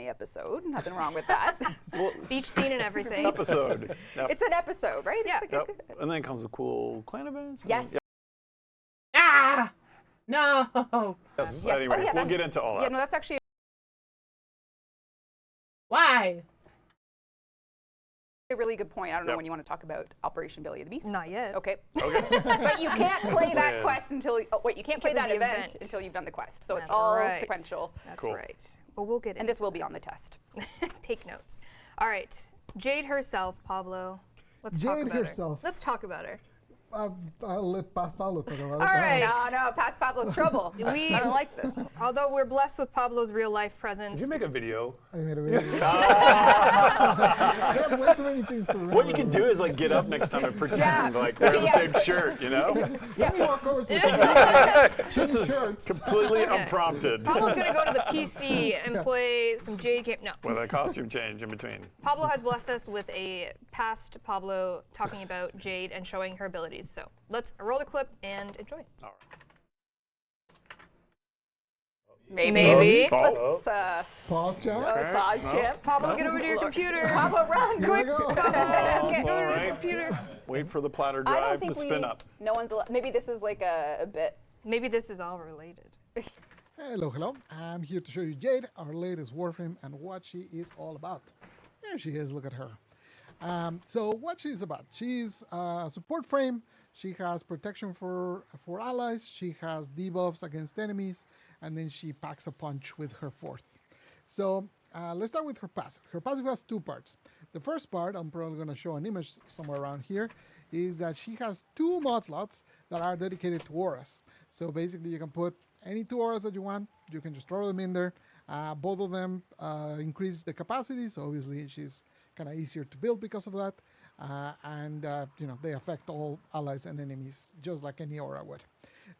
anime episode. Nothing wrong with that. Beach scene and everything. Episode. Yep. It's an episode, right? Yeah. It's like Yep. And then it comes with cool clan events. Yes. Ah! No! Yes. Yes. Anyway, Oh, yeah, we'll get into all that. Yeah, no, that's actually Why? a really good point. I don't know Yep. when you want to talk about Operation Belly of the Beast. Not yet. Okay. Okay. But you can't play that Yeah. quest until you can't play Can't that do the event event. until you've done the quest. So it's That's all right. sequential. That's Cool. right. But we'll get And this will be on the test. Take notes. All right. Jade herself, Pablo. Let's talk Jade about herself. her. Let's talk about her. I'll let Pablo talk about it. All right. No, past Pablo's trouble. I don't like this. Although we're blessed with Pablo's real life Did presence. you make a video? I made a video. I have way too many things to remember. What you can do is like get up next time and pretend like wear the same shirt, you know? Let me walk over to the This is shirts. completely unprompted. Pablo's gonna go to the PC and play some Jade game. No. With a costume change in between. Pablo has blessed us with a past Pablo talking about Jade and showing her abilities. So let's roll the clip and enjoy. All right. Maybe. Let's Pause, John. pause, Chip. Pablo, get over to your computer. Pablo, run Here we quick. go. Pablo, get all over to right. your computer. Wait for the platter I don't drive think to spin up. No one's allowed. Maybe this is like a bit. Maybe this is all related. Hello, hello. I'm here to show you Jade, our latest Warframe, and what she is all about. There she is, look at her. So what she's about, she's a support frame, she has protection for allies, she has debuffs against enemies, and then she packs a punch with her fourth. So let's start with her passive. Her passive has two parts. The first part, I'm probably going to show an image somewhere around here, is that she has two mod slots that are dedicated to auras. So basically you can put any two auras that you want, you can just throw them in there. Both of them increase the capacity, so obviously she's kind of easier to build because of that. You know, they affect all allies and enemies just like any aura would.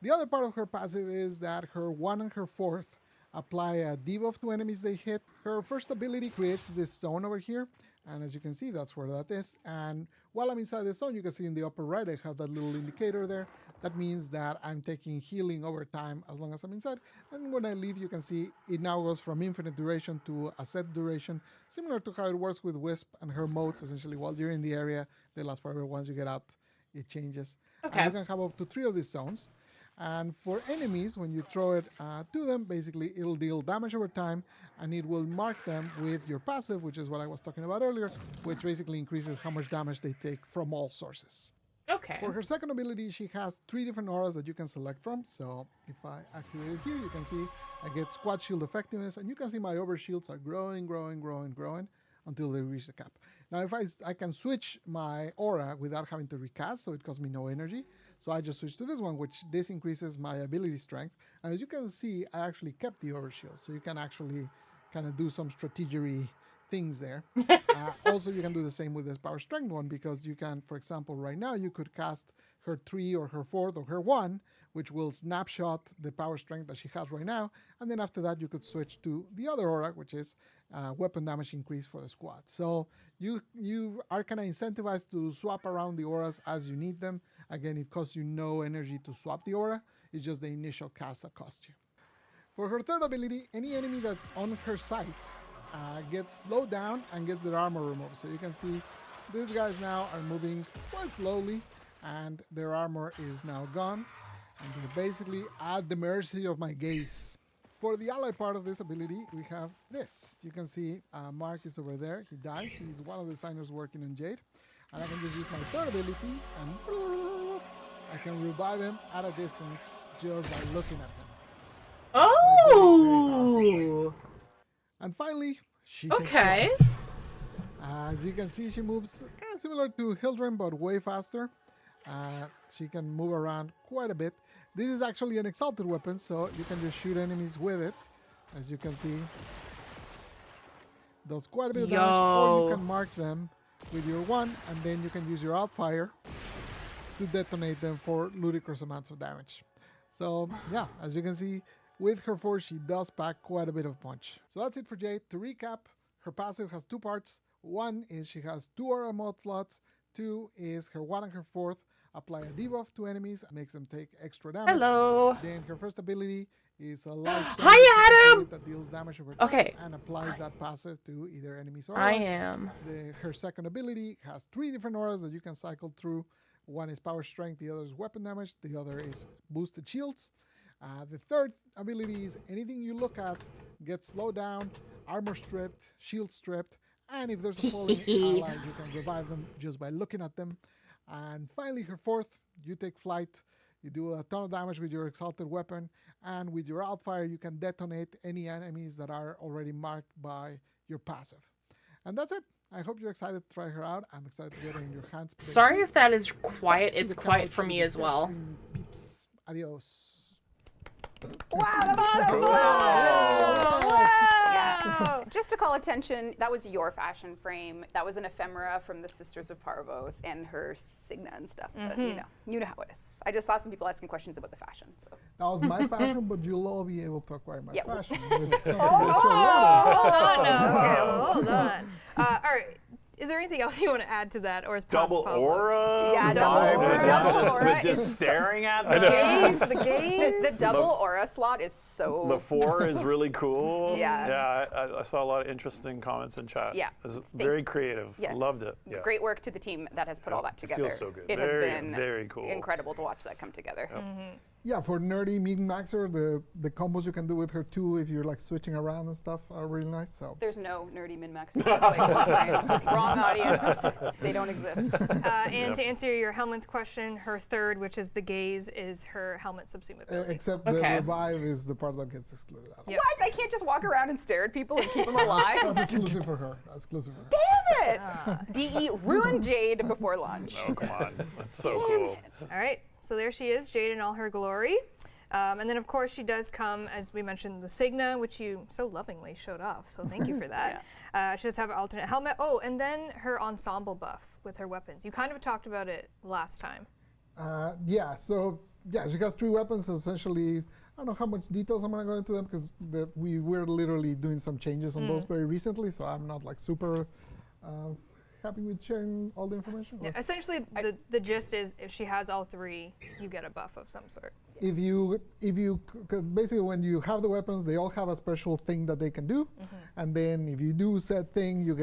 The other part of her passive is that her 1 and her 4th apply a debuff to enemies they hit. Her first ability creates this zone over here, and as you can see, that's where that is. And while I'm inside the zone, you can see in the upper right, I have that little indicator there. That means that I'm taking healing over time as long as I'm inside. And when I leave, you can see it now goes from infinite duration to a set duration, similar to how it works with Wisp and her modes. Essentially, while you're in the area, they last forever. Once you get out, it changes. Okay. And you can have up to 3 of these zones. And for enemies, when you throw it to them, basically it'll deal damage over time, and it will mark them with your passive, which is what I was talking about earlier, which basically increases how much damage they take from all sources. Okay. For her second ability, she has 3 different auras that you can select from. So if I activate it here, you can see I get squad shield effectiveness, and you can see my overshields are growing until they reach the cap. Now if I can switch my aura without having to recast, so it costs me no energy. So I just switch to this one, which this increases my ability strength. And as you can see, I actually kept the overshield, so you can actually kind of do some strategery things there. Also, you can do the same with this power strength one, because you can, for example, right now you could cast her 3 or her 4th or her 1, which will snapshot the power strength that she has right now, and then after that you could switch to the other aura, which is weapon damage increase for the squad. So you are kind of incentivized to swap around the auras as you need them. Again, it costs you no energy to swap the aura, it's just the initial cast that costs you. For her third ability, any enemy that's on her site gets slowed down and gets their armor removed. So you can see these guys now are moving quite slowly, and their armor is now gone, and they're basically at the mercy of my gaze. For the ally part of this ability, we have this. You can see Mark is over there. He died. He's one of the designers working in Jade. And I can just use my third ability, and I can revive him at a distance just by looking at him. Oh! And finally, she takes Okay. flight. As you can see, she moves kind of similar to Hildren, but way faster. She can move around quite a bit. This is actually an exalted weapon, so you can just shoot enemies with it. As you can see, does quite a bit of damage, or you Yo. can mark them with your 1, and then you can use your Outfire to detonate them for ludicrous amounts of damage. So yeah, as you can see, with her 4, she does pack quite a bit of punch. So that's it for Jade. To recap, her passive has 2 parts. 1 is she has 2 aura mod slots. 2 is her 1 and her 4th apply a debuff to enemies and makes them take extra damage. Hello. Then her first ability is a large Hi, Adam! that deals damage over time Okay. and applies that passive to either enemies or I allies. am. Her second ability has 3 different auras that you can cycle through. One is power strength, the other is weapon damage, the other is boosted shields. The third ability is anything you look at gets slowed down, armor stripped, shield stripped, and if there's a falling ally, you can revive them just by looking at them. And finally, her fourth, you take flight. You do a ton of damage with your exalted weapon, and with your outfire, you can detonate any enemies that are already marked by your passive. And that's it. I hope you're excited to try her out. I'm excited to get her in your hands. Sorry if that is quiet. To It's the quiet couch, for to me the as well. Devstream peeps. Adios. Yeah. Just to call attention, that was your fashion frame. That was an ephemera from the Sisters of Parvos and her Signa and stuff. But you know how it is. I just saw some people asking questions about the fashion. So. That was my fashion, but you'll all be able to acquire my Yep. fashion. With something Hold on now. Okay, hold on. All right. Is there anything else you want to add to that, or is Double Pablo? aura. Yeah, vibe double with aura. that, Double aura with just is so- staring at them. Gaze, the gaze. The double aura slot is so. The 4 is really cool. Yeah. Yeah, I saw a lot of interesting comments in chat. Yeah. It's very creative. Yeah. Loved it. Yeah. Great work to the team that has put all that It together. feels so good. It Very, has been very cool. incredible to watch that come together. Yeah, for nerdy min-maxer, the combos you can do with her too, if you're like switching around and stuff, are really nice. So There's no nerdy min-max. Wrong audience. They don't exist. And to answer your helmet question, her third, which is the gaze, is her helmet subsume ability. except the Okay. revive is the part that gets excluded out. Yep. What? I can't just walk around and stare at people and keep them alive? That's exclusive for her. That's exclusive for her. Damn it! DE ruined Jade before launch. Oh, come on. That's so cool. All right, so there she is, Jade in all her glory. And then, of course, she does come, as we mentioned, the Signa, which you so lovingly showed off, so thank you for that. She does have an alternate helmet. Oh, and then her ensemble buff with her weapons. You kind of talked about it last time. Yeah, so yeah, she has 3 weapons. Essentially, I don't know how much details I'm gonna go into them because we were literally doing some changes on those very recently, so I'm not like super happy with sharing all the information. Yeah, essentially, the gist is if she has all 3, you get a buff of some sort. If you, cause basically when you have the weapons, they all have a special thing that they can do, and then if you do said thing, you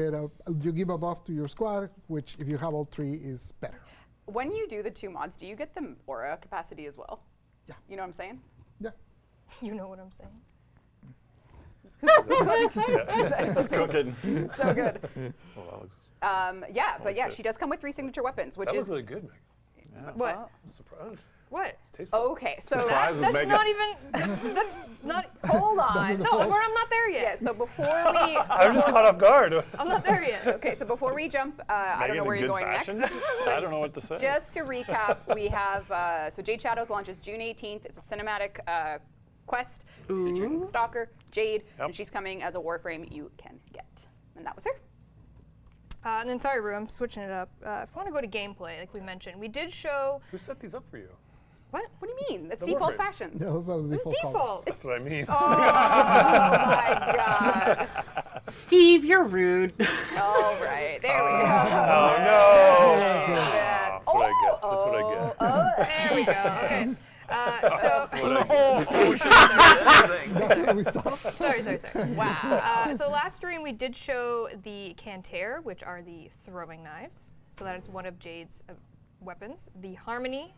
give a buff to your squad, which if you have all 3 is better. When you do the 2 mods, do you get the aura capacity as well? Yeah. You know what I'm saying? Yeah. You know what I'm saying? It's cooking. So good. Oh, that looks, Yeah, but yeah, shit. she does come with 3 signature weapons, which that is looks really good, Meg. Yeah. What? I'm surprised. What? It's tasteful. okay. So Surprise with That's Megan. not even. That's not. hold on. No, I'm not there yet. Yeah. So before we. I'm just caught off guard. I'm not there yet. Okay. So before we jump, I don't know Megan, where in you're good going fashion? next. I don't know what to say. Just to recap, we have so Jade Shadows launches June 18th. It's a cinematic quest featuring Stalker, Jade, and she's coming as a Warframe you can get. And that was her. And then, sorry, Rue, I'm switching it up. If you want to go to gameplay, like we mentioned, we did show. Who set these up for you? What? What do you mean? That's The default Warframes. fashions. Yeah, those are the It's default colors. default. That's what I mean. Oh my god. Steve, you're rude. All right. There we go. Oh, no. That's- That's what I get. That's what I get. Oh, There we go. Okay. So. What I get. That's where we stopped. Sorry. wow. So last stream we did show the Canter, which are the throwing knives. So that is one of Jade's weapons. The Harmony,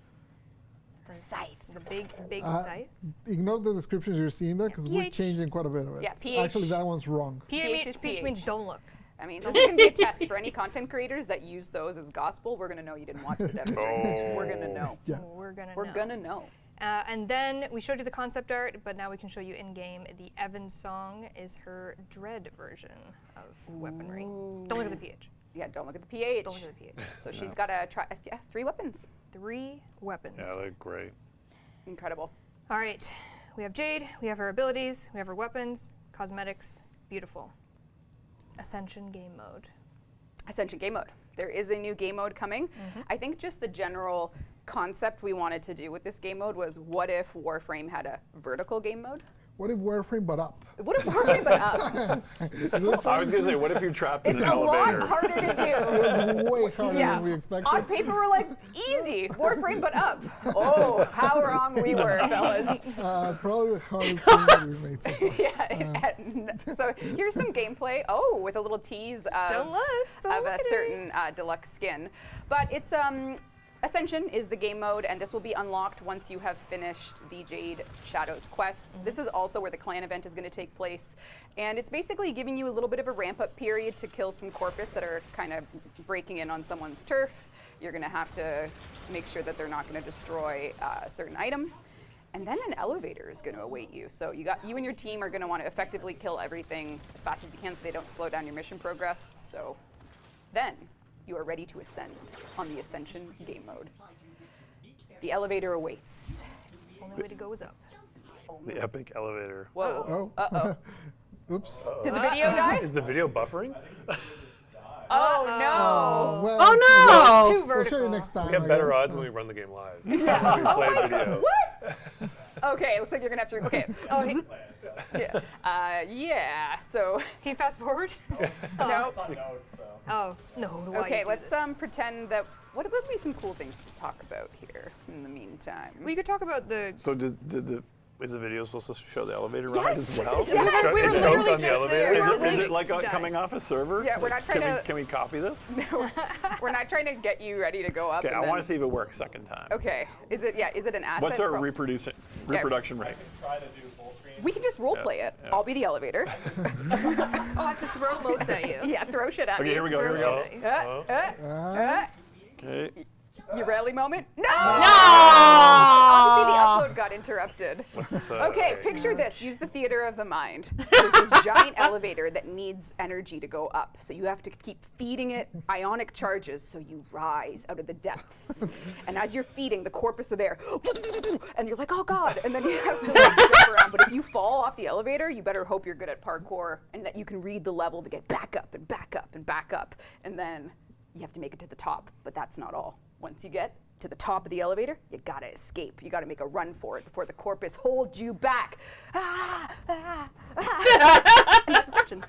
Scythe. the big scythe. Ignore the descriptions you're seeing there because we're PH. changing quite a bit of it. Yeah, Actually, that one's wrong. PH is PH means PH. don't look. I mean, this is going to be a test for any content creators that use those as gospel. We're going to know you didn't watch the Devstream. We're going to know. Yeah. We're gonna We're know. going to know. And then we showed you the concept art, but now we can show you in game. The Evan song is her dread version of weaponry. Don't look at the PH. Yeah, don't look at the PH. Don't look at the PH. So she's got to try 3 weapons. 3 weapons. Yeah, they're great. Incredible. All right, we have Jade, we have her abilities, we have her weapons, cosmetics, beautiful. Ascension game mode. Ascension game mode. There is a new game mode coming. I think just the general concept we wanted to do with this game mode was what if Warframe had a vertical game mode? What if Warframe but up? What if Warframe but up? It looks I was going to say, what if you're trapped in It's an a lot elevator? harder to It do. was way harder Yeah. than we expected. On paper, we're like, easy. Warframe but up. Oh, how wrong we were, fellas. Probably the hardest thing that we've made so far. Yeah. So here's some gameplay. Oh, with a little tease Don't look. Don't of look a at it. certain deluxe skin. But it's Ascension is the game mode, and this will be unlocked once you have finished the Jade Shadows quest. This is also where the clan event is going to take place, and it's basically giving you a little bit of a ramp-up period to kill some corpus that are kind of breaking in on someone's turf. You're going to have to make sure that they're not going to destroy a certain item. And then an elevator is going to await you. So you and your team are going to want to effectively kill everything as fast as you can so they don't slow down your mission progress. So then you are ready to ascend on the Ascension game mode. The elevator awaits. Only way to go is up. The epic elevator. Whoa. Oh. Uh-oh. Oops. Did the video die? Is the video buffering? Oh, no. Well, Oh no! It's too We'll vertical. show you next time. We have I better guess. odds when we run the game live. When we play video. What? Okay, looks like you're going to have to. Okay. Oh, Yeah. So, he fast forward? no. Oh, no. Why Okay, you do let's this? pretend that. What would be some cool things to talk about here in the meantime? We could talk about the. So is the video supposed to show the elevator ride as well? Yes. We were Is it literally on the just elevator? there. Is We were it waiting. like Done. coming off a server? Yeah, we're not trying to- Can we copy this? We're not trying to get you ready to go up. Okay, and I want then- to see if it works second time. Okay, is it an asset? What's our Pro- reproduction rate? We can just role play it. yeah. I'll be the elevator. Oh, I have to throw motes at you. Yeah, throw shit at me. Okay, here we go. Here we go. Uh, Okay. your rally moment? No! No! Obviously, the upload got interrupted. So, Okay, picture this. Use the theater of the mind. There's this giant elevator that needs energy to go up. So you have to keep feeding it ionic charges so you rise out of the depths. And as you're feeding, the corpus are there. And you're like, oh God. And then you have to like, jump around. But if you fall off the elevator, you better hope you're good at parkour and that you can read the level to get back up and back up and back up. And then you have to make it to the top. But that's not all. Once you get to the top of the elevator, you gotta escape. You gotta make a run for it before the corpus holds you back. Ah, ah, ah. And that's Ascension.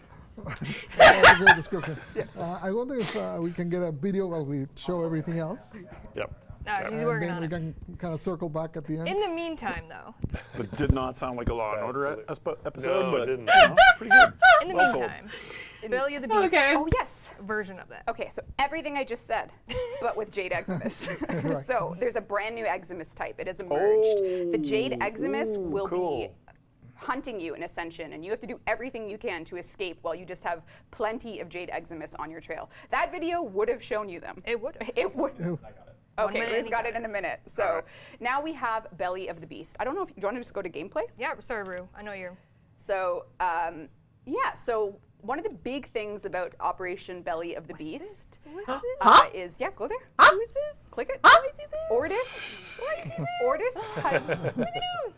That's a great description. I wonder if we can get a video while we show everything else. Yep. He's And working then on we it. can kind of circle back at the end. In the meantime, though, But did not sound like a Law and Order episode, No, but it didn't. you know, pretty good. in the Well told. meantime, Belly of the Beast Okay. Oh yes. version of that. Okay, so everything I just said, but with Jade Eximus. Right. So there's a brand new Eximus type. It has emerged. The Jade Eximus will cool. be hunting you in Ascension, and you have to do everything you can to escape while you just have plenty of Jade Eximus on your trail. That video would have shown you them. It would. It would. Oh, Okay, minute Rue's and got you it in a minute. So now we have Belly of the Beast. I don't know if do you want to just go to gameplay? Yeah, sorry, Rue. I know you're. So yeah, so one of the big things about Operation Belly of the Beast What's this? is go there. Who's this? Click it. Why is he there? Ordis. Ordis has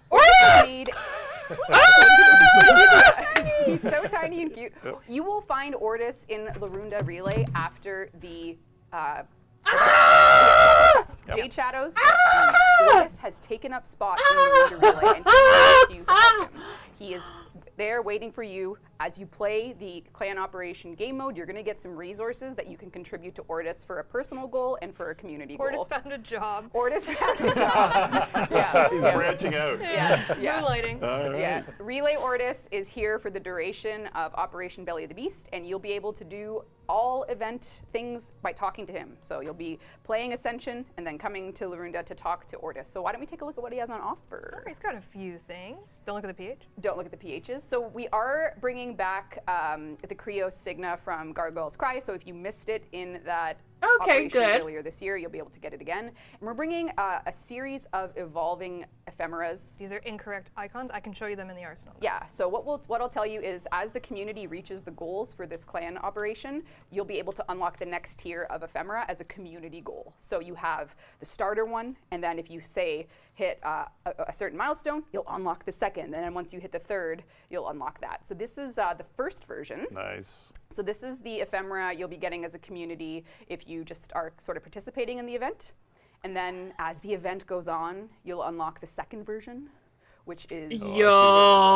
Ordis! made. He's so tiny and cute. You will find Ordis in Larunda Relay after the. Jade Shadows. Ordis has taken up spot in the Relay, and he wants you to help him. He is there waiting for you as you play the clan operation game mode. You're going to get some resources that you can contribute to Ordis for a personal goal and for a community Ordis goal. found a job. Ordis found a job. Yeah. He's branching out. Yeah. Moonlighting. All right. Yeah, Relay Ordis is here for the duration of Operation Belly of the Beast, and you'll be able to do all event things by talking to him. So you'll be playing Ascension and then coming to Larunda to talk to Ordis. So why don't we take a look at what he has on offer? He's got a few things. Don't look at the pH. Don't look at the PHs. So we are bringing back the Creo Signa from Gargoyle's Cry. So if you missed it in that Okay, operation good. earlier this year, you'll be able to get it again. And we're bringing a series of evolving ephemeras. These are incorrect icons. I can show you them in the arsenal. Yeah, so what I'll tell you is as the community reaches the goals for this clan operation, you'll be able to unlock the next tier of ephemera as a community goal. So you have the starter one, and then if you say hit a certain milestone, you'll unlock the second, and then once you hit the third, you'll unlock that. So this is the first version. Nice. So this is the ephemera you'll be getting as a community if you just are sort of participating in the event. And then as the event goes on, you'll unlock the second version, which is Yo.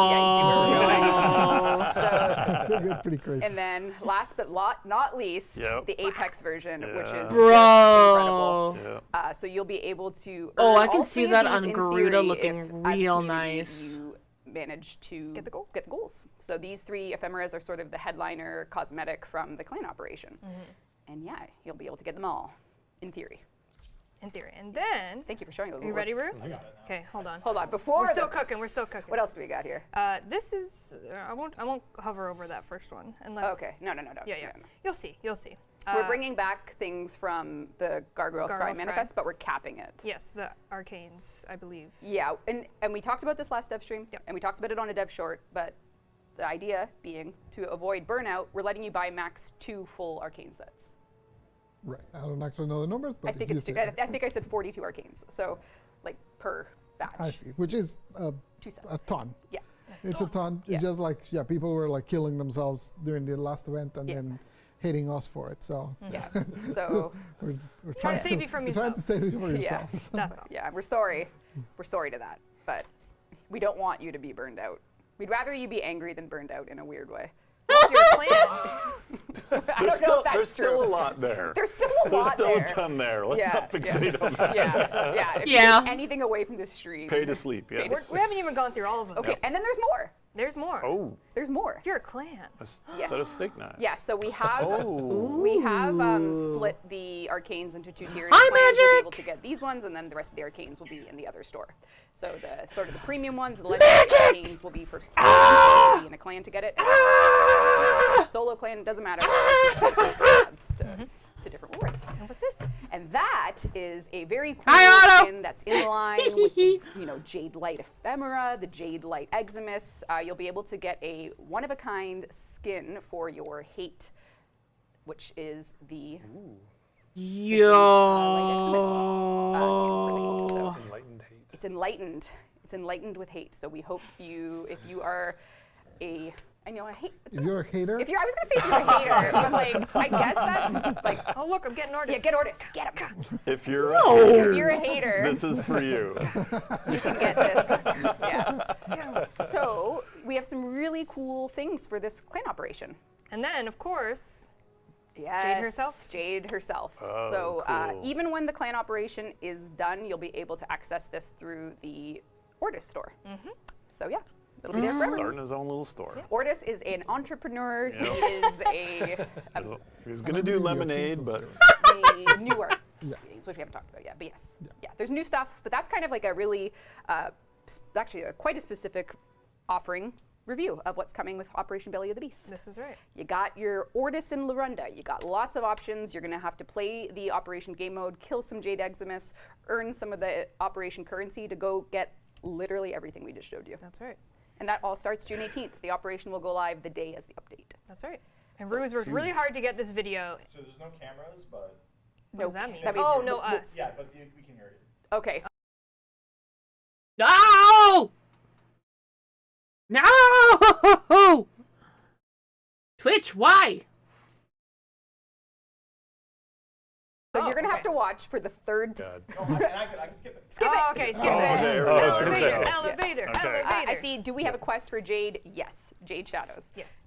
yeah, you see where we're going. So, They get pretty crazy. and then last but not least, the Apex version, which is just Bro. incredible. Yeah. So you'll be able to. Oh, earn I can all see three of that these on in Garuda theory looking if, as a real community, nice. You manage to Get the goal. Get the goals. So these 3 ephemeras are sort of the headliner cosmetic from the clan operation, and yeah, you'll be able to get them all, in theory. In theory. And then, Thank you for showing those. are you ready, Rue? Okay, hold on. Hold on, before We're still the- cooking. We're still cooking. What else do we got here? This is. I won't hover over that first one unless. Okay, no. Yeah. No. You'll see. You'll see. We're bringing back things from the Gargoyle's Cry Gargoyle's manifest, but we're capping it. Yes, the arcanes, I believe. Yeah, and we talked about this last dev stream, Yep. and we talked about it on a dev short, but the idea being to avoid burnout, we're letting you buy max 2 full arcane sets. Right. I don't actually know the numbers, but I think if it's you two, say I think I said 42 arcanes, so like per batch. I see, which is 2 sets. a ton. Yeah. It's a ton. It's Yeah. just like, people were like killing themselves during the last event and Yeah. then hating us for it. So Yeah. So we're Trying to save you from we're trying to save you from Yeah. yourselves. That's all. yeah, we're sorry. We're sorry to that, but we don't want you to be burned out. We'd rather you be angry than burned out in a weird way. Your plan. I don't know if that's There's true. still a lot there. There's still a There's lot still there. a ton there. Let's Yeah, not fixate on that. Yeah. If you Yeah. take anything away from this stream. Pay to sleep, yes. We haven't even gone through all of them. Okay, and then there's more. There's more. Oh, There's more. If you're a clan. a set Yes. of steak knives. Yeah, so we have Ooh. split the arcanes into 2 tiers. Hi, Clans will be Magic! able to get these ones, and then the rest of the arcanes will be in the other store. So the sort of the premium ones, the legendary arcanes will be for clans, will be in a clan to get it. And solo clan doesn't matter. It's to different rewards. And what's this? And that is a very cool Hi, Otto! skin that's in line with the, Jade Light Ephemera, the Jade Light Eximus. You'll be able to get a one-of-a-kind skin for your hate, which is the Light Eximus skin for the hate. So Enlightened hate. it's enlightened. It's enlightened with hate. So we hope if you are a hate. If you're a hater, I was gonna say if you're a hater, but like I guess that's like Oh, look, I'm getting orders. yeah, get orders, get them. If you're If you're a hater, this is for you. you can get this. Yeah. So we have some really cool things for this clan operation. And then, of course, Yes, herself? Jade herself. Oh, So cool. even when the clan operation is done, you'll be able to access this through the Ortis store. So yeah, it'll be there forever. Starting his own little store. Ortis is an entrepreneur. Yep. He is He was gonna do lemonade, but the newer Yeah. things, which we haven't talked about yet. But yes, yeah, there's new stuff. But that's kind of like a really, actually quite a specific offering review of what's coming with Operation Belly of the Beast. this is right. You got your Ortis and Lorunda. You got lots of options. You're going to have to play the Operation game mode, kill some Jade Eximus, earn some of the Operation currency to go get literally everything we just showed you. That's right. And that all starts June 18th. The operation will go live the day as the update. That's right. And Rue's worked really hard to get this video. So there's no cameras, but What does that mean? That means- Oh, no, us. yeah, but we can hear you. Okay, so No! No! Twitch, why? you're going to have to watch for the third time. God. Oh, and I can skip it. Skip it. Oh, okay, skip Oh, it. okay, right, Elevator, okay. elevator, Okay. elevator. I see. Do we have a quest for Jade? Yes. Jade Shadows. Yes.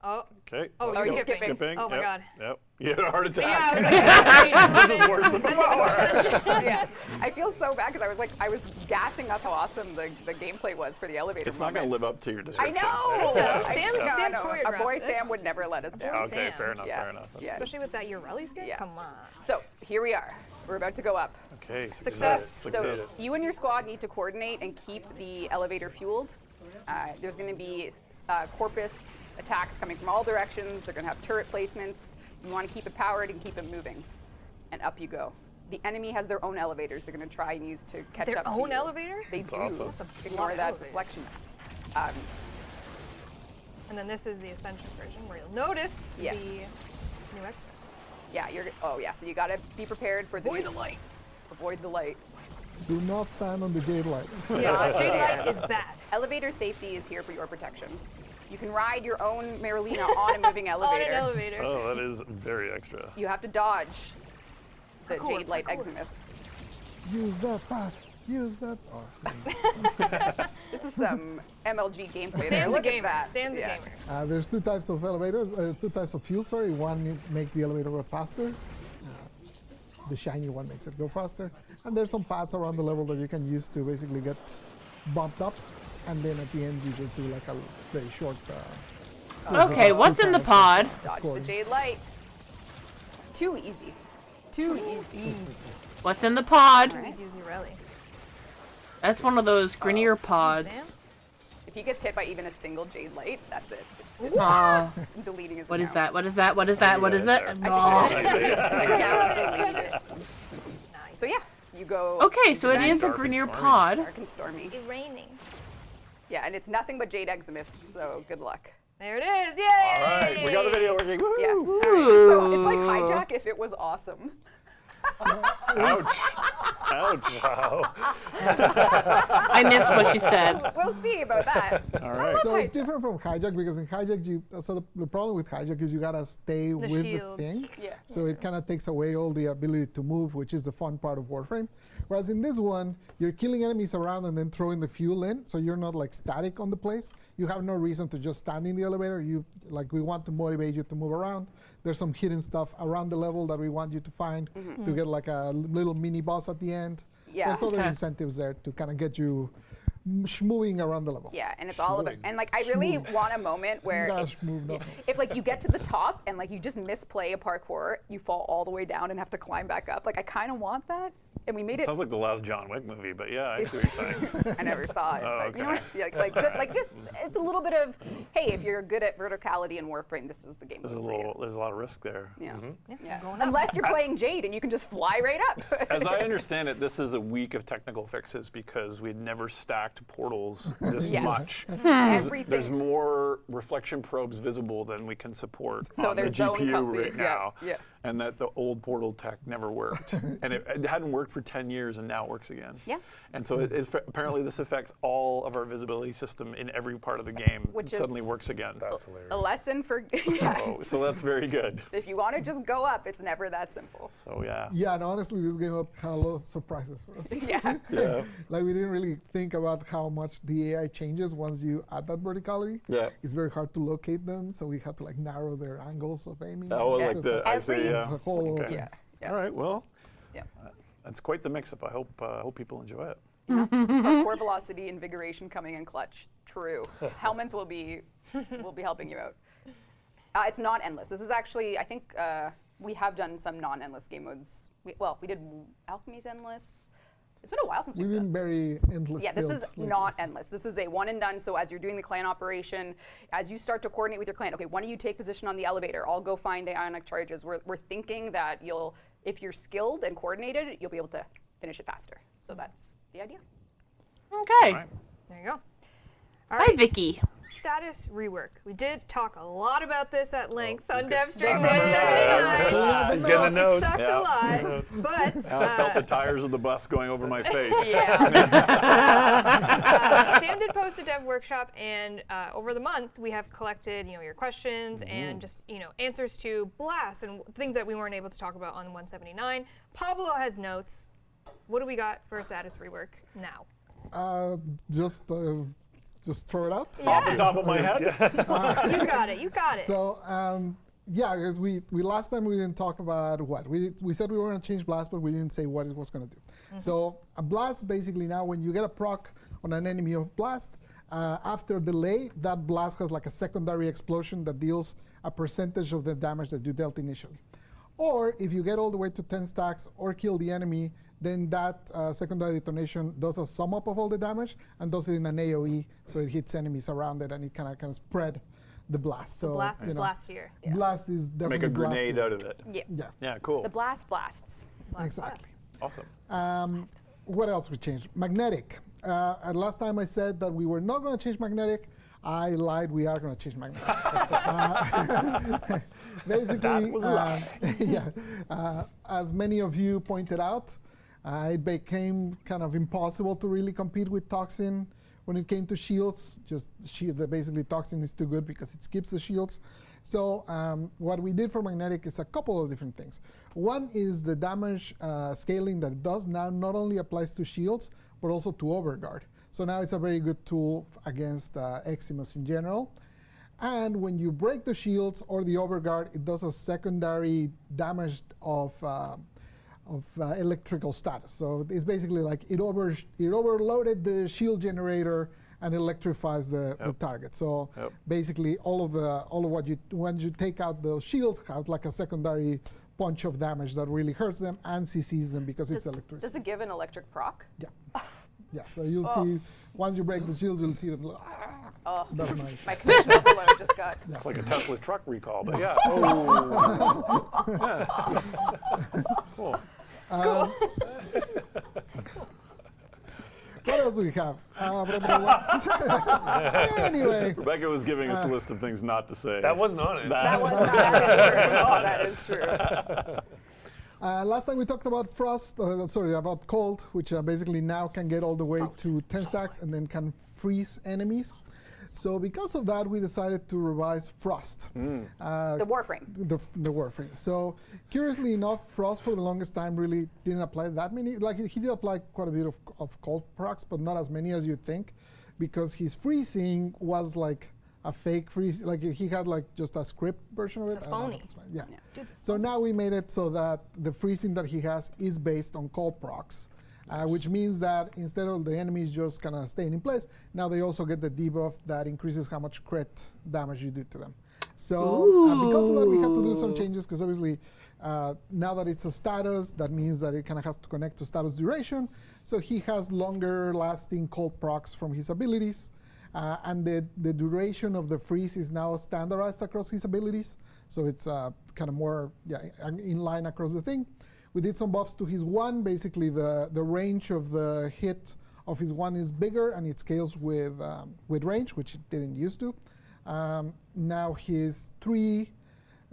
Oh, Okay. Oh, you're Still skipping. Oh my Yep, God. Yep. You had a heart attack. yeah, I was like, This is worse than before. Yeah. I feel so bad because I was gassing up how awesome the gameplay was for the elevator. It's not going to live up to your I description. know. No, I Sam- know, I Sam know. Our choreographed boy this. Sam would never let us down. Okay, Sam. fair enough, Yeah. fair enough. That's Yeah. especially with that Urelli skin? Yeah. Come on. So here we are. We're about to go up. Okay, Success. So you and your squad need to coordinate and keep the elevator fueled. There's going to be corpus attacks coming from all directions. They're going to have turret placements. You want to keep it powered and keep it moving. And up you go. The enemy has their own elevators they're going to try and use to catch Their up to own you. elevators? They That's do. awesome. That's a lot Ignore of that elevators. reflection mask. And then this is the Ascension version where you'll notice Yes. the new Xmas. Yeah, so you got to be prepared for Avoid the light. Avoid the light. do not stand on the jade light. Yeah, Jade Light is bad. Elevator safety is here for your protection. You can ride your own Marilina on a moving On elevator. an elevator. Oh, that is very extra. You have to dodge the Parkour, Jade Light parkour. Eximus. Use that path. use that. Oh, This is some MLG gameplay. there. Sam's a Look at gamer. that. Sam's a Yeah. gamer. there's two types of elevators, two types of fuel. Sorry, one makes the elevator go faster. The shiny one makes it go faster. And there's some paths around the level that you can use to basically get bumped up. And then at the end, you just do like a very short. Okay, what's in the pod? Dodge the scoring. Jade Light. Too easy. Too easy. What's in the pod? Right. Easy Rally. That's one of those Grenier Sam? pods. If he gets hit by even a single Jade Light, that's it. It's Oh, deleting his what is account. that? What is that? What is that? What is it? No. So yeah, you go. Okay, so it into is a Dark and Grenier stormy. pod. dark and stormy. It's raining. Yeah, and it's nothing but Jade Eximus, so good luck. There it is. Yay! All right, we got the video working. Woo! Yeah. All right. So it's like Hijack if it was awesome. Ouch. Ouch. Wow. I missed what you said. We'll see about that. All right. So it's different from hijack because in hijack, the problem with hijack is you gotta stay with shield. the thing. Yeah. So it kind of takes away all the ability to move, which is the fun part of Warframe. Whereas in this one, you're killing enemies around and then throwing the fuel in, so you're not like static on the place. You have no reason to just stand in the elevator. We want to motivate you to move around. There's some hidden stuff around the level that we want you to find to get like a little mini boss at the end. Yeah. There's other Okay. incentives there to kind of get you moving around the level. Yeah, and it's all about, and like I really want a moment where Gosh, move, not if like you get to the top and like you just misplay a parkour, you fall all the way down and have to climb back up. Like I kind of want that, and we made it. Sounds like the last John Wick movie, but yeah, I see what you're saying. I never saw it, Oh, but you know, okay. what? Yeah, like good, like just it's a little bit of hey, if you're good at verticality and Warframe, this is the game. There's a for you. little, there's a lot of risk there. Yeah. Yeah. going up. Unless you're playing Jade and you can just fly right up. As I understand it, this is a week of technical fixes because we'd never stacked portals this Yes. much. Everything. There's more reflection probes visible than we can support So on the there's zone GPU company, right yeah, now. yeah. And that the old portal tech never worked. And it hadn't worked for 10 years and now it works again. Yeah. And so apparently this affects all of our visibility system in every part of the game. Which It suddenly is- works again. That's hilarious. A lesson for yeah. Oh, so that's very good. If you want to just go up, it's never that simple. So yeah. Yeah, and honestly, this game had a lot of surprises for us. Yeah. Yeah. Like we didn't really think about how much the AI changes once you add that verticality. Yeah. It's very hard to locate them, so we had to like narrow their angles of aiming. Oh, It's like just the, I see, Every- yeah. a whole Okay. thing. Yeah. Yeah. All right, well, Yeah. that's quite the mix-up. I hope people enjoy it. Core velocity, invigoration coming in clutch. True. Helminth will be helping you out. It's not endless. This is actually, I think we have done some non-endless game modes. We did Alchemy's endless. It's been a while since We've we've done. been very endless. Yeah, this build is lately, not so- endless. This is a one and done. So as you're doing the clan operation, as you start to coordinate with your clan, okay, one of you take position on the elevator. I'll go find the ionic charges. We're thinking that if you're skilled and coordinated, you'll be able to finish it faster. So that's the idea. Okay. All right. There you go. All Hi, right. Vicky. Status rework. We did talk a lot about this at length on good. Devstream Yeah. 179. He's getting the notes. Sucked Yeah. a lot, but I felt the tires of the bus going over my face. Sam did post a dev workshop, and over the month we have collected, your questions and just answers to blasts and things that we weren't able to talk about on 179. Pablo has notes. What do we got for a status rework now? Just throw it out. Off the top of my head. You got it. You got it. So yeah, because we last time we didn't talk about what we said we were going to change blast, but we didn't say what it was going to do. So a blast basically now when you get a proc on an enemy of blast, after delay, that blast has like a secondary explosion that deals a percentage of the damage that you dealt initially. Or if you get all the way to 10 stacks or kill the enemy, then that secondary detonation does a sum up of all the damage and does it in an AoE, so it hits enemies around it and it kind of spread the blast. So blast is you know, blastier. Blast is definitely Make a grenade blastier. out of it. Yeah. Yeah, Yeah, cool. The blast blasts. exactly. Awesome. What else we changed? Magnetic. Last time I said that we were not going to change magnetic. I lied. We are going to change magnetic. Basically, That was a lie. yeah. As many of you pointed out, it became kind of impossible to really compete with Toxin When it came to shields, basically toxin is too good because it skips the shields. So what we did for magnetic is a couple of different things. One is the damage scaling that it does now not only applies to shields, but also to overguard. So now it's a very good tool against Eximus in general. And when you break the shields or the overguard, it does a secondary damage of electrical status. So it's basically like it overloaded the shield generator and electrifies the target. So basically, all of what once you take out those shields, have like a secondary punch of damage that really hurts them and CCs them because it's electricity. Does it give an electric proc? Yeah. Yeah. So you'll see once you break the shields, you'll see them. Oh, that's nice. my condition overload just got. It's like a Tesla truck recall, but yeah. Oh. Yeah. Cool. What else do we have? Anyway. Rebecca was giving us a list of things not to say. That wasn't on it. That is true. Last time we talked about frost, about cold, which basically now can get all the way to 10 stacks and then can freeze enemies. So because of that, we decided to revise Frost. The Warframe. The Warframe. So curiously enough, Frost for the longest time really didn't apply that many. Like he did apply quite a bit of cold procs, but not as many as you'd think, because his freezing was like a fake freeze. Like he had like just a script version of it. It's a phony. Yeah. So now we made it so that the freezing that he has is based on cold procs. Which means that instead of the enemies just kind of staying in place, now they also get the debuff that increases how much crit damage you do to them. So because of that, we had to do some changes, because obviously now that it's a status, that means that it kind of has to connect to status duration. So he has longer lasting cold procs from his abilities. And the duration of the freeze is now standardized across his abilities. So it's kind of more in line across the thing. We did some buffs to his 1. Basically, the range of the hit of his 1 is bigger, and it scales with range, which it didn't used to. Now his 3,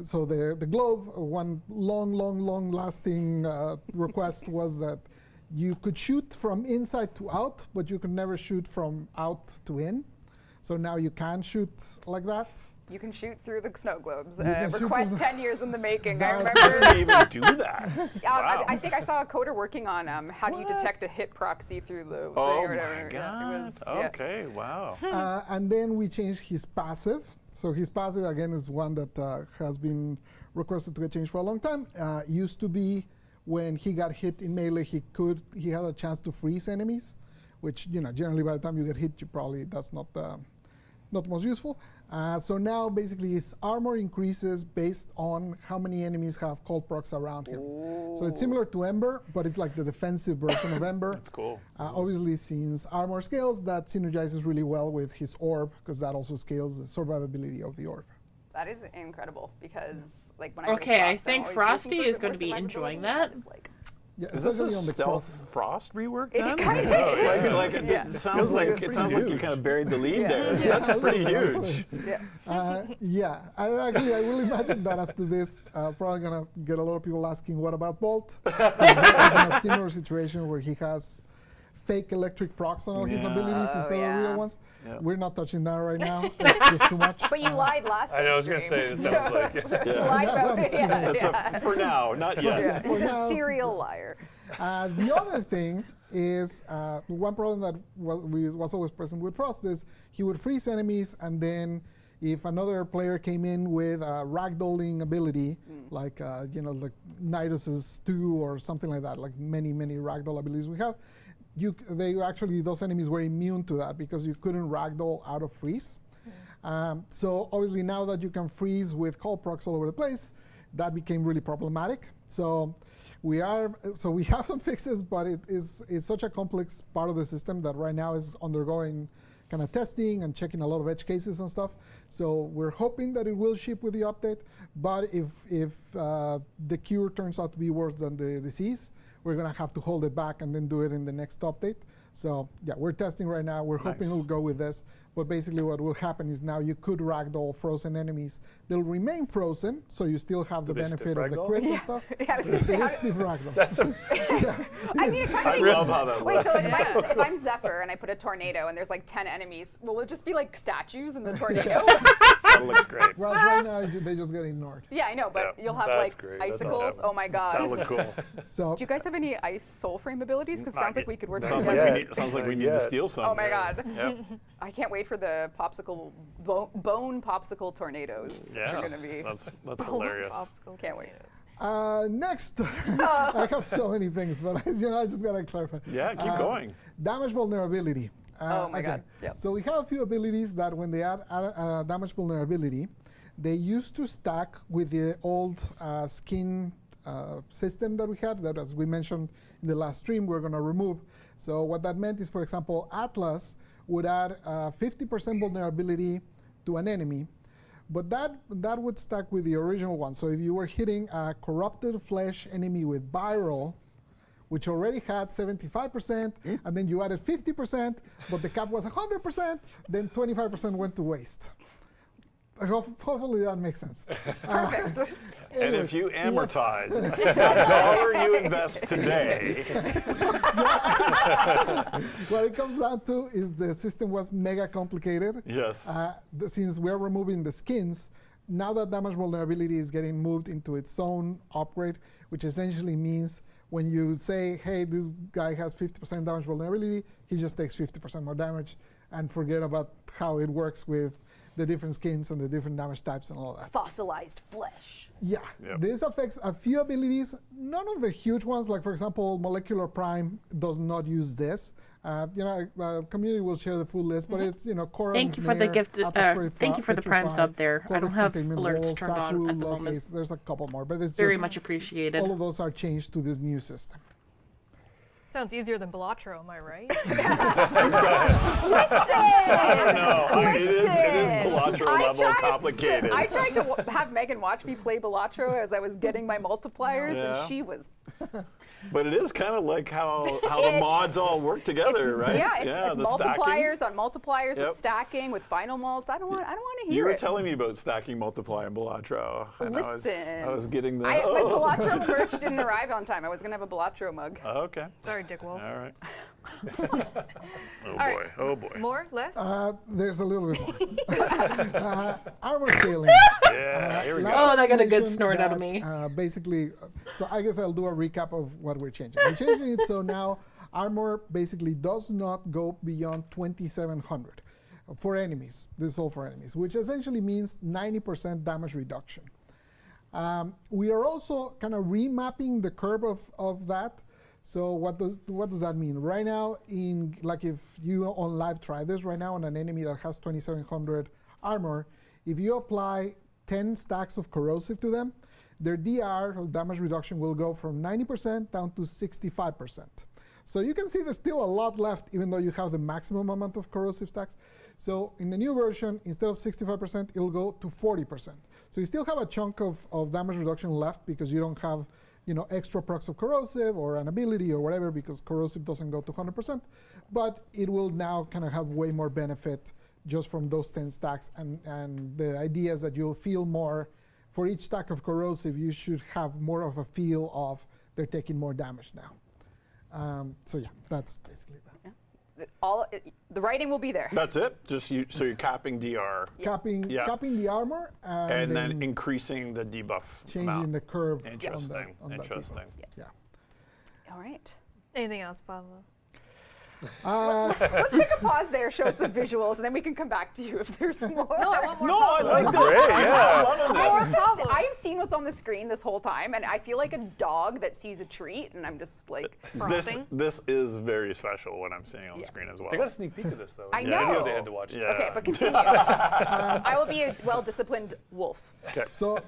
so the globe, one long lasting request was that you could shoot from inside to out, but you could never shoot from out to in. So now you can shoot like that. You can shoot through the snow globes. can shoot Request through 10 years in the making. I That's- remember. How do you even do that? Wow. I think I saw a coder working on how do you detect a hit proxy through the thing Oh or whatever. my Yeah, it was, God. Okay, wow. And then we changed his passive. So his passive, again, is one that has been requested to get changed for a long time. Used to be when he got hit in melee, he had a chance to freeze enemies, which, generally by the time you get hit, that's not the most useful. So now basically his armor increases based on how many enemies have cold procs around him. So it's similar to Ember, but it's like the defensive version of Ember. That's cool. Obviously, since armor scales, that synergizes really well with his orb, because that also scales the survivability of the orb. That is incredible, because like when I Okay, I Frost, I'm think always Frosty looking for is the going to be more enjoying survivability, that. and it's like, Yeah, Is this especially a on the stealth Frost rework It then? kind of is. It sounds like you kind of buried the lead there. Yeah. That's pretty huge. Yeah. I will imagine that after this, probably going to get a lot of people asking, what about Bolt? He's in a similar situation where he has fake electric procs on all his abilities instead of real ones. Yeah. We're not touching that right now. That's just too much. But you lied last time. I know, I was going to say, it sounds like it. You lied about it. That's for now, not yet. Yeah. For He's now. a serial liar. The other thing is one problem that was always present with Frost is he would freeze enemies, and then if another player came in with a ragdolling ability, like like Nidus's 2 or something like that, like many ragdoll abilities we have, those enemies were immune to that because you couldn't ragdoll out of freeze. So obviously now that you can freeze with cold procs all over the place, that became really problematic. So we have some fixes, but it's such a complex part of the system that right now is undergoing kind of testing and checking a lot of edge cases and stuff. So we're hoping that it will ship with the update. But if the cure turns out to be worse than the disease, we're going to have to hold it back and then do it in the next update. So yeah, we're testing right now. We're hoping it'll go with this. But basically what will happen is now you could ragdoll frozen enemies. They'll remain frozen, so you still have the they benefit stiff of the ragdoll? crit and stuff. Yeah, I was gonna say, It how is do- stiff ragdolls. I mean, it kind I of love how that Wait, looks. so if I'm Zephyr and I put a tornado and there's like 10 enemies, will it just be like statues in the tornado? That looks great. Whereas right now they just get ignored. Yeah, I know, but Yeah, you'll have that's like great. That's icicles. awesome. Oh my god. That'll look cool. So Do you guys have any ice soul frame abilities? Because it sounds like we could work Sounds together. like we need, sounds like we need to Yeah. steal some. Oh my god. Yep. I can't wait for the popsicle bone popsicle tornadoes. Yeah. They're gonna be. That's hilarious. Can't wait. next, I have so many things, but I just gotta clarify. Yeah, keep going. Damage vulnerability. Oh my God, yep. So we have a few abilities that when they add damage vulnerability, they used to stack with the old skin system that we had, that as we mentioned in the last stream, we're gonna remove. So what that meant is, for example, Atlas would add 50% vulnerability to an enemy, but that would stack with the original one. So if you were hitting a corrupted flesh enemy with viral, which already had 75%, and then you added 50%, but the cap was 100%, then 25% went to waste. Hopefully that makes sense. Perfect. And if you it was- amortize a dollar you invest today, What it comes down to is the system was mega complicated. yes. Since we're removing the skins, now that damage vulnerability is getting moved into its own upgrade, which essentially means when you say, hey, this guy has 50% damage vulnerability, he just takes 50% more damage, and forget about how it works with the different skins and the different damage types and all that. Fossilized flesh. Yeah, Yep. this affects a few abilities, none of the huge ones, like for example, Molecular Prime does not use this. Community will share the full list, but it's, Korra Thank you for the gift. Thank you for the prime sub there. I don't have alerts turned on at the moment. There's a couple more, but it's Very just, much appreciated. all of those are changed to this new system. Sounds easier than Belatro, am I right? No, it is Belatro level complicated. I tried to have Megan watch me play Belatro as I was getting my multipliers, Yeah. and she was. But it is kind of like how the mods all work together, right? Yeah, it's the stacking. multipliers on multipliers Yep. with stacking with final mults. I don't want to hear You were it. telling me about stacking multiply in Belatro, and Listen. I was getting the. My Belatro merch didn't arrive on time. I was gonna have a Belatro mug. Okay. Sorry, Dick Wolf. All right. Oh boy. right. Oh boy. More? Less? There's a little bit more. Armor scaling. Yeah. Here we go. Oh, that got a good mentioned snort out of that, me. Basically, so I guess I'll do a recap of what we're changing. We're changing it so now armor basically does not go beyond 2,700 for enemies. This is all for enemies, which essentially means 90% damage reduction. We are also kind of remapping the curve of that. So what does that mean? Right now, if you on live try this right now on an enemy that has 2,700 armor, if you apply 10 stacks of corrosive to them, their DR, or damage reduction, will go from 90% down to 65%. So you can see there's still a lot left, even though you have the maximum amount of corrosive stacks. So in the new version, instead of 65%, it'll go to 40%. So you still have a chunk of damage reduction left because you don't have extra procs of corrosive or an ability or whatever, because corrosive doesn't go to 100%. But it will now kind of have way more benefit just from those 10 stacks. And the idea is that you'll feel more. For each stack of corrosive, you should have more of a feel of they're taking more damage now. So yeah, that's basically that. The writing will be there. That's it. So you're capping DR Capping the armor and then increasing the debuff changing amount. the curve. Interesting. on that Interesting. debuff. Yeah. All right. Anything else, Pablo? Let's take a pause there, show some visuals, and then we can come back to you if there's more. No, I want more No, I Pablo. like this. Great, I'm yeah. loving More this. Pablo. I've seen what's on the screen this whole time, and I feel like a dog that sees a treat, and I'm just like, Frothing. This is very special what I'm seeing on the Yeah. screen as well. They got a sneak peek of this though. I in the video know. they had to watch. Yeah. okay, but continue. I will be a well-disciplined wolf. Okay. So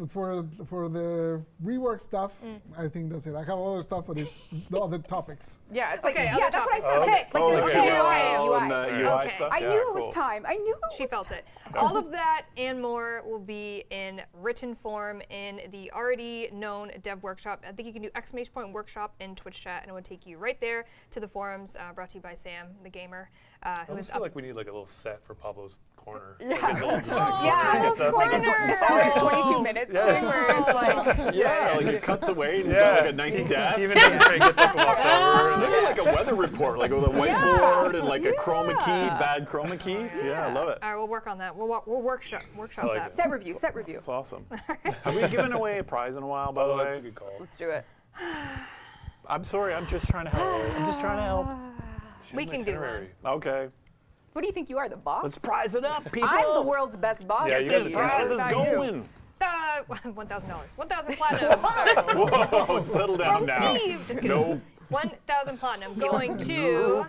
for the rework stuff, I think that's it. I have other stuff, but it's the other topics. Yeah, it's like, Okay, yeah, other that's what I Okay. Like Oh, there's like okay, URL UI. and Okay. UI Okay. stuff. I Yeah, knew it cool. was time. I knew it She was felt time. it. All of that and more will be in written form in the already known dev workshop. I think you can do ! workshop in Twitch chat, and it would take you right there to the forums. Brought to you by Sam, the gamer, I who is almost feel up. like we need like a little set for Pablo's corner. Yeah. Like his little just, Yeah, he gets up like and- this hour's 22 minutes thing where it's like, Yeah, like it cuts away and he's got like a nice desk. Even if he gets up and walks over. And Maybe like, like a weather report, like with a whiteboard and like a chroma key, bad chroma key. Yeah, I love it. All right, we'll work on that. We'll workshop like that. it. set review, set review. That's awesome. Have we given away a prize in a while, by the oh, that's a way? good call. Let's do it. I'm sorry, I'm just trying to help. I'm just trying to help. She's We an can do itinerary. Okay, What do you think you are, the boss? let's prize it up, people. I'm the world's best boss. Yeah, you guys are See, Prize is not you. going. $1,000. 1,000 platinum. Sorry. Whoa, settle down From now. Steve. Just kidding. No. 1,000 platinum going to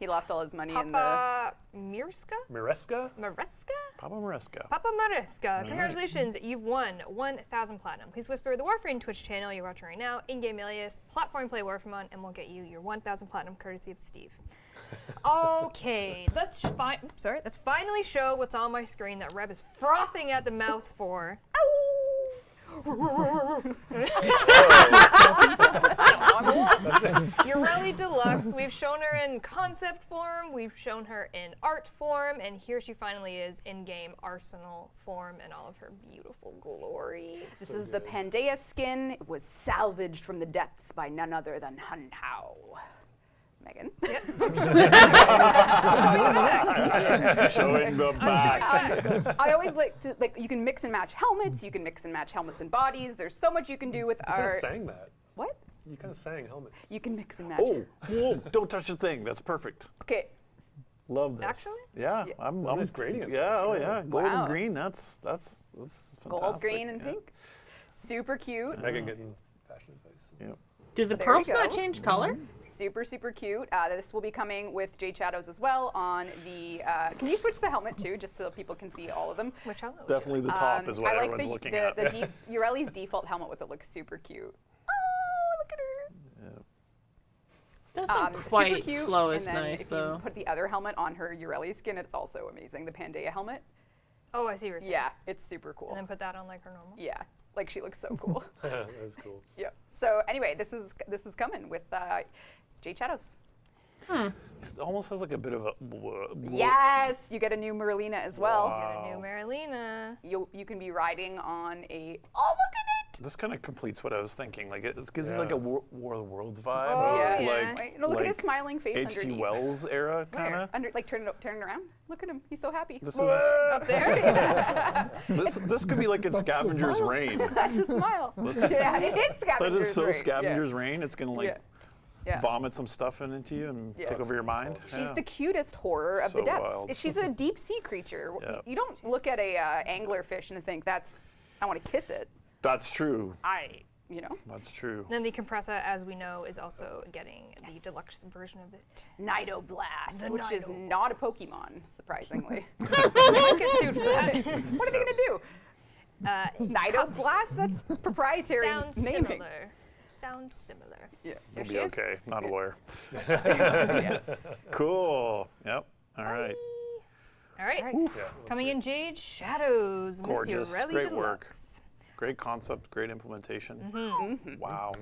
He lost all his money in the. Papa Mirska? Mireska? Mareska? Papa Mariska. Papa Mareska. Congratulations, you've won 1,000 platinum. Please whisper the Warframe Twitch channel you're watching right now, in-game alias, platform play Warframe on, and we'll get you your 1,000 platinum courtesy of Steve. Okay, let's finally show what's on my screen that Reb is frothing at the mouth for. Ureli Deluxe. We've shown her in concept form, we've shown her in art form, and here she finally is in-game arsenal form in all of her beautiful glory. This is the Pandaea skin. It was salvaged from the depths by none other than Hun Hao. Megan. Showing the back. I always like to you can mix and match helmets. You can mix and match helmets and bodies. There's so much you can do with You kind our. of sang that. What? You kind of sang helmets. You can mix and match. Oh, whoa, don't touch the thing. That's perfect. Okay. Love this. Actually? Yeah, Yeah. I'm. There's a nice gradient Yeah, there. oh yeah, gold Wow. and green. That's fantastic. Gold, green, and Yeah. pink. Super cute. Megan getting fashion advice. Yeah. Do the There pearls we not go. change color? Super, super cute. This will be coming with Jade Shadows as well on the. Can you switch the helmet too, just so people can see all of them? Which helmet would you Definitely the top is what I like everyone's looking the at. Ureli's default helmet with it looks super cute. Oh, look at her. Doesn't Super quite cute. flow And as then nice if though. you put the other helmet on her Ureli skin, it's also amazing. The Pandaea helmet. Oh, I see what you're saying. Yeah, it's super cool. And then put that on like her normal. Yeah, like she looks so cool. That's cool. Yeah. So anyway, this is coming with Jade Shadows. It almost has like a bit of a. Yes, you get a new Merlina as well. Wow. Get a new Marilena. You can be riding on a. Oh, look at it! This kind of completes what I was thinking. Like it gives me Yeah. like a War of the Worlds vibe. Oh, Yeah. yeah. Right? No, look at his like smiling face H.G. underneath. Wells era kind Where? of. Like turn it around. Look at him. He's so happy. This is Up there. this could be like in That's the Scavenger's smile. Reign. That's his smile. Yeah, it is That Scavenger's is so Reign. Scavenger's Reign. It's gonna like Yeah. Yeah. vomit some stuff into you and Yeah. take over your mind. She's Yeah. the cutest horror of the So depths. wild. She's a deep sea creature. Yeah. You don't look at a anglerfish and think I want to kiss it. That's true. That's true. Then the Compressa, as we know, is also getting the deluxe version of it. Nido Blast, The which is Nido not a Pokemon, surprisingly. They might get sued for that. What are they gonna do? Nido Blast? That's proprietary Sounds naming. similar. Sounds similar. Yeah. We'll There be she is. okay. Not a lawyer. Yeah. Cool. Yep. All right. All right. Yeah, Coming in Jade Shadows, Miss Gorgeous. Ureli Great work. Deluxe. Great concept. Great implementation. Mm-hmm. Wow.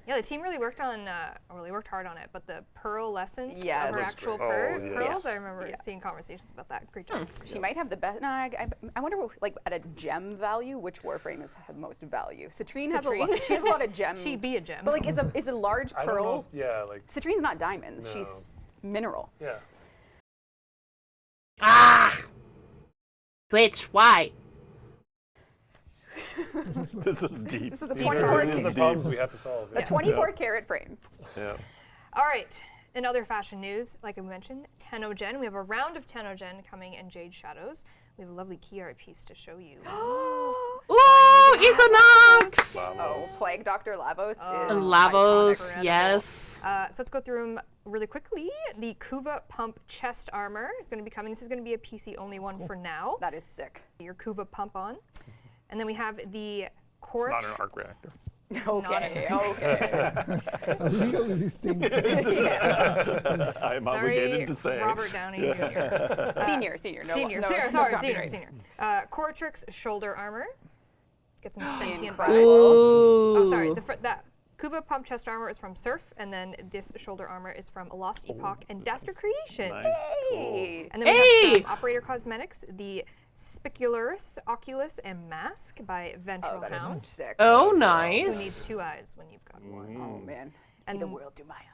Yeah, the team really worked worked hard on it, but the pearl lessons Yes. of her That's actual great. Oh, yes. pearls, I remember Yeah. seeing conversations about that. Great job. She might have the best. No, I wonder, like at a gem value, which Warframe has the most value. Citrine has a lot. Citrine? She has a lot of gem. She'd be a gem. But like, is a large I don't know. pearl? If, yeah, like Citrine's not diamonds. No. She's mineral. yeah. Ah! Twitch, why? This is deep. This is a These are 24 these are the Deep. problems we have to solve. a Yeah. 24 karat frame. Yeah. All right. In other fashion news, like I mentioned, Tenogen. We have a round of Tenogen coming in Jade Shadows. We have a lovely key art piece to show you. Ooh, Equinox! Oh, Plague Dr. Lavos is And Lavos, iconic. yes. So let's go through them really quickly. The Kuva Pump chest armor is going to be coming. This is going to be a PC only one for now. That is sick. Your Kuva Pump on. And then we have the It's Korch. not an arc reactor. Okay. Legally distinct. I am Sorry, obligated to say. Robert Downey Jr. Senior. Senior. Cortrix shoulder armor. Get some sentient vibes. Ooh. Oh, sorry. That Kuva pump chest armor is from Surf, and then this shoulder armor is from Lost Epoch and Daster Creations. Nice. Cool. And then we have some operator cosmetics, the Spiculus, Oculus, and Mask by Ventral That Hound. is sick. Oh, Who nice. needs 2 eyes when you've got one? Oh man. See And the then- world through my eye.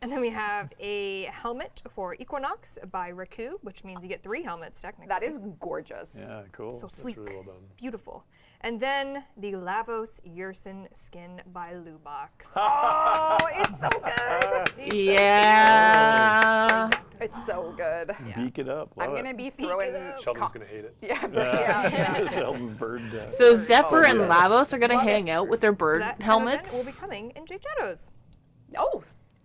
And then we have a helmet for Equinox by Raku, which means you get 3 helmets technically. That is gorgeous. Yeah, cool. so That's sleek, really well done. beautiful. And then the Lavos Yersin skin by Lubox. Oh, it's so good. Yeah. It's so good. Beak it up. I'm Love gonna it. be throwing. Sheldon's going to hate it. Yeah. Sheldon's bird. So Zephyr and yeah. Lavos are gonna Love it. hang out with their So bird that helmets. will be coming in Jade Shadows. Oh,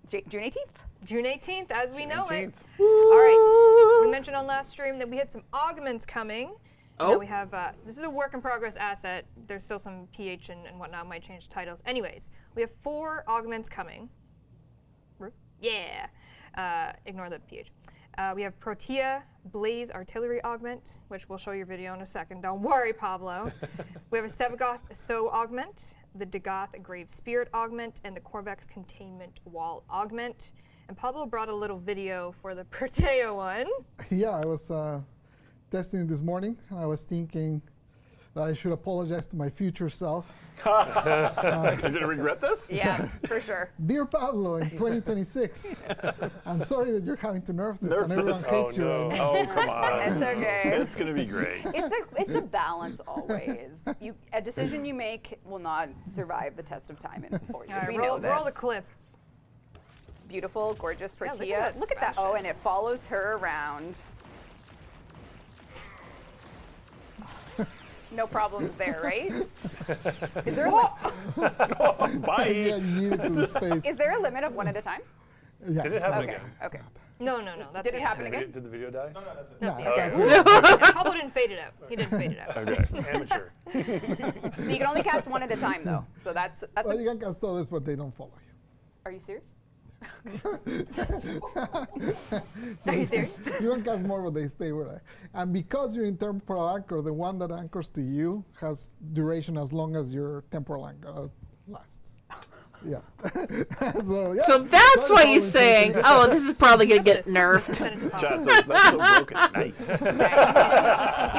June 18th. June 18th, as we know it. 18th. All right. We mentioned on last stream that we had some augments coming. Oh. Now we have, this is a work in progress asset. There's still some pH and whatnot, might change titles. Anyways, we have 4 augments coming. Yeah. Ignore the pH. We have Protea Blaze Artillery Augment, which we'll show your video in a second. Don't worry, Pablo. We have a Sevagoth So Augment, the Dagoth Grave Spirit Augment, and the Corvex Containment Wall Augment. And Pablo brought a little video for the Protea one. Yeah, I was testing it this morning, and I was thinking that I should apologize to my future self. You're gonna regret this? Yeah, for sure. Dear Pablo, in 2026, I'm sorry that you're having to nerf this, Nerf and everyone this. hates you no. right now. Oh, come on. It's okay. It's gonna be great. It's a balance always. A decision you make will not survive the test of time in 4 years. All right, We know this. roll the clip. Beautiful, gorgeous look at Protea. that Look at that. Oh, and it follows her around. No problems there, right? Is there, Bye. Yeah, you need it to the space. is there a limit of 1 at a time? Yeah, Did it it's happen Okay. again? Okay. No, that's Did it happen again? Did the video die? yeah, it. that's Okay. Pablo didn't fade it out. He didn't fade it out. Okay. Amateur. So you can only cast 1 at a time, though. So that's Well, you can cast others, but they don't follow you. Are you serious? Are you serious? You can cast more, but they stay where they. And because your temporal anchor, the one that anchors to you, has duration as long as your temporal anchor lasts. Yeah. So that's why sorry, he's Pablo, saying, oh, this is probably gonna get nerfed. Send it to Pablo. Chat says that's so broken. Nice. You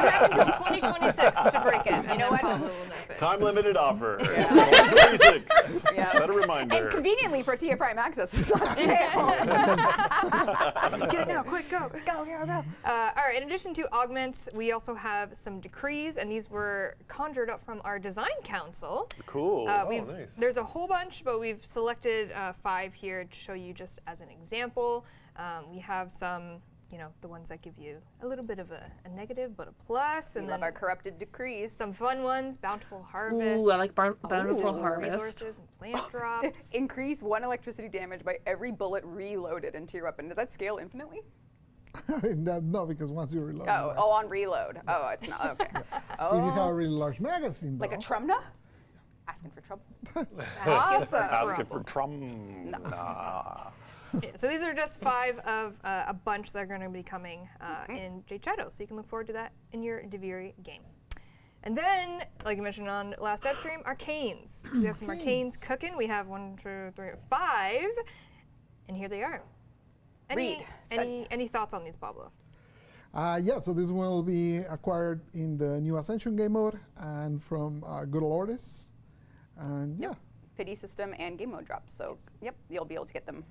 have until 2026 to break it. You know what? Pablo will nerf it. Time limited offer. 26. Yeah. Set a reminder. And conveniently, Protea Prime Access is on sale. Get it now, quick, go. Go. All right, in addition to augments, we also have some decrees, and these were conjured up from our design council. Cool. Nice. There's a whole bunch, but we've selected 5 here to show you just as an example. We have some, the ones that give you a little bit of a negative, but a plus, We and love then our corrupted decrees. some fun ones, Bountiful Harvest. Ooh, I like Bountiful Ooh. Harvest. resources and plant drops. Increase 1 electricity damage by every bullet reloaded into your weapon. Does that scale infinitely? No, because once you reload. Oh, on reload. Oh, it's not. Okay. If you have Oh, a really large magazine, though. like a Trumna? Asking for trouble. Asking for Asking trouble. for Trump. Nah. Yeah, so these are just 5 of a bunch that are going to be coming in Jade Shadow, so you can look forward to that in your Deviri game. And then, like I mentioned on last Devstream, Arcanes. So we have some Arcanes cooking. We have 1, 2, 3, 5, and here they are. Read. Any thoughts on these, Pablo? Yeah, so this one will be acquired in the new Ascension game mode and from Good Old Ordis. And yeah. Pity system and game mode drops. So, yep, you'll be able to get them.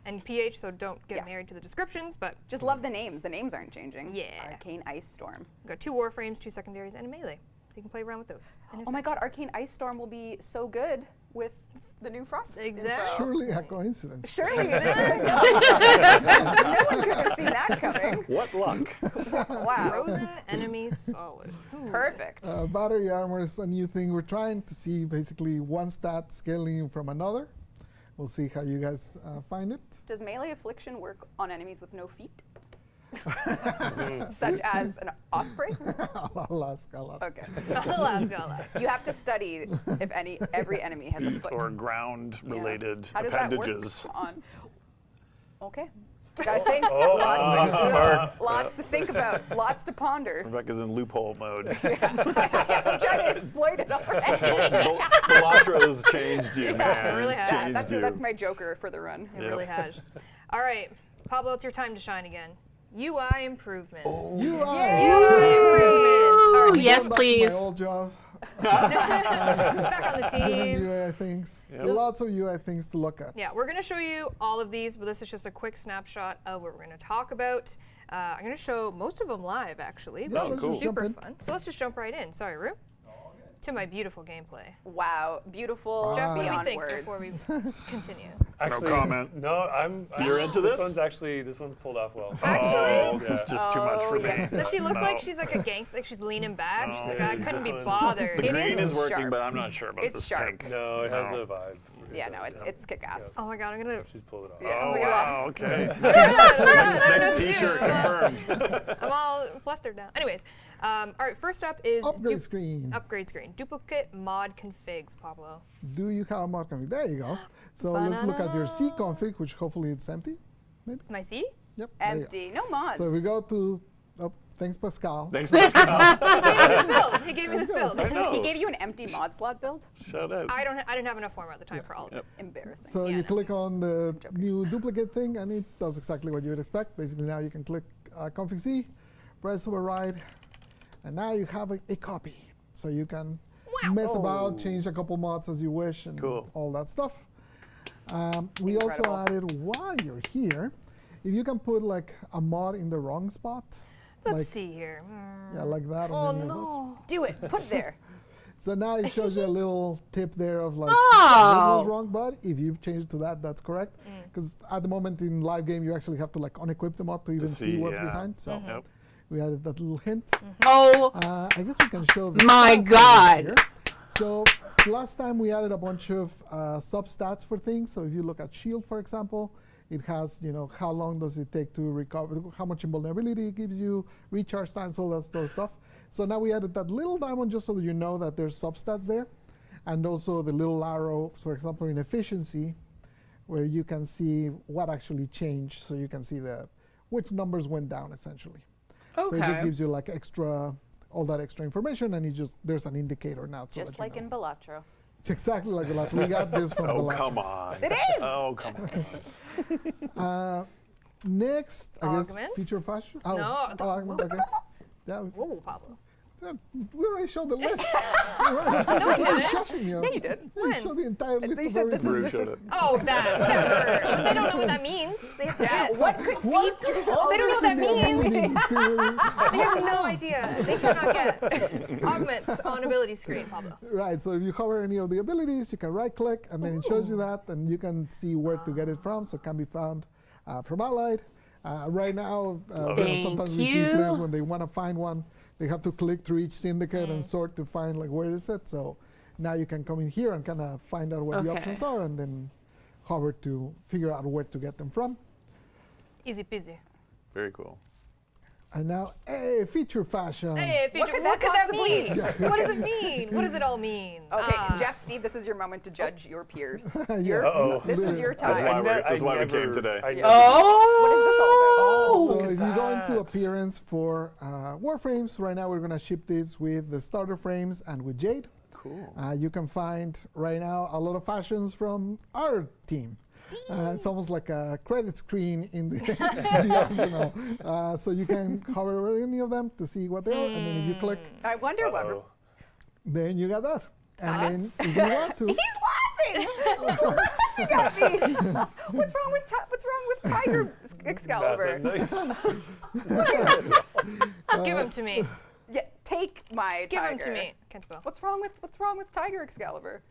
And PH, so don't get Yeah. married to the descriptions, but Just love the names. The names aren't changing. Yeah. Arcane Ice Storm. we've got 2 Warframes, 2 secondaries, and a melee. So you can play around with those. in Oh my Ascension. god, Arcane Ice Storm will be so good with the new Frost. Exactly. info. Surely a coincidence. Surely. No one could have seen that coming. What luck. Wow. Frozen enemy solid. Perfect. Battery armor is a new thing. We're trying to see basically one stat scaling from another. We'll see how you guys find it. Does melee affliction work on enemies with no feet? Such as an osprey? Alaska. Okay. Alaska. You have to study if every enemy has a foot. Or ground-related How does appendages. that work on? Okay. Gotta think. Oh, lots, smart. lots to think about. Lots to ponder. Rebecca's in loophole mode. I'm trying to exploit it already. Bellatro's changed you, man. It really It's has. changed you. That's my joker for the run. It Yep. really has. All right, Pablo, it's your time to shine again. UI improvements. UI. UI improvements. All right, Yes, Going back to please. My old job. back on the Different team. UI things. So lots of UI things to look at. Yeah, we're going to show you all of these, but this is just a quick snapshot of what we're going to talk about. I'm going to show most of them live, actually, Yeah, which let's is just jump super in. fun. So let's just jump right in. Sorry, Rue. To my beautiful gameplay. Wow, beautiful Jeff, what do we beyond think words. before we continue? Actually, comment. No, I'm. You're into this? This one's pulled off well. Oh, this is just too much for me. yeah. Does she look No. like she's like a gangster, like she's leaning back? She's like, I No, couldn't be this one- bothered. The It green is is working, sharp. but I'm not sure about It's this sharp. pink. No, it has No. a vibe. Yeah, It no, does, it's kick-ass. Oh my god, I'm gonna. She's pulled it off. Yeah. Oh, my wow, okay. I don't know Next what to t-shirt do. confirmed. I'm all flustered now. Anyways, all right. First up is Upgrade screen. upgrade screen. Duplicate mod configs, Pablo. Do you have a mod config? There you go. So let's look at your C config, which hopefully it's empty. Maybe. Am I C? Yep. there you go. Empty, no mods. So we go to. Oh, thanks, Pascal. Thanks, Pascal. He gave me this build. I know. He gave you an empty mod slot build? Shout out. I didn't have enough format at the time for all of it. Embarrassing. So Yeah, you no. click on the new duplicate thing, and it does exactly what you would expect. Basically, now you can click config C, press override, and now you have a copy. So you can mess about, change a couple mods as you wish, and Cool. all that stuff. We also Incredible. added, while you're here, if you can put like a mod in the wrong spot, Let's like see here. yeah, like that. Oh on any of those. no. Do it. Put it there. So now it shows you a little tip there of like, Oh. this was wrong, but if you change it to that, that's correct. Because at the moment in live game, you actually have to like unequip the mod to even see see, what's yeah. behind. So Yep. we added that little hint. Oh I guess we can show the my stats God. here. So last time we added a bunch of substats for things. So if you look at shield, for example, it has, how long does it take to recover, how much invulnerability it gives you, recharge times, all that sort of stuff. So now we added that little diamond just so that you know that there's substats there. And also the little arrow, for example, in efficiency, where you can see what actually changed. So you can see which numbers went down, essentially. So it just Okay. gives you like all that extra information, and there's an indicator now. So Just that you like know. in Bellatro. It's exactly like Bellatrix. We got this from Oh, Bellatrix. come on. It is! Oh, come on. Next, I guess, Augments? feature fashion. No, augment, okay. Yeah, Whoa, Pablo. we already showed the list. We're already shushing you. Yeah, you did. We showed the entire list You of said this is everything. just showed a- it. Oh, that. Whatever. They don't know what that means. They have to guess. What could What? feed? They don't know what that means. means. They have no idea. They cannot guess. Augments on ability screen, Pablo. Right, so if you hover any of the abilities, you can right-click, and then it shows you that, and you can see where to get it from, so it can be found from Allied. Right now, Thank sometimes we see you. players when they want to find one, they have to click through each syndicate and sort to find like where is it. So now you can come in here and kind of find out what the Okay. options are, and then hover to figure out where to get them from. Easy peasy. Very cool. And now, hey, feature fashion. Hey, feature, could what that could that possibly mean? What does it mean? What does it all mean? Okay, Ah. Jeff, Steve, this is your moment to judge your peers. Yeah. Uh-oh. This is your That's time. why I that's why we never- came today. I never- What is this all about? So look at if you go into that. appearance for Warframes, right now we're going to ship this with the starter frames and with Jade. Cool. You can find right now a lot of fashions from our team. It's almost like a credit screen in the, in the arsenal. So you can hover over any of them to see what they are, and then if you click, I wonder what. Uh-oh. then you got that. And then That's- if you want to, He's laughing. He's laughing at me. What's wrong with Tiger Excalibur? Nothing. Give him to me. Yeah, take my Give tiger. him to me. Can't spell. What's wrong with Tiger Excalibur?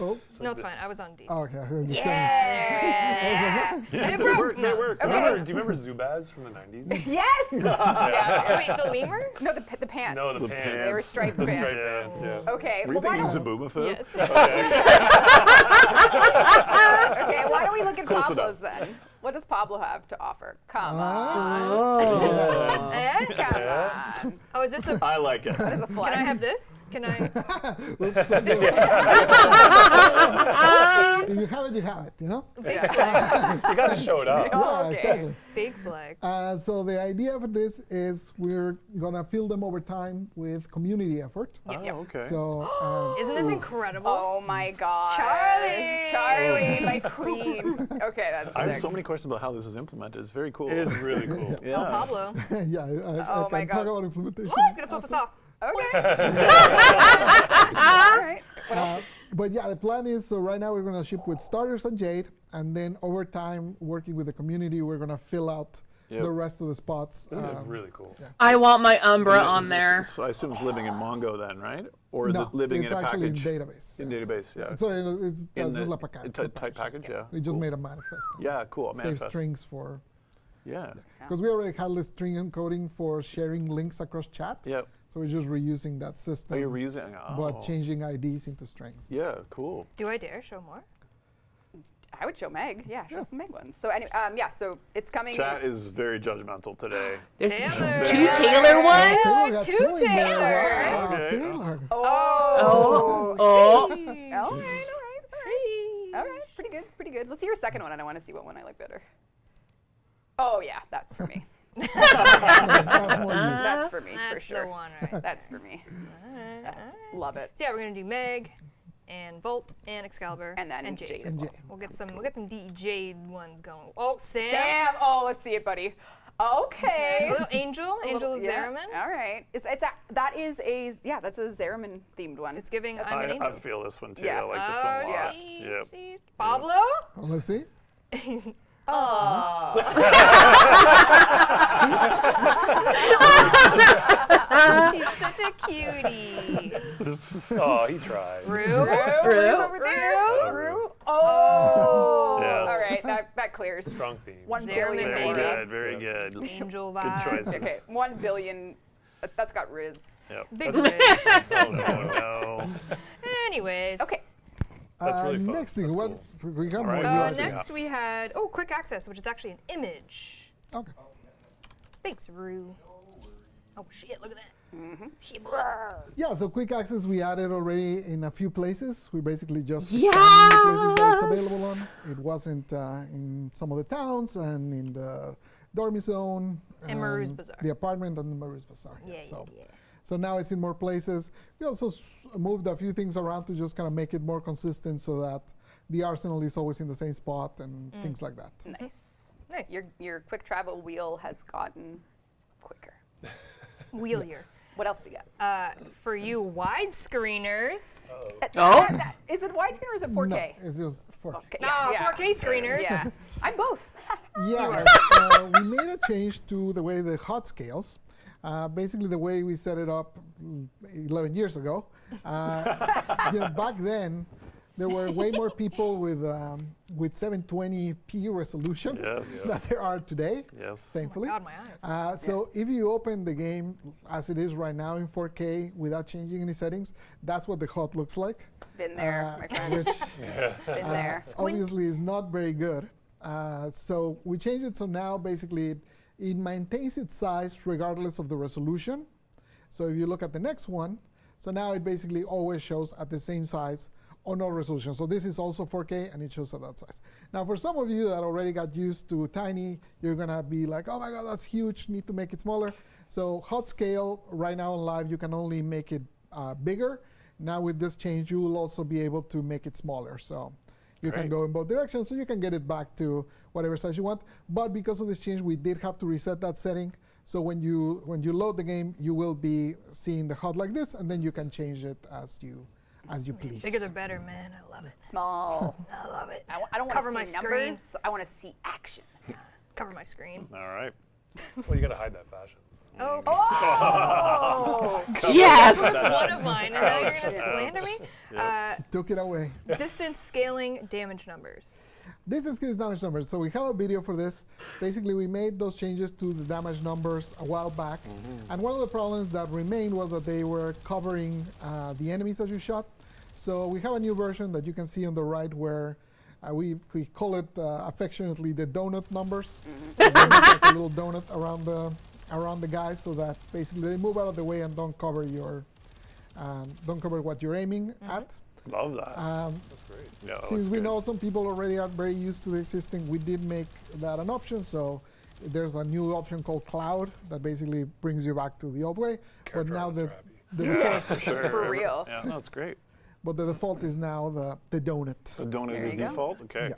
Oh, No, it's fine. I was on D. oh, okay. I was just Yeah. Yeah, It they broke. work. They No. work. Okay. Do you remember Zubaz from the 90s? Yes. Yeah. Wait, the lemur? No, the pants. No, the They pants. were striped The pants. striped pants, yeah. Okay. Were you well, why thinking don't, Zaboomafoo? Yes. okay, why don't we look at Close Pablo's enough. then? What does Pablo have to offer? Come Ah. on. Come on. Oh, is this a? I like it. That is a Can flex. I have this? Can I? Oops, if you have it, you have it, you know? Big flex. You gotta show it up. Yeah, okay. exactly. Big flex. So the idea for this is we're gonna fill them over time with community effort. Oh, okay. So Isn't this incredible? Oh my God. Charlie! Charlie, my queen. Okay, that's I have sick. so many questions about how this is implemented. It's very cool. It is really cool. Oh, Pablo. yeah, I Oh my can God. talk about implementation. He's gonna flip us off. Okay. All right. But yeah, the plan is, so right now we're gonna ship with starters and Jade, and then over time, working with the community, we're gonna fill out Yep. the rest of the spots. This is really cool. I want my Umbra on there. So I assume it's living in Mongo then, right? Or is no, it living it's in a actually package? in database. In yes. database, yeah. Sorry, it's In that's the just like a type package, yeah. We just Cool. made a manifest. Yeah, cool. Save Manifest. strings for, Yeah. because we already had the string encoding for sharing links across chat. Yep. So we're just reusing that system. Oh, you're reusing. Oh. But changing IDs into strings. Yeah, cool. Do I dare show more? I would show Meg. Yeah, show some Meg ones. So anyway, yeah, so it's coming. Chat is very judgmental today. There's Taylor. two Taylor ones. Taylor got two two in there. Taylor. Wow, Okay. Taylor. Oh. Oh. All right, all right. All right, pretty good, pretty good. Let's see your second one, and I want to see what one I like better. Oh yeah, that's for me. That's more you. That's for me, That's for sure. the one, right? That's for me. That's, love it. So yeah, we're gonna do Meg, and Volt, and Excalibur, And then Jade. Jade as And well. Jade. We'll get some D Jade ones going. Oh, Sam. Sam, oh, let's see it, buddy. Okay. Little Angel. Angel is Yeah, Zeraman. All right. That's a Zeraman themed one. It's giving I'm an I angel. feel this one too. Yeah. I like this one a Oh, lot. see, Yep. see. Pablo. Oh, let's see. He's such a cutie. Oh, he tried. Rue. Rue's over there. Rue. Oh. Yes. All right. That clears. Strong theme. 1 Zeraman, billion. Very baby. good. Very good. Angel Good vibes. choices. Okay. 1 billion. That's got Riz. Yep. Big That's- Riz. Oh no. Anyways. Okay. That's really fun. Next thing, That's what cool. so we got All more right. US Next we had quick access, which is actually an image. Okay. Thanks, Rue. Oh shit! Look at that. Shit. Yeah, so quick access we added already in a few places. We basically just Yes! expanded the places that it's available on. It wasn't in some of the towns and in the Dormy Zone. And Maru's Bazaar. The apartment and the Maru's Bazaar. Yeah, so, yeah. So now it's in more places. We also moved a few things around to just kind of make it more consistent so that the arsenal is always in the same spot and things like that. Nice. Nice. Your quick travel wheel has gotten quicker. Wheelier. What else we got? For you widescreeners. Oh. Is it widescreen or is it 4K? No, it's just 4K. Okay, No, yeah. 4K screeners. Yeah. I'm both. Yeah, we made a change to the way the HUD scales. Basically, the way we set it up 11 years ago. Back then, there were way more people with 720p resolution Yes. than there are today, Yes. thankfully. God, my eyes. So if you open the game as it is right now in 4K without changing any settings, that's what the HUD looks like. Been there, my friend. Which Been there. obviously is not very good. So we changed it so now basically it maintains its size regardless of the resolution. So if you look at the next one, so now it basically always shows at the same size on all resolution. So this is also 4K and it shows at that size. Now for some of you that already got used to tiny, you're gonna be like, oh my God, that's huge, need to make it smaller. So HUD scale right now on live, you can only make it bigger. Now with this change, you will also be able to make it smaller. So you can Great. go in both directions, so you can get it back to whatever size you want. But because of this change, we did have to reset that setting. So when you load the game, you will be seeing the HUD like this, and then you can change it as you please. Bigger the better, man. I love it. Small. I love it. I don't Cover want my to see screen. numbers. I want to see action. Cover my screen. All right. Well, you gotta hide that fashion. So. Oh, Yes. one of mine, and now you're gonna slander me. Took it away. Distance scaling damage numbers. This is damage numbers. So we have a video for this. Basically, we made those changes to the damage numbers a while back. And one of the problems that remained was that they were covering the enemies that you shot. So we have a new version that you can see on the right where we call it affectionately the donut numbers. So they look like a little donut around the guys, so that basically they move out of the way and don't cover what you're aiming at. Love that. That's great. Yeah, Since we know some people already are very used to the existing, we did make that an option. So there's a new option called Cloud that basically brings you back to the old way. But now the default, For real. Yeah, that's great. but the default is now the donut. The donut There is you go. default? Okay. Yeah.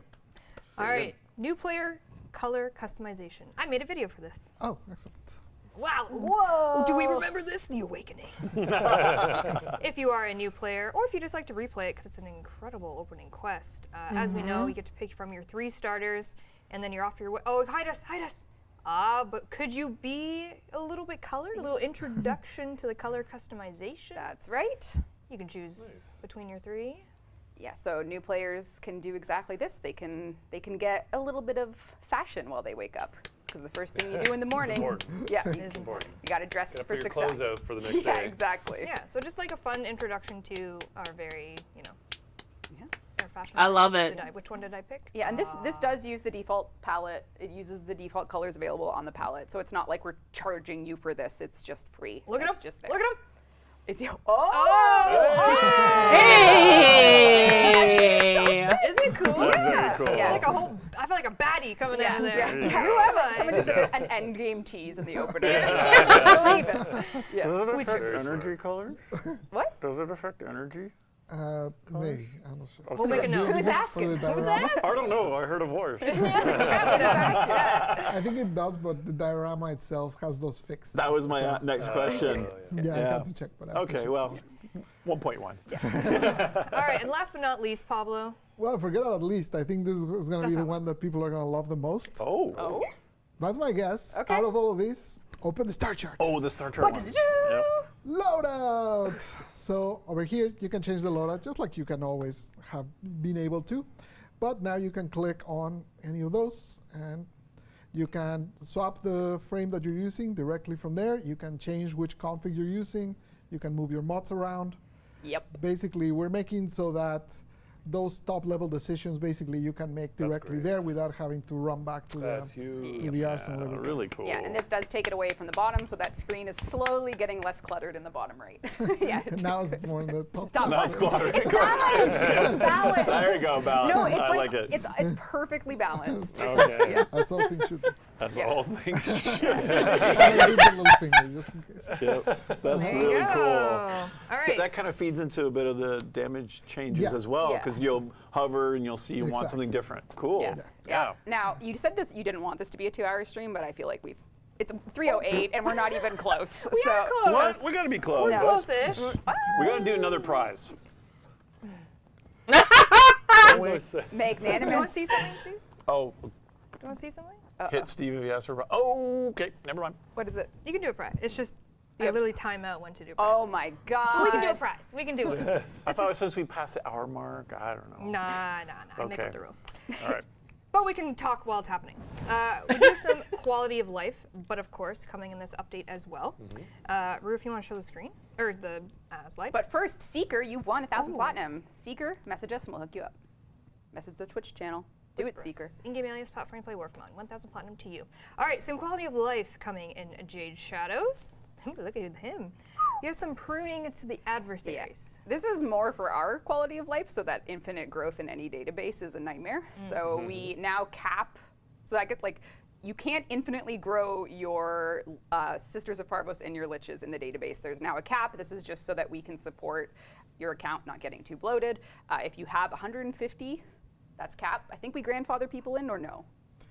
All right, new player color customization. I made a video for this. Oh, excellent. Wow. Whoa. Do we remember this? The Awakening. If you are a new player, or if you just like to replay it because it's an incredible opening quest. As we know, you get to pick from your 3 starters, and then you're off your way. Oh, hide us, hide us. But could you be a little bit colored? A little introduction to the color customization? That's right. You can choose between your 3. Yeah, so new players can do exactly this. They can get a little bit of fashion while they wake up. Because the first thing you do in the morning, important. yeah, It is important. you got to dress Gotta for put your success. clothes out for the next Yeah, day. exactly. Yeah, so just like a fun introduction to our very, our fashion. I love it. Which one did I pick? Yeah, and this does use the default palette. It uses the default colors available on the palette. So it's not like we're charging you for this. It's just free. Look at It's him. just there. Look at him. Is he? Hey. Isn't it cool? That's very cool. Yeah. I feel like a baddie coming Yeah, out of there. yeah. Who am I? Someone just did an end game tease in the opener. Believe it. Yeah. Does it affect Very energy smart. colors? What? Does it affect energy? Nay, I'm not sure. We'll make a note. Who's asking? Who's I don't know. I heard a voice. I think it does, but the diorama itself has those fixed. That was my next question. Yeah, I Yeah. had to check, but I Okay, appreciate well, it. 1.1. All right, and last but not least, Pablo. Well, forget at least. I think this is going to That's be the not- one that people are going to love the most. Oh. That's my guess. Okay. Out of all of these, open the star chart. Oh, the Star Trek one. Yep. Loadout. So over here, you can change the loadout just like you can always have been able to. But now you can click on any of those and you can swap the frame that you're using directly from there. You can change which config you're using. You can move your mods around. Yep. Basically, we're making so that those top-level decisions, basically, you can make directly great. there without having to run back to That's the huge. arsenal. every time. Really cool. Yeah, and this does take it away from the bottom, so that screen is slowly getting less cluttered in the bottom right. Yeah. And now it's more in the top. Top Now it's cluttered. It's balanced. It's balanced. There you go, balance. No, it's I like, like it. It's perfectly balanced. Okay. That's all things should be. That's Yeah. all things. And I did the little finger just in case. Yep. That's There really you go. cool. All right. That kind of feeds into a bit of the damage changes Yeah. as well, Yeah. because you'll hover and you'll see you want Exactly. something different. Cool. Yeah. Yeah. Now, you said this. You didn't want this to be a 2-hour stream, but I feel like it's 3:08 and we're not even close. We so are close. What? We got to be close. We're close-ish. We got to do another prize. magnanimous. Do you want to see something, Steve? Oh, Do you want to see something? hit Steve if you ask for a prize. Oh, okay. Never mind. What is it? You can do a prize. It's just I Yep. literally time out when to do prizes. Oh my God. We can do a prize. We can do it. I thought it says we passed the hour mark. I don't know. Nah. I make up Okay. the rules. All right. But we can talk while it's happening. We do some quality of life, but of course, coming in this update as well. Rue, if you want to show the screen, or the slide. But first, Seeker, you've won 1,000 Ooh. platinum. Seeker, message us and we'll hook you up. Message the Twitch channel. Do it, Seeker. In-game alias, platform play, Warframe, 1,000 platinum to you. All right, some quality of life coming in Jade Shadows. Ooh, look at him. You have some pruning to the adversaries. This is more for our quality of life, so that infinite growth in any database is a nightmare. So we now cap, so that gets like, you can't infinitely grow your Sisters of Parvos and your Liches in the database. There's now a cap. This is just so that we can support your account not getting too bloated. If you have 150, that's cap. I think we grandfather people in, or no?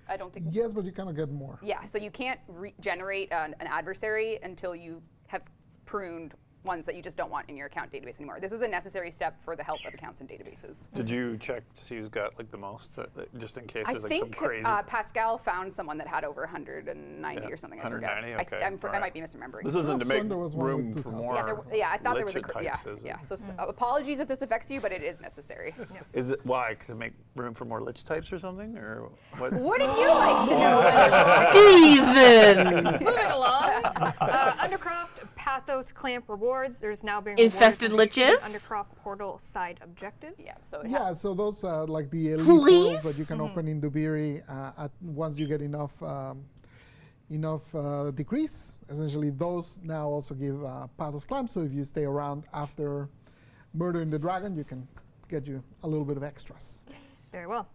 I don't think. Yes, but you kind of get more. Yeah, so you can't generate an adversary until you have pruned ones that you just don't want in your account database anymore. This is a necessary step for the health of accounts and databases. Did you check to see who's got like the most, just in case I there's like some think crazy? Pascal found someone that had over 190 or something. I forget. 190, okay. I might be misremembering. This isn't to make There was one with room for 2000. more. I thought there was a types, is it? yeah. So apologies if this affects you, but it is necessary. Is it why to make room for more lich types or something, or what? Wouldn't you like to know? Steven! Moving along. Undercroft Pathos Clamp rewards. There's now being Infested rewarded for liches? Undercroft portal side objectives. Yeah. So Yeah, so those like the elite Please? portals that you can open in Dubiri once you get enough decrease. Essentially, those now also give Pathos Clamp. So if you stay around after murdering the dragon, you can get you a little bit of extras. Very well.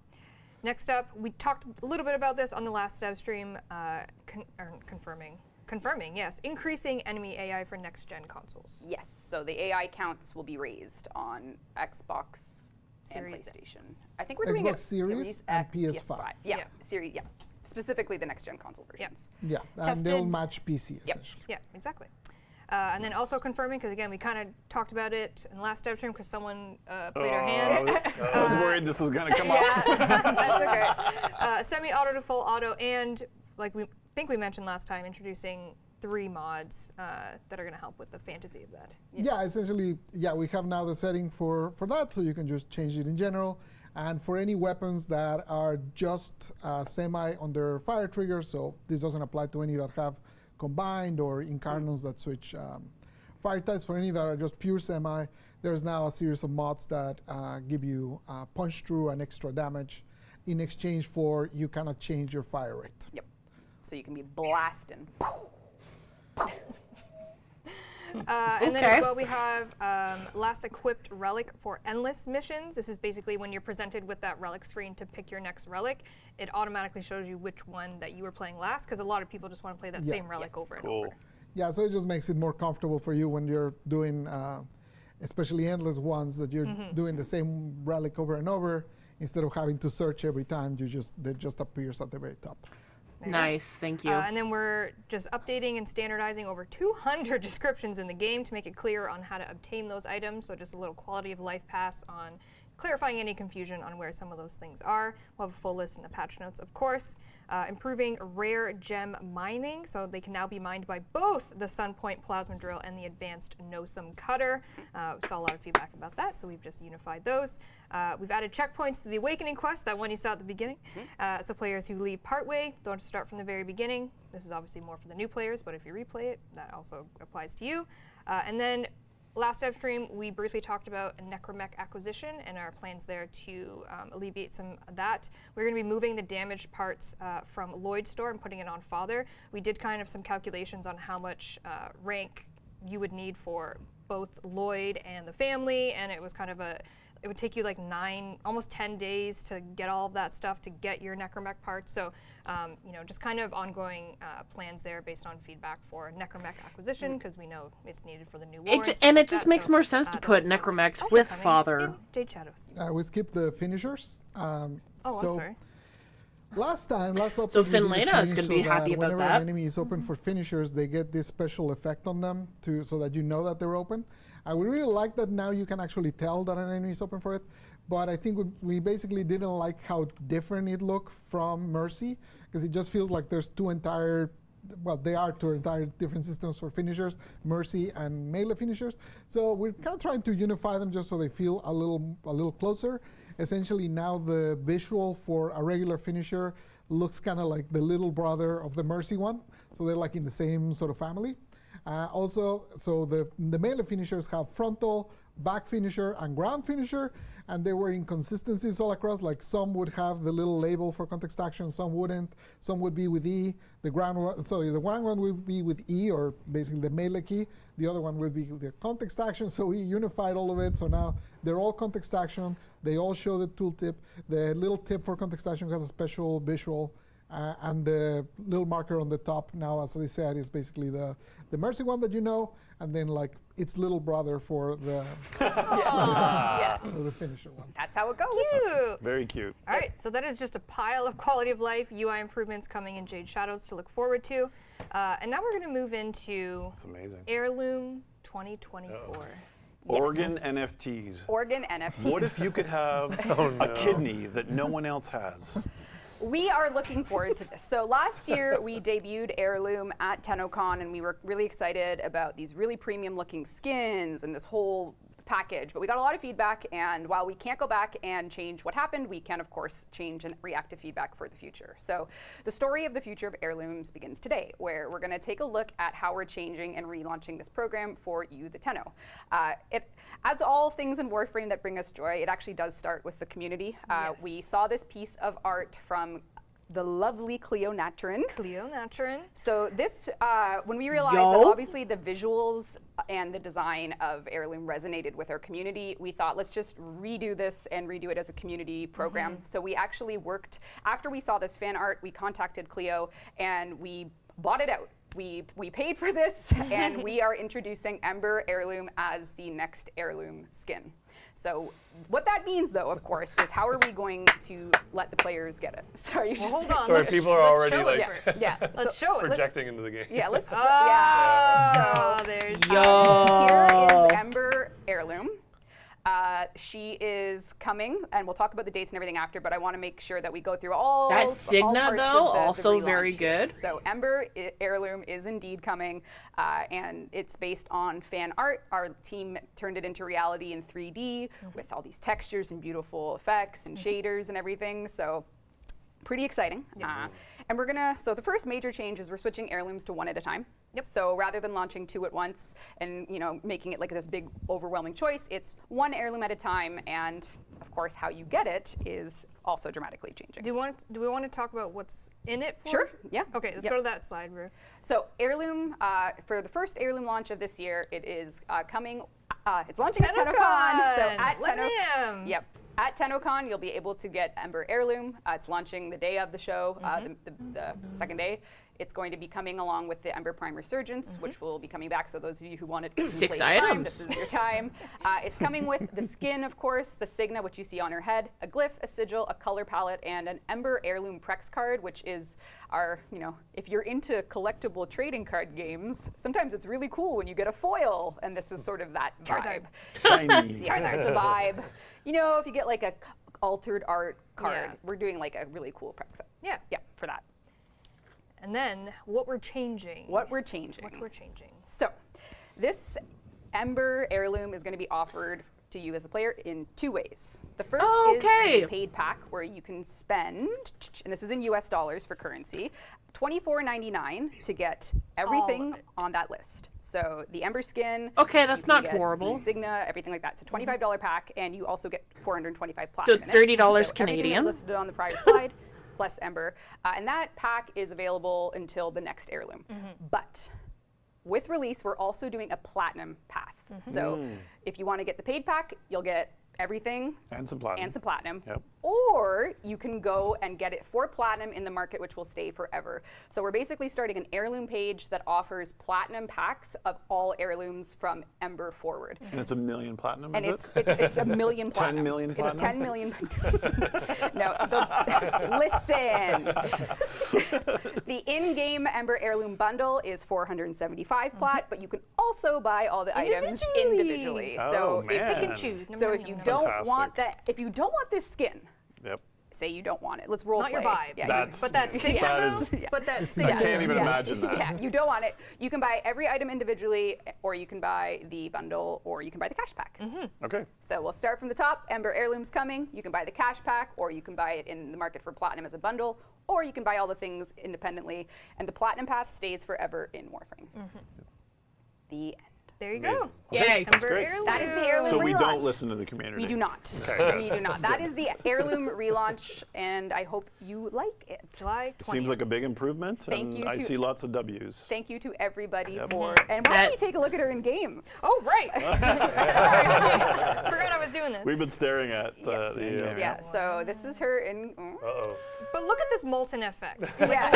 Next up, we talked a little bit about this on the last Devstream, confirming, yes, increasing enemy AI for next-gen consoles. yes. So the AI counts will be raised on Xbox Series and PlayStation. I think we're doing Xbox it Series and PS5. Yeah. Yeah. Series. Yeah. Specifically the next-gen console versions. Yeah, and Tested. they'll match PC essentially. Yeah, exactly. And then also confirming, because again, we kind of talked about it in the last Devstream because someone played our hand. I was worried this was going to come up. That's okay. Semi-auto to full auto, and like we think we mentioned last time, introducing 3 mods that are going to help with the fantasy of that. Yeah, essentially, we have now the setting for that, so you can just change it in general. And for any weapons that are just semi on their fire trigger, so this doesn't apply to any that have combined or incarnates that switch fire types. For any that are just pure semi, there's now a series of mods that give you punch through and extra damage in exchange for you cannot change your fire rate. Yep. So you can be blasting. And then as well, we have last equipped relic for endless missions. This is basically when you're presented with that relic screen to pick your next relic, it automatically shows you which one that you were playing last, because a lot of people just want to play that same relic over and over. Yeah, so it just makes it more comfortable for you when you're doing, especially endless ones, that you're doing the same relic over and over instead of having to search every time. It just appears at the very top. Nice, thank you. And then we're just updating and standardizing over 200 descriptions in the game to make it clear on how to obtain those items. So just a little quality of life pass on clarifying any confusion on where some of those things are. We'll have a full list in the patch notes, of course. Improving rare gem mining, so they can now be mined by both the Sunpoint Plasma Drill and the advanced NoSum Cutter. We saw a lot of feedback about that, so we've just unified those. We've added checkpoints to the Awakening quest, that one you saw at the beginning. So players who leave partway don't have to start from the very beginning. This is obviously more for the new players, but if you replay it, that also applies to you. And then last Devstream, we briefly talked about a Necromech acquisition and our plans there to alleviate some of that. We're going to be moving the damaged parts from Lloyd's store and putting it on Father. We did kind of some calculations on how much rank you would need for both Lloyd and the family, and it was kind of it would take you like 9, almost 10 days to get all of that stuff to get your Necromech parts. So, just kind of ongoing plans there based on feedback for Necromech acquisition, because we know it's needed for the new wars. It just makes more sense to put Necromechs with Father. Jade Shadows. We skipped the finishers. I'm sorry. Last update, So we did a Finlena is change going to be so happy about whenever that. an enemy is open for finishers, they get this special effect on them so that you know that they're open. We really like that now you can actually tell that an enemy is open for it. But I think we basically didn't like how different it looked from Mercy, because it just feels like there's two entire different systems for finishers, Mercy and melee finishers. So we're kind of trying to unify them just so they feel a little closer. Essentially now the visual for a regular finisher looks kind of like the little brother of the Mercy one. So they're like in the same sort of family. Also, so the melee finishers have frontal, back finisher, and ground finisher, and there were inconsistencies all across. Like some would have the little label for context action, some wouldn't. Some would be with E. The ground one would be with E, or basically the melee key. The other one would be the context action. So we unified all of it. So now they're all context action. They all show the tooltip. The little tip for context action has a special visual. And the little marker on the top now, as I said, is basically the Mercy one that you know, and then like its little brother for the for the finisher one. That's how it goes. Cute. Very cute. All right, so that is just a pile of quality of life UI improvements coming in Jade Shadows to look forward to. And now we're going to move into That's amazing. Heirloom 2024. Organ NFTs. Organ NFTs. What if you could have a kidney that no one else has? We are looking forward to this. So last year we debuted Heirloom at TennoCon, and we were really excited about these really premium looking skins and this whole package, but we got a lot of feedback, and while we can't go back and change what happened, we can of course change and react to feedback for the future. So the story of the future of Heirlooms begins today, where we're going to take a look at how we're changing and relaunching this program for you, the Tenno. As all things in Warframe that bring us joy, it actually does start with the community. We saw this piece of art from the lovely Cleo Natrin. So this, when we realized that obviously the visuals and the design of Heirloom resonated with our community, we thought, let's just redo this and redo it as a community program. So we actually worked, after we saw this fan art, we contacted Cleo and we bought it out. We paid for this, and we are introducing Ember Heirloom as the next Heirloom skin. So what that means, though, of course, is how are we going to let the players get it? Sorry, hold on. Sorry, people are already like let's show it. projecting into the game. Yeah, let's. So there's here is Ember Heirloom. She is coming, and we'll talk about the dates and everything after, but I want to make sure that we go through all That all Signa, parts though, of the also relaunch very here. good. So Ember Heirloom is indeed coming, and it's based on fan art. Our team turned it into reality in 3D with all these textures and beautiful effects and shaders and everything. So pretty exciting. And we're gonna, so the first major change is we're switching heirlooms to one at a time. So rather than launching 2 at once and making it like this big overwhelming choice, it's 1 heirloom at a time, and of course how you get it is also dramatically changing. Do we want to talk about what's in it for? Sure, yeah. Okay, let's go to that slide, Rue. So Heirloom, for the first Heirloom launch of this year, it is coming, it's launching at TennoCon. So at TennoCon. Yep. At TennoCon, you'll be able to get Ember Heirloom. It's launching the day of the show, the second day. It's going to be coming along with the Ember Prime Resurgence, which will be coming back. So those of you who wanted 6 Prime, items. this is your time. It's coming with the skin, of course, the Signa, which you see on her head, a glyph, a sigil, a color palette, and an Ember Heirloom Prex card, which is our, if you're into collectible trading card games, sometimes it's really cool when you get a foil, and this is sort of that vibe. Shiny. It's a vibe. If you get like a altered art card, Yeah. we're doing like a really cool Prex set. Yeah. Yeah, for that. And then what we're changing. What we're changing. So, this Ember Heirloom is going to be offered to you as a player in 2 ways. The first is the paid pack, where you can spend, and this is in US dollars for currency, $24.99 to get everything on that list. So the Ember skin. Okay, that's not get horrible. The Signa, everything like that. It's a $25 pack, and you also get 425 platinum. So $30 in it. So Canadian. everything listed on the prior slide. Plus Ember, and that pack is available until the next Heirloom. But with release, we're also doing a platinum path. So if you want to get the paid pack, you'll get everything And some platinum. Yep. Or you can go and get it for platinum in the market, which will stay forever. So we're basically starting an heirloom page that offers platinum packs of all heirlooms from Ember forward. And it's 1 million platinum, And is it's 1 million platinum. 10 million platinum? It's 10 million. No, listen. The in-game Ember Heirloom bundle is 475 plat, but you can also buy all the items individually. Oh, So man. if Pick and choose. so if you don't want Fantastic. that, if you don't want this skin, Yep. say you don't want it. Let's role Not play. your vibe. Yeah, That's, But that's Signa that though? is, Yeah. But that's I Signa. can't even imagine that. Yeah, you don't want it. You can buy every item individually, or you can buy the bundle, or you can buy the cash pack. Okay. So we'll start from the top. Ember Heirloom's coming. You can buy the cash pack, or you can buy it in the market for platinum as a bundle, or you can buy all the things independently. And the platinum path stays forever in Warframe. The end. There you Amazing. go. Yay. Ember great. Heirloom. That is the heirloom So we relaunch. don't listen to the community. We do not. Okay. We do not. That is the heirloom relaunch, and I hope you like it. July 20th. Seems like a big improvement, Thank and you I to- see lots of W's. Thank you to everybody Yep. for. And why don't we take a look at her in game? Oh, right. Sorry. Forgot I was doing this. We've been staring at the in-game. Yeah. So this is her in. Uh-oh. But look at this molten FX. Yeah.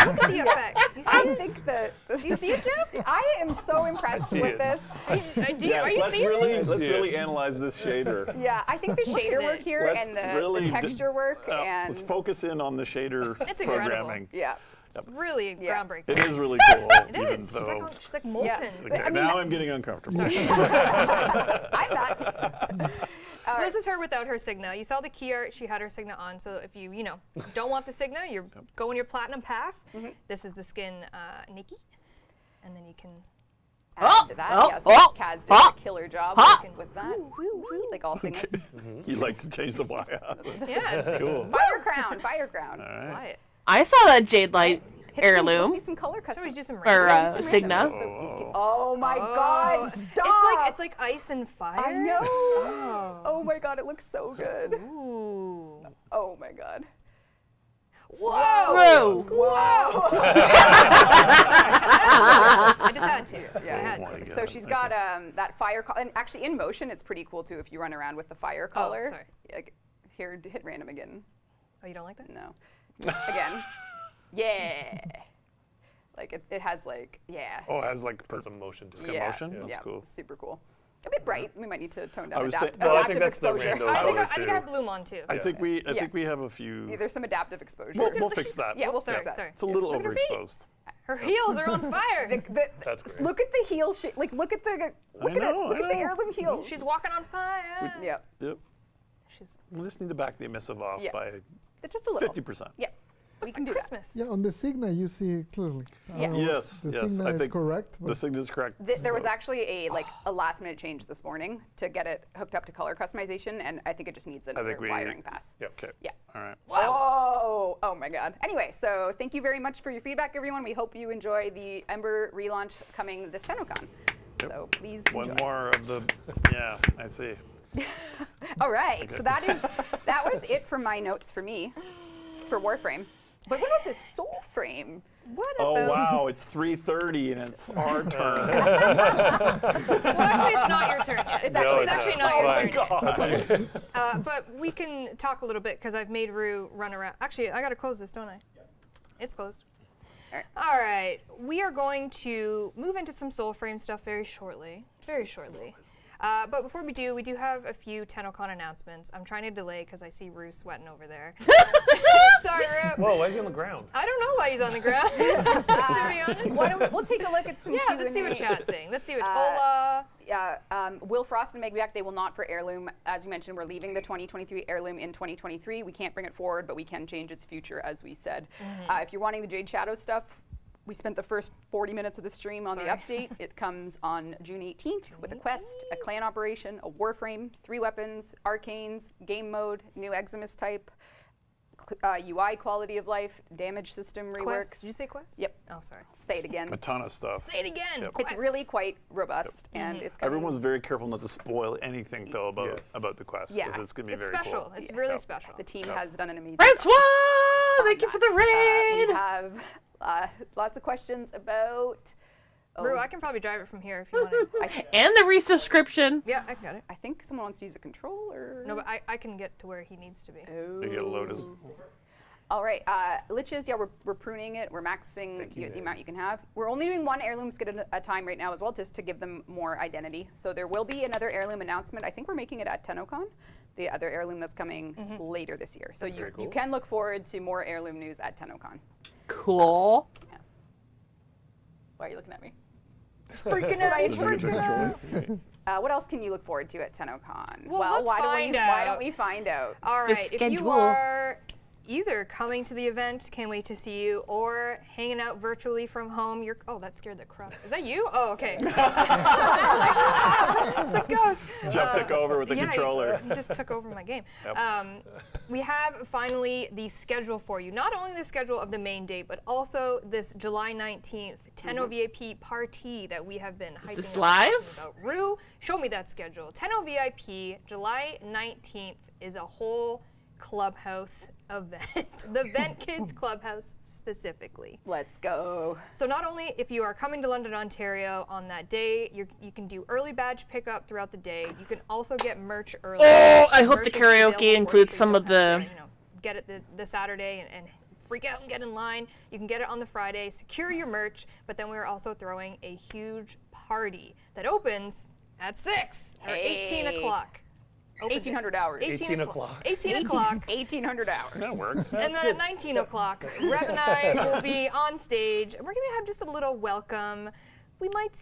Look at the effects. You see I it? think that. Do you see it, Jeff? I am so impressed with this. Yes, Are you let's seeing really let's See really it. analyze this shader. Yeah, I think the shader work it. here Let's and the really texture work and let's focus in on the shader It's incredible. programming. yeah. It's really groundbreaking. It is really cool. It even is. though- She's like molten. Okay, now I'm getting uncomfortable. I'm not. So this is her without her Signa. You saw the key art. She had her Signa on. So if you don't want the Signa, you're going your platinum path. This is the skin Nikki, and then you can. Add to that. Kaz did a killer job with that. Like all Signas. You like to change the Y out. Yeah, it's Cool. Fire crown. All right. fly it. I saw that jade light heirloom. See some color Should we custom. do some Or random? Signa. Oh my God! Stop! It's like ice and fire. I know. Oh. Oh my God! It looks so good. Ooh. Oh my God. Whoa! Whoa! I just had to. Yeah. I had Oh my to. God. So she's got that fire collar, and actually in motion, it's pretty cool too. If you run around with the fire collar. sorry. Like, here, hit random again. Oh, you don't like that? No. Again. Yeah. Like it has like Oh, it has like Put some motion to It's it. got motion? Yeah, That's cool. super cool. A bit bright. We might need to tone down I was adaptive I think that's the exposure. random I think color I too. have bloom on too. I think we have a few. Yeah, there's some adaptive exposure. We'll fix that. Yeah, we'll sorry, fix that. sorry. It's a little Look at her feet. overexposed. Her heels are on fire. That's great. Look at the heel shape. Like look at the look at know, it. Look I at the know. heirloom heels. She's walking on fire. Yeah. Yep. She's We just need to back the emissive off Yeah. by It's just a little. 50%. Yeah. We can do that. Christmas. Yeah, on the Signa you see it clearly. I Yeah. don't know Yes, if the yes, Signa I is think correct. The But signal is correct. There was so- actually a last minute change this morning to get it hooked up to color customization, and I think it just needs another think we- wiring pass. Yep. Okay. Yeah. All right. Oh my God. Anyway, so thank you very much for your feedback, everyone. We hope you enjoy the Ember relaunch coming this TennoCon. So please One enjoy. more of the. Yeah, I see. All right. So that was it for my notes for me, for Warframe. But what about this Soul Frame? What Oh about? wow, it's 3:30 and it's our turn. Well, actually, it's not your turn yet. It's actually not your turn yet. God. But we can talk a little bit because I've made Rue run around. Actually, I gotta close this, don't I? It's closed. All right, we are going to move into some Soul Frame stuff very shortly. Very shortly. But before we do have a few TennoCon announcements. I'm trying to delay because I see Rue sweating over there. Sorry, Rue. Whoa, why is he on the ground? I don't know why he's on the ground. To be honest. Why don't we'll take a look at some Yeah, Q&A. let's see what chat's saying. Let's see what Ola. Will Frost and Meg back? They will not for Heirloom. As you mentioned, we're leaving the 2023 Heirloom in 2023. We can't bring it forward, but we can change its future, as we said. If you're wanting the Jade Shadow stuff, we spent the first 40 minutes of the stream on the update. It comes on June 18th with a quest, a clan operation, a warframe, 3 weapons, arcanes, game mode, new Eximus type, UI quality of life, damage system reworks. Quest. Did you say quest? Yep. Oh, sorry. Say it again. A ton of stuff. Say it again. Yep. Quest. It's really quite robust, and it's coming. Everyone was very careful not to spoil anything though about Yes. the quest Yeah. because it's going to be It's very special. cool. It's really Yep. special. The team has done an amazing Francois, job. thank you for the We raid. have lots of questions about. Rue, I can probably drive it from here if you want to. And the resubscription. Yeah, I got it. I think someone wants to use a controller. No, but I can get to where he needs to be. You get a Lotus. All right, liches. Yeah, we're pruning it. We're maxing the amount you can have. We're only doing 1 heirloom skid at a time right now as well, just to give them more identity. So there will be another heirloom announcement. I think we're making it at TennoCon, the other heirloom that's coming later this year. So you cool. can look forward to more heirloom news at TennoCon. Cool. Why are you looking at me? Freaking out. He's Is there a freaking out. What else can you look forward to at TennoCon? Well, let's why find why out. don't we find out? All The right. If you schedule. are either coming to the event, can't wait to see you, or hanging out virtually from home, oh, that scared the crap. Is that you? Oh, okay. It's a ghost. Jeff took over with the Yeah, controller. He just took over my game. Yep. We have finally the schedule for you. Not only the schedule of the main date, but also this July 19th Tenno VIP party that we have been hyping this up live? talking about. Rue, show me that schedule. Tenno VIP, July 19th is a whole clubhouse event. The Vent Kids Clubhouse specifically. Let's go. So not only if you are coming to London, Ontario on that day, you can do early badge pickup throughout the day. You can also get merch early. Oh, I hope Merch the will be available karaoke for includes you, so some you of don't have the. to, get it the Saturday and freak out and get in line. You can get it on the Friday. Secure your merch. But then we're also throwing a huge party that opens at 6 or 18 Hey. o'clock. 1,800 hours. 18 o'clock. 18 o'clock. 1,800 hours. That works. And then at 19 o'clock, Rev and I will be on stage, and we're gonna have just a little welcome. We might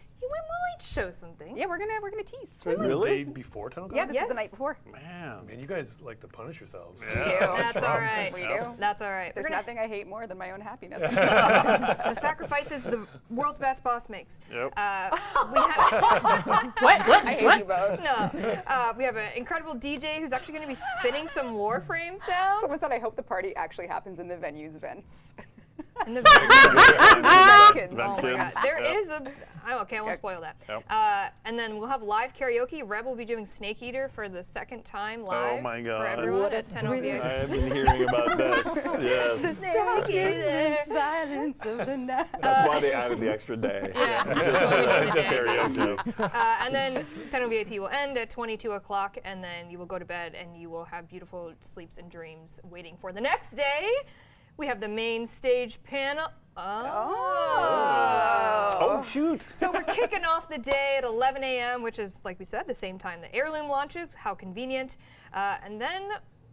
show something. Yeah, we're gonna tease. So is it the day before 10 o'clock? Yeah, this is Yes. the night before. Man. Man, you guys like to punish yourselves. We do. That's all right. We do. That's all right. There's We're gonna- nothing I hate more than my own happiness. the sacrifices the world's best boss makes. Yep. We have What? I hate you both. no. We have an incredible DJ who's actually going to be spinning some Warframe sounds. Someone said, I hope the party actually happens in the venue's vents. In the Kids. Oh my God. There Yep. is a. Okay, I won't spoil that. Yep. And then we'll have live karaoke. Reb will be doing Snake Eater for the second time live. Oh my For God. everyone What a at 10 over thrill. I have been hearing about this. Yes. Snake Eater. Silence of the night. That's why they added the extra day. Yeah. Just karaoke. And then 10 VIP will end at 22 o'clock, and then you will go to bed, and you will have beautiful sleeps and dreams waiting for the next day. We have the main stage panel. Oh, shoot. So we're kicking off the day at 11 a.m., which is, like we said, the same time the Heirloom launches. How convenient. And then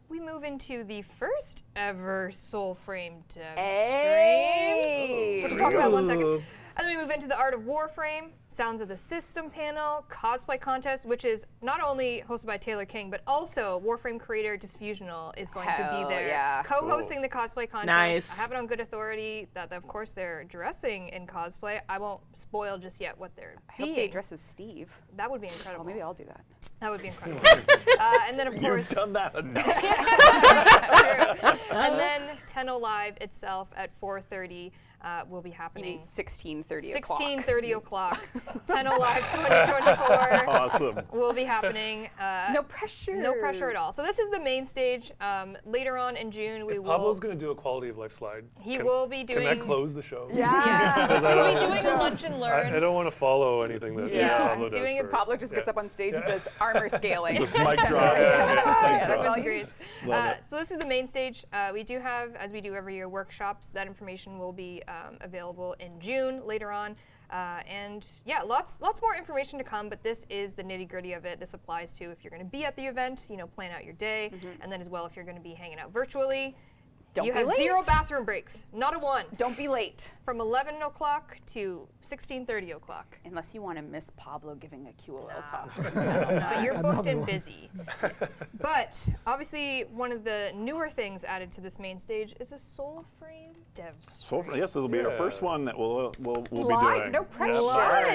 we move into the first ever Soulframe Devstream, which we'll talk about in 1 second. And then we move into the Art of Warframe, Sounds of the System panel, Cosplay Contest, which is not only hosted by Taylor King, but also Warframe creator Disfusional is going to be Hell there, yeah. co-hosting the cosplay contest. Nice. I have it on good authority that, of course, they're dressing in cosplay. I won't spoil just yet what they're I hope being. they dress as Steve. That would be incredible. Well, maybe I'll do that. That would be incredible. And then, of course, You've done that enough. and then Tenno Live itself at 4:30 will be You happening. mean 16:30 o'clock. 16:30 o'clock. Tenno Live 2024 Awesome. will be happening. No pressure. No pressure at all. So this is the main stage. Later on in June, we If will. Pablo's going to do a quality of life slide, He will be Can that doing. close the show? Yeah. Because I He'll don't- be doing a lunch and learn. I don't want to follow anything that Yeah, Pablo he's does. doing a for- Pablo just gets yeah. up on stage and Yeah. says armor scaling. Just mic drop. Yeah, Mic that's drop. all That's great. Love it. So this is the main stage. We do have, as we do every year, workshops. That information will be available in June later on. And yeah, lots more information to come, but this is the nitty-gritty of it. This applies to if you're going to be at the event, plan out your day, and then as well if you're going to be hanging out virtually. Don't you be have late. 0 bathroom breaks, not a one, Don't be late. from 11 o'clock to 16:30 o'clock. Unless you want to miss Pablo giving a QOL talk. You're booked Another and one. busy. But obviously, one of the newer things added to this main stage is a Soulframe Devstream. So, yes, this will be our Yeah. first one that we'll be Live? doing. No pressure. Yep. Live.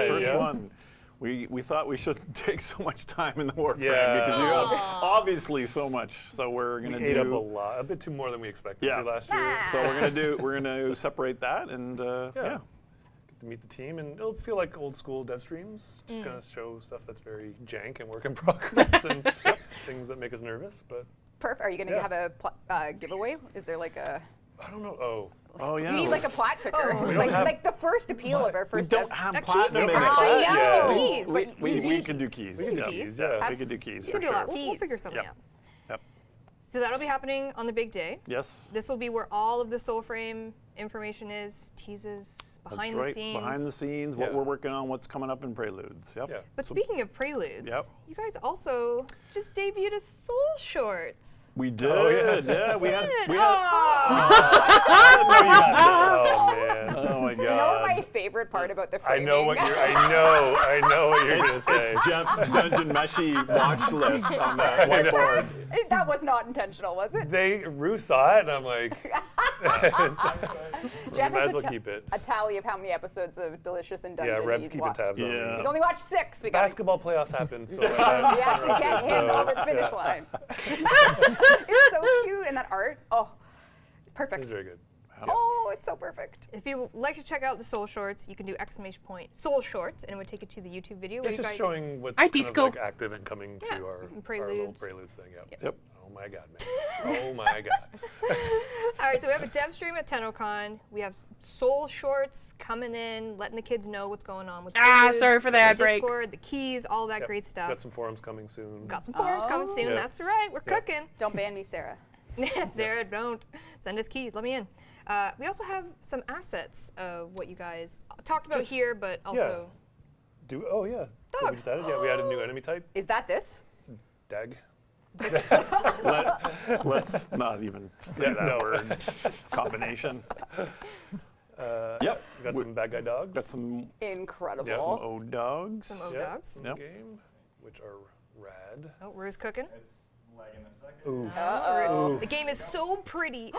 First Yeah. one. We thought we shouldn't take so much time in the Warframe Yeah. because you have obviously so much. So we're gonna We ate up a do. lot, a bit too more than we expected Yeah. to last year. So we're gonna separate that and yeah. Get to meet the team, and it'll feel like old school dev streams. Just gonna show stuff that's very jank and work in progress and things that make us nervous. But Perfect. Are you going to Yeah. have a giveaway? Is there like a? I don't know. Oh yeah. You need like a plat picker. We don't have- like the first appeal of our We first. don't ev- have A key platinum picker. in it. I know. Yeah. Keys. We could do keys. We can do yeah. keys, Yeah, yeah. we could do keys You for can do a lot. sure. We'll figure Keys. something Yep. out. Yep. So that'll be happening on the big day. Yes. This will be where all of the Soulframe information is, teases, behind That's right. the scenes. Behind the scenes, what Yeah. we're working on, what's coming up in Preludes. Yep. Yeah. But speaking of preludes, Yep. you guys also just debuted a Soul Shorts. We did. Oh, yeah. Yeah. We had. Oh man. Oh my You know God. what my favorite part about the I framing? know what you're. I know what you're gonna say. It's Jeff's Dungeon Meshy watch list on that whiteboard. That was not intentional, was it? Rue saw it, and I'm like, Jeff might has as well keep it. a tally of how many episodes of Delicious and Yeah, Dungeon Reb's he's keeping watched. tabs on Yeah. me. He's only watched 6. We got Basketball playoffs happened, so we have to get him over the finish line. It's so cute, and that art. Oh, it's perfect. It's very good. Oh, it's so perfect. If you would like to check out the Soul Shorts, you can do ! Soul Shorts, and it would take you to the YouTube video. where It's you just guys showing what's Hi, kind of Disco. like active and coming Yeah, to our little preludes. preludes thing. Yep. Yep. Oh my God, man. Oh my God. All right, so we have a dev stream at TennoCon. We have Soul Shorts coming in, letting the kids know what's going on with preludes, sorry for the ad break. Discord, the keys, all that Yep. great stuff. Got some forums coming soon. Got some forums coming soon. Yeah. That's right, we're Yeah. cooking. Don't ban me, Sarah. Sarah, don't send us keys. Let me in. We also have some assets of what you guys talked about Just- here, but also Oh yeah. Did we just added? Yeah, we added a new enemy type. Is that this? Dag. Let's not even say that word combination. Yep. We got some bad guy dogs. Got some Incredible. old dogs. Some old dogs. Yep. game, which are rad. Oh, Rue's cooking. Oof. Oh, the game is so pretty.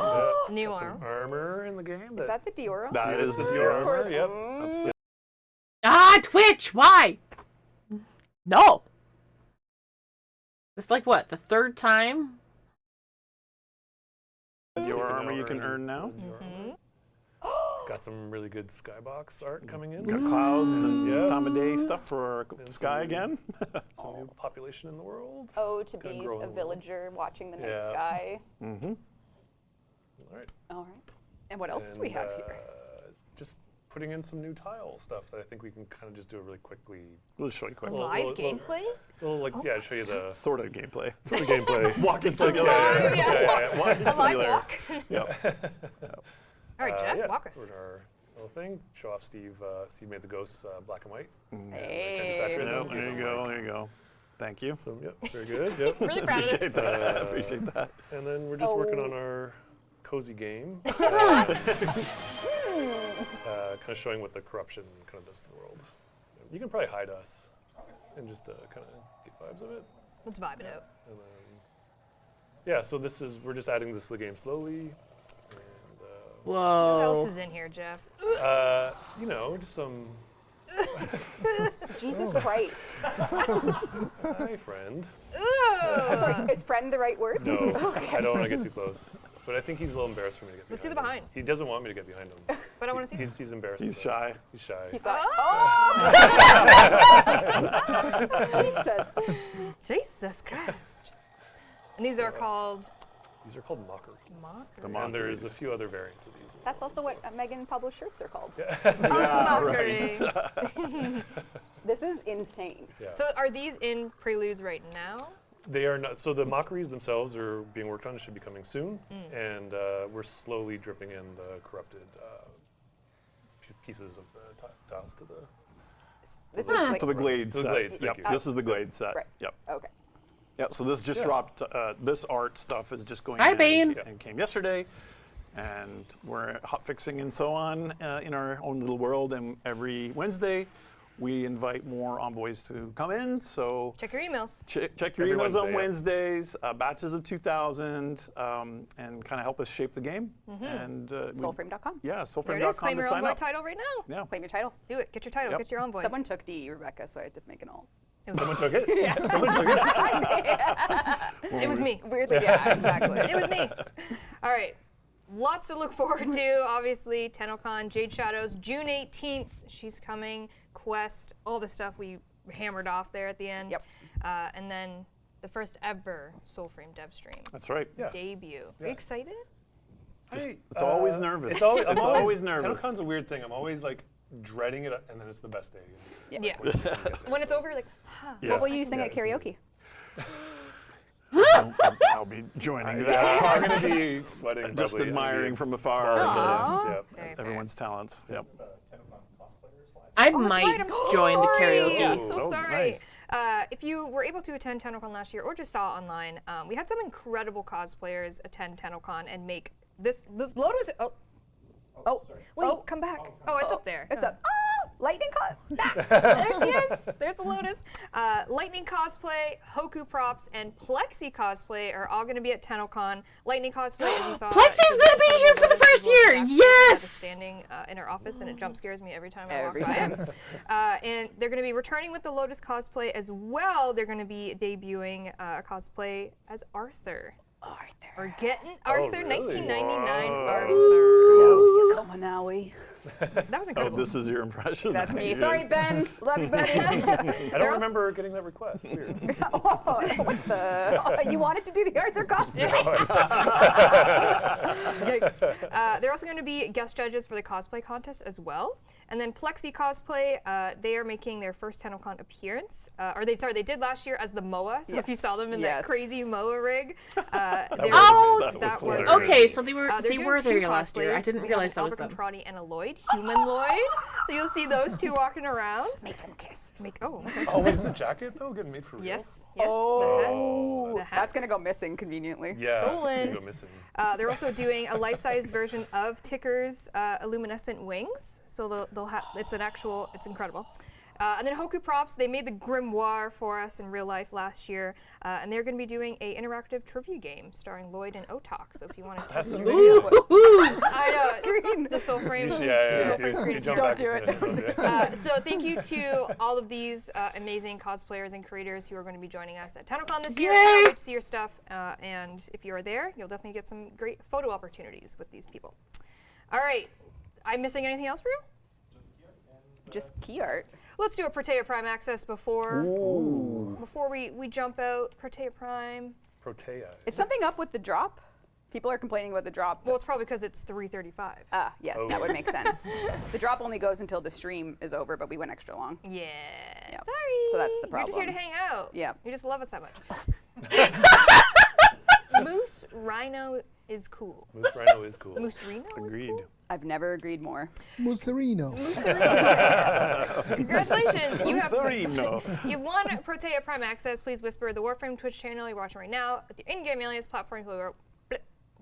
New Got arm. some armor in the game. Is that the Diora? That is the your armor. Yep. That's the Ah, Twitch, why? No. It's like what, the third time? your armor you can earn now. Got some really good skybox art coming in. Got clouds and Yeah. time of day stuff for And sky some- again. Some new population in the world. Oh, to Gonna be grow in a the world. villager watching the night Yeah. sky. Mm-hmm. All right. All right. And what else do we have here? Just putting in some new tile stuff that I think we can kind of just do it really quickly. We'll show you quickly. Live Little- gameplay? Little like yeah, show you the Sort of gameplay. sort of gameplay. Walking Yeah, simulator. yeah. Walking A live simulator. walk. Yep. All right, Jeff, yeah, walk us. sort of our little thing. Show off Steve. Steve made the ghosts black and white. Hey. saturated Yep, them, there give you them, go. like- There you go. Thank you. So yep, very good. Yep. Really proud of it. Appreciate that. Appreciate that. And then we're just working on our cozy game. Kind of showing what the corruption kind of does to the world. You can probably hide us and just kind of get vibes of it. Let's vibe it out. And then, yeah, so we're just adding this to the game slowly. And, What Whoa. else is in here, Jeff? just some, Jesus Christ. hi, friend. Sorry, is friend the right word? No, I don't want to get too close. But I think he's a little embarrassed for me to get Let's see the behind him. behind. He doesn't want me to get behind him. But I want to see. He's embarrassed. He's about it. shy. He's shy. He saw Jesus. Jesus Christ. And these are called These are called mockeries. The And there's a mockeries. few other variants of these. That's also what Megan Published shirts are called. mockery. This is insane. Yeah. So are these in preludes right now? They are not. So the mockeries themselves are being worked on. It should be coming soon, and we're slowly dripping in the corrupted pieces of the tiles to the. This is like To the Glade To the set. Glades, Yep. thank you. This is the Glade set. Right. Yep. okay. Yep. So this just Yeah. dropped. This art stuff is just going Hi, in Bane. and came yesterday, and we're hot fixing and so on in our own little world. And every Wednesday, we invite more envoys to come in. So Check your emails. check your Every emails on Wednesday, Wednesdays, batches of 2,000, and kind of help us shape the game. And Soulframe.com. yeah, There it is. soulframe.com Claim to your sign envoy up. title right now. Yeah. Claim your title. Do it. Get your title. Yep. Get your envoy. Someone took D, Rebecca, so I had to make an alt. Someone took it. Someone took it. It was me. Weirdly, yeah, exactly. It was me. All right. Lots to look forward to. Obviously, TennoCon, Jade Shadows, June 18th. She's coming. Quest, all the stuff we hammered off there at the end. Yep. And then the first ever Soulframe Devstream That's right. Yeah. debut. Are Yeah. you excited? It's always nervous. It's always, It's always nervous. TennoCon's a weird thing. I'm always like dreading it, and then it's the best day. Yeah. When you get there, When it's so- over, you're like, Yes. What will you sing Yeah, at it's karaoke? I'll be joining Yeah, that. I'm gonna be sweating. Just probably. admiring from afar Aw. Yep. very fair. everyone's talents. Yep. I Oh, that's might right, I'm so join the sorry. karaoke. I'm so Oh, sorry. nice. If you were able to attend TennoCon last year or just saw it online, we had some incredible cosplayers attend TennoCon and make this Lotus. Oh, wait, come back. Oh, it's up there. It's a lightning cause. There she is. There's the Lotus. Lightning cosplay, Hoku props, and Plexi cosplay are all going to be at TennoCon. Lightning cosplay, as you saw. Plexi's gonna be here for the first year. Yes! Standing in her office, and it jump scares me every time I Every walk by it. And they're going to be returning with the Lotus cosplay as well. They're going to be debuting a cosplay as Arthur. We're getting Arthur, really? 1999 Whoa. Arthur. So you come on, Owie. That was Oh, incredible. this is your impression. That's me. Sorry, Ben. Love you, buddy. I don't remember getting that request. Weird. What the? Oh, you wanted to do the Arthur costume? They're also going to be guest judges for the cosplay contest as well. And then Plexi Cosplay, they are making their first TennoCon appearance. They did last year as the MOA. So if you saw them in that Yes. crazy MOA rig, was oh, amazing. that was hilarious. Okay, so they were they're they doing were two there last year. I cosplayers. didn't We realize have that was Albert them. Contrati and Aloyd. Lloyd, human Lloyd. So you'll see those two walking around. Make them kiss. Okay. Oh, wait, is the jacket though getting made for real? Yes. Oh, The hat. that's gonna go missing conveniently. Yeah. Stolen. It's gonna go missing. They're also doing a life-size version of Ticker's luminescent wings. So they'll have, it's incredible. And then Hoku Props, they made the grimoire for us in real life last year, and they're going to be doing a interactive trivia game starring Lloyd and Otak. So if you want to That's test so your cool. I know the soul frame. Yeah. Soul frame screen is here. Don't do it. So thank you to all of these amazing cosplayers and creators who are going to be joining us at TennoCon this year. Yay! Can't wait to see your stuff. And if you are there, you'll definitely get some great photo opportunities with these people. All right. I'm missing anything else for you? Just key art. Let's do a Protea Prime access before we jump out. Protea Prime. Protea. Is something up with the drop? People are complaining about the drop. Well, it's probably because it's 3:35. Yes, Oh. that would make sense. The drop only goes until the stream is over, but we went extra long. Yeah. Yep. Sorry. So that's the You're just here to problem. hang out. Yeah. You just love us that much. Moose Rhino is cool. Moose Rhino is cool. Moose Rhino is Agreed. cool. I've never agreed more. Muserino. Congratulations. Sereno. You've won Protea Prime Access. Please whisper the Warframe Twitch channel you're watching right now. At the in-game alias platform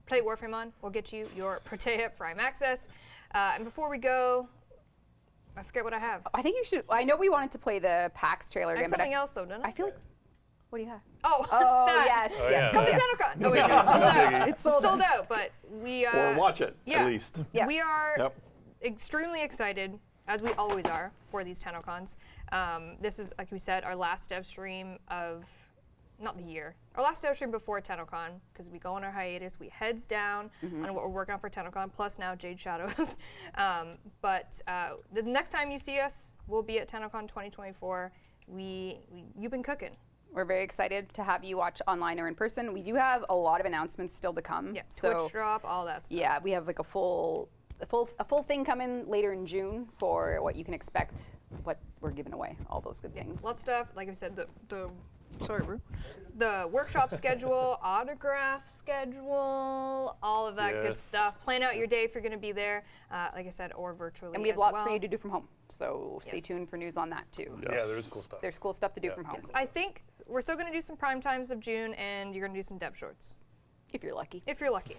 play Warframe on will get you your Protea Prime Access. And before we go, I forget what I have. I think you should. I know we wanted to play the PAX trailer I have again, but something else though, don't I? I feel like. What do you have? Oh, Oh, that. yes, Oh, yes. yeah. Come to yes. TennoCon. Oh wait, no, it's sold out. It's Sold out, but we Or watch it, yeah. at least. Yeah. We are Yep. extremely excited, as we always are, for these TennoCons. This is, like we said, our last dev stream of, not the year, our last dev stream before TennoCon, because we go on our hiatus, we heads down on what we're working on for TennoCon, plus now Jade Shadows. But the next time you see us, we'll be at TennoCon 2024. You've been cooking. We're very excited to have you watch online or in person. We do have a lot of announcements still to come. Yeah, So Twitch drop, all that stuff. yeah, we have like a full thing coming later in June for what you can expect, what we're giving away, all those good things. Lots of stuff. Like I said, the workshop schedule, autograph schedule, all of that good Yes. stuff. Plan out your day if you're going to be there, like I said, or virtually. And we have as lots well. for you to do from home. So stay Yes. tuned for news on that too. Yeah, there's cool stuff. There's cool stuff to do Yeah. from home. I think we're still going to do some prime times of June, and you're going to do some dev shorts If you're lucky. if you're lucky.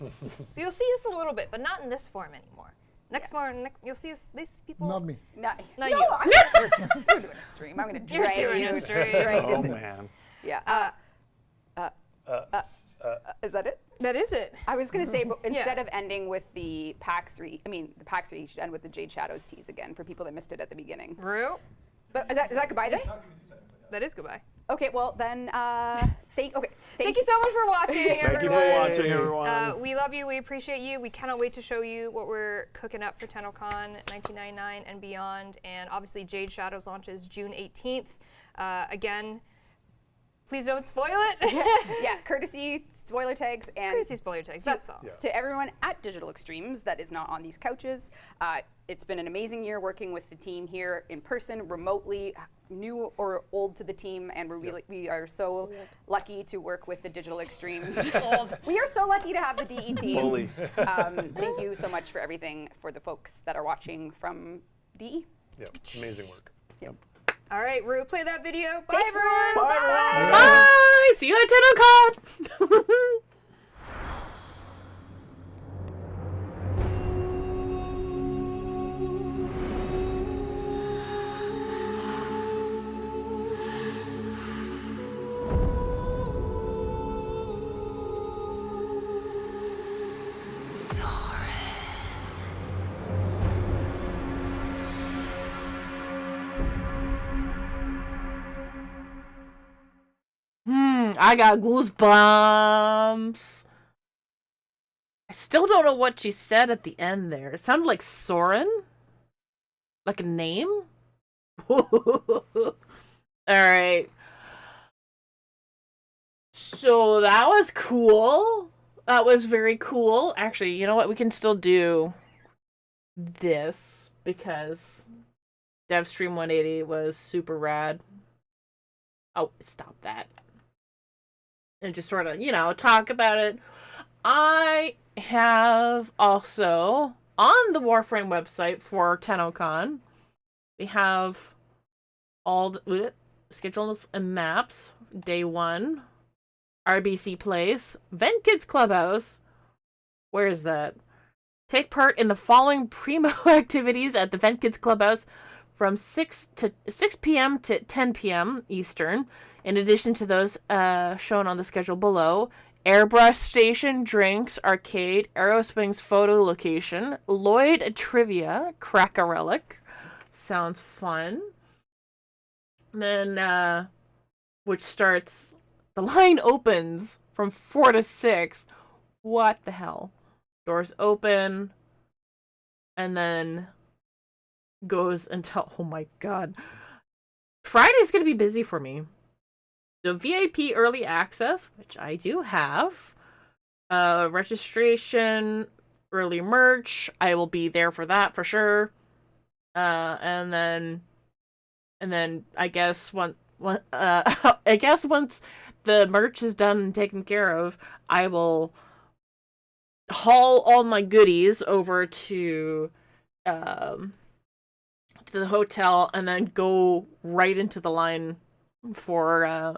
So you'll see us a little bit, but not in this form anymore. Next you'll see us. These people. Not me. Not no, you. you're doing a stream. I'm going to You're drag doing you. a stream. drag Oh, you. man. Yeah. Is that it? That is it. I was going to say, but instead of ending with the PAX the PAX you should end with the Jade Shadows tease again for people that missed it at the beginning. Rue. But is that goodbye then? That is goodbye. Okay, well then, thank Thank you so much for watching, Thank you everyone. for watching, everyone. We love you. We appreciate you. We cannot wait to show you what we're cooking up for TennoCon 1999 and beyond. And obviously, Jade Shadows launches June 18th. Again, please don't spoil it. Yeah, courtesy spoiler tags and Courtesy spoiler tags. That's all. Yeah. to everyone at Digital Extremes that is not on these couches. It's been an amazing year working with the team here in person, remotely, new or old to the team, and we are so lucky to work with the Digital Extremes. We are so lucky to have the DE team. Fully. Thank you so much for everything for the folks that are watching from DE. Yeah, amazing work. Yep. All right, Rue, play that video. Bye, Thanks, everyone. Bye, everyone. Bye! See you at TennoCon! I got goosebumps. I still don't know what she said at the end there. It sounded like Soren? Like a name? Alright. So that was cool. That was very cool. Actually, you know what? We can still do this because Devstream 180 was super rad. Oh, stop that. And just sort of, talk about it. I have also on the Warframe website for TennoCon, they have all the schedules and maps. Day 1, RBC Place, Vent Kids Clubhouse. Where is that? Take part in the following primo activities at the Vent Kids Clubhouse from 6 p.m. to 10 p.m. Eastern. In addition to those shown on the schedule below, Airbrush Station, Drinks, Arcade, Aeroswing's Photo Location, Lloyd Trivia, Crack-A-Relic. Sounds fun. Then, which starts, the line opens from 4 to 6. What the hell? Doors open, and then goes until, oh my god. Friday's gonna be busy for me. The VIP early access, which I do have, registration, early merch, I will be there for that for sure. And then I guess I guess once the merch is done and taken care of, I will haul all my goodies over to the hotel and then go right into the line for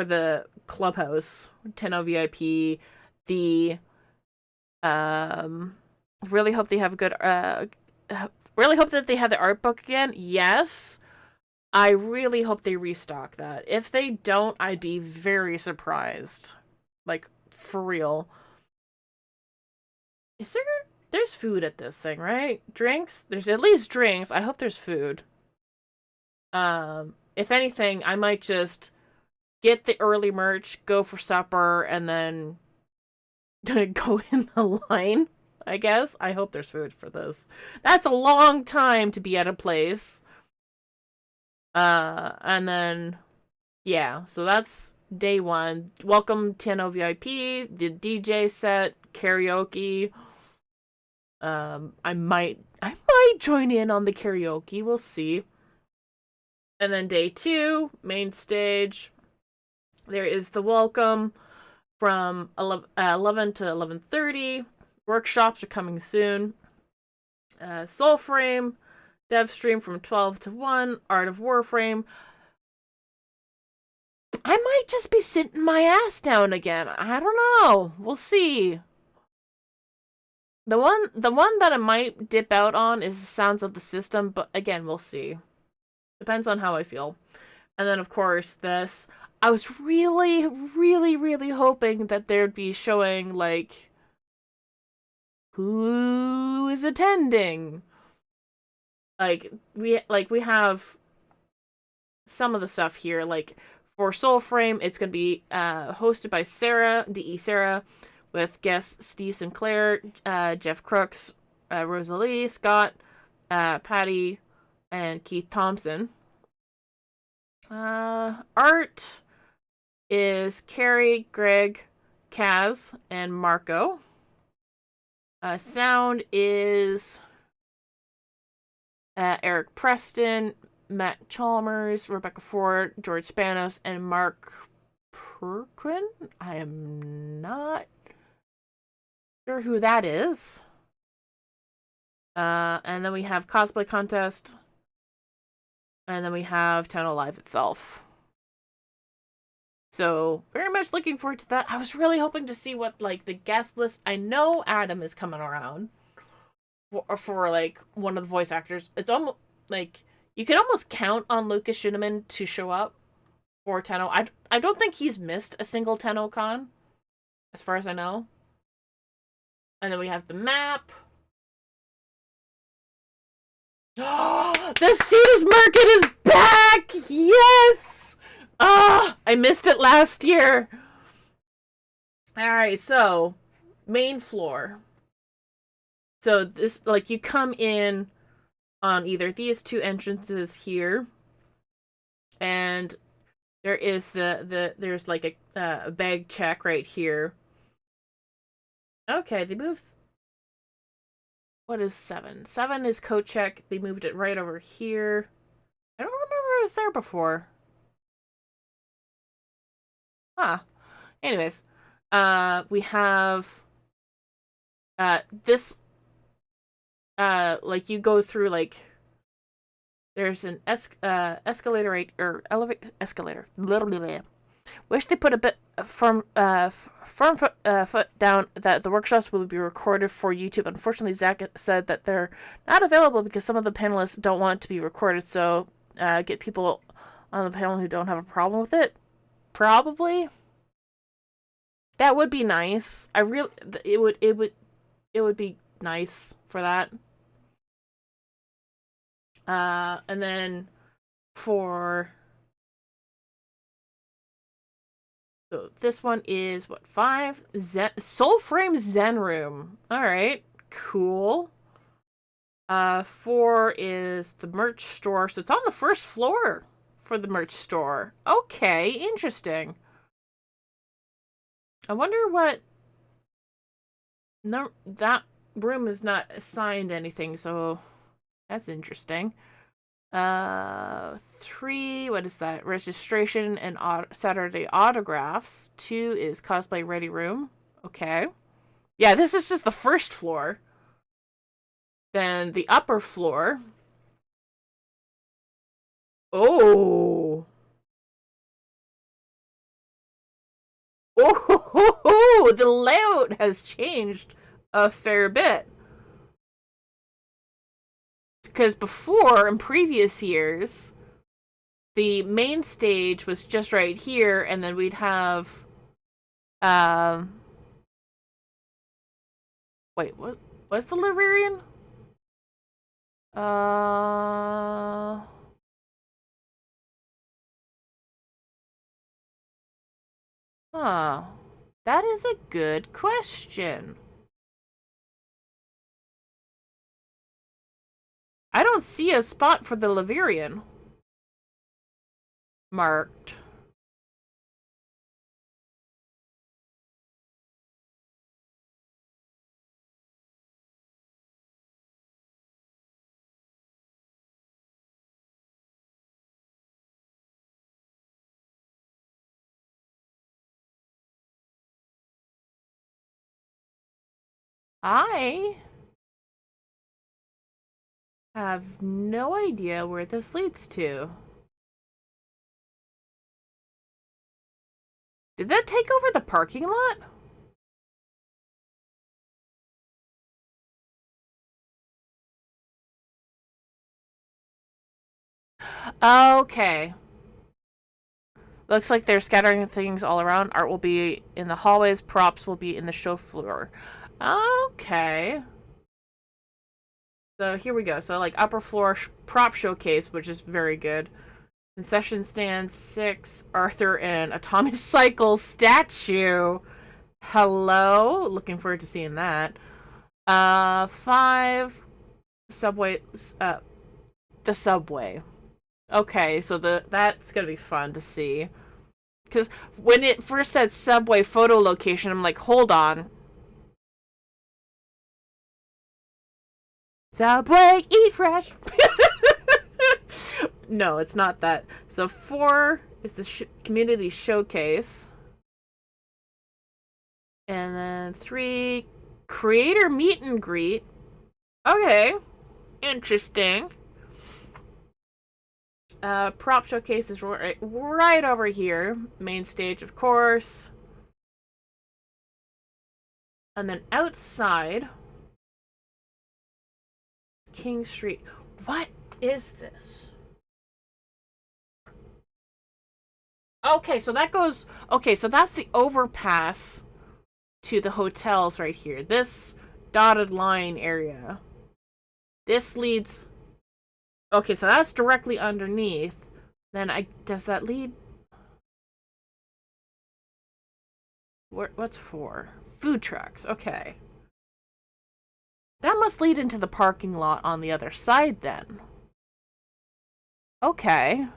the clubhouse, Tenno VIP. The really hope they have a good really hope that they have the art book again. Yes. I really hope they restock that. If they don't, I'd be very surprised. Like, for real. There's food at this thing, right? Drinks? There's at least drinks. I hope there's food. If anything, I might just get the early merch, go for supper, and then go in the line, I guess. I hope there's food for this. That's a long time to be at a place. And then, yeah, so that's day 1. Welcome Tenno VIP, the DJ set, karaoke. I might join in on the karaoke. We'll see. And then day 2, main stage. There is the welcome from 11 to 11:30. Workshops are coming soon. Soulframe, Devstream from 12 to 1. Art of Warframe. I might just be sitting my ass down again. I don't know. We'll see. The one that I might dip out on is the Sounds of the System, but again, we'll see. Depends on how I feel. And then, of course, this. I was really, really, really hoping that there'd be showing, like, who is attending. We have some of the stuff here. Like, for Soulframe, it's going to be hosted by Sarah, DE Sarah, with guests Steve Sinclair, Jeff Crooks, Rosalie, Scott, Patty, and Keith Thompson. Art is Carrie, Greg, Kaz, and Marco. Sound is Eric Preston, Matt Chalmers, Rebecca Ford, George Spanos, and Mark Perquin. I am not sure who that is. And then we have cosplay contest. And then we have Tenno Live itself. So, very much looking forward to that. I was really hoping to see what, like, the guest list. I know Adam is coming around for like, one of the voice actors. It's almost, like, you can almost count on Lucas Schuneman to show up for Tenno. I don't think he's missed a single TennoCon, as far as I know. And then we have the map. The Cetus Market is back! Yes! I missed it last year. Alright, so, main floor. So this, like, you come in on either these two entrances here, and there is there's like a bag check right here. Okay, they moved. What is 7? 7 is coat check. They moved it right over here. I don't remember it was there before. Anyways, we have this like you go through like there's an escalator right or escalator. Wish they put a bit firm foot down that the workshops will be recorded for YouTube. Unfortunately, Zach said that they're not available because some of the panelists don't want to be recorded. So get people on the panel who don't have a problem with it. Probably. That would be nice. It would be nice for that. And then for so this one is what 5 Soulframe Zen Room. All right, cool. 4 is the merch store. So it's on the first floor for the merch store. Okay, interesting. I wonder what. No, that room is not assigned anything, so that's interesting. 3, what is that? Registration and Saturday autographs. 2 is cosplay ready room. Okay. Yeah, this is just the first floor. Then the upper floor. Oh. Oh, the layout has changed a fair bit. Because before, in previous years, the main stage was just right here, and then we'd have, wait, what's the Librarian? Huh. That is a good question. I don't see a spot for the Laverian marked. I have no idea where this leads to. Did that take over the parking lot? Okay. Looks like they're scattering things all around. Art will be in the hallways. Props will be in the show floor. Okay. So here we go. So like upper floor prop showcase, which is very good. Concession stand 6, Arthur and Atomic Cycle statue. Hello. Looking forward to seeing that. 5, subway, the subway. Okay, so that's gonna be fun to see. Because when it first said subway photo location, I'm like, hold on. Subway, eat fresh. No, it's not that. So 4 is the community showcase. And then 3, creator meet and greet. Okay, interesting. Prop showcase is right over here. Main stage, of course. And then outside, King Street. What is this? Okay, so that goes... Okay, so that's the overpass to the hotels right here. This dotted line area. This leads... Okay, so that's directly underneath. Then does that lead? What's 4? Food trucks. Okay. That must lead into the parking lot on the other side then. Okay.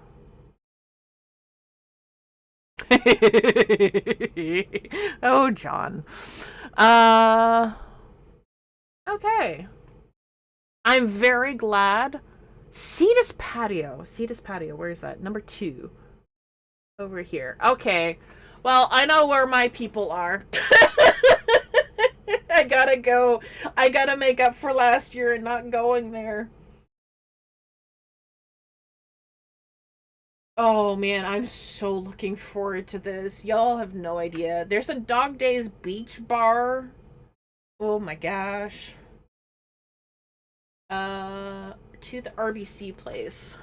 Oh, John. Okay. I'm very glad. Cetus Patio. Cetus Patio. Where is that? Number 2. Over here. Okay. Well, I know where my people are. I gotta go. I gotta make up for last year and not going there. Oh man, I'm so looking forward to this. Y'all have no idea. There's a Dog Days beach bar. Oh my gosh. To the RBC place.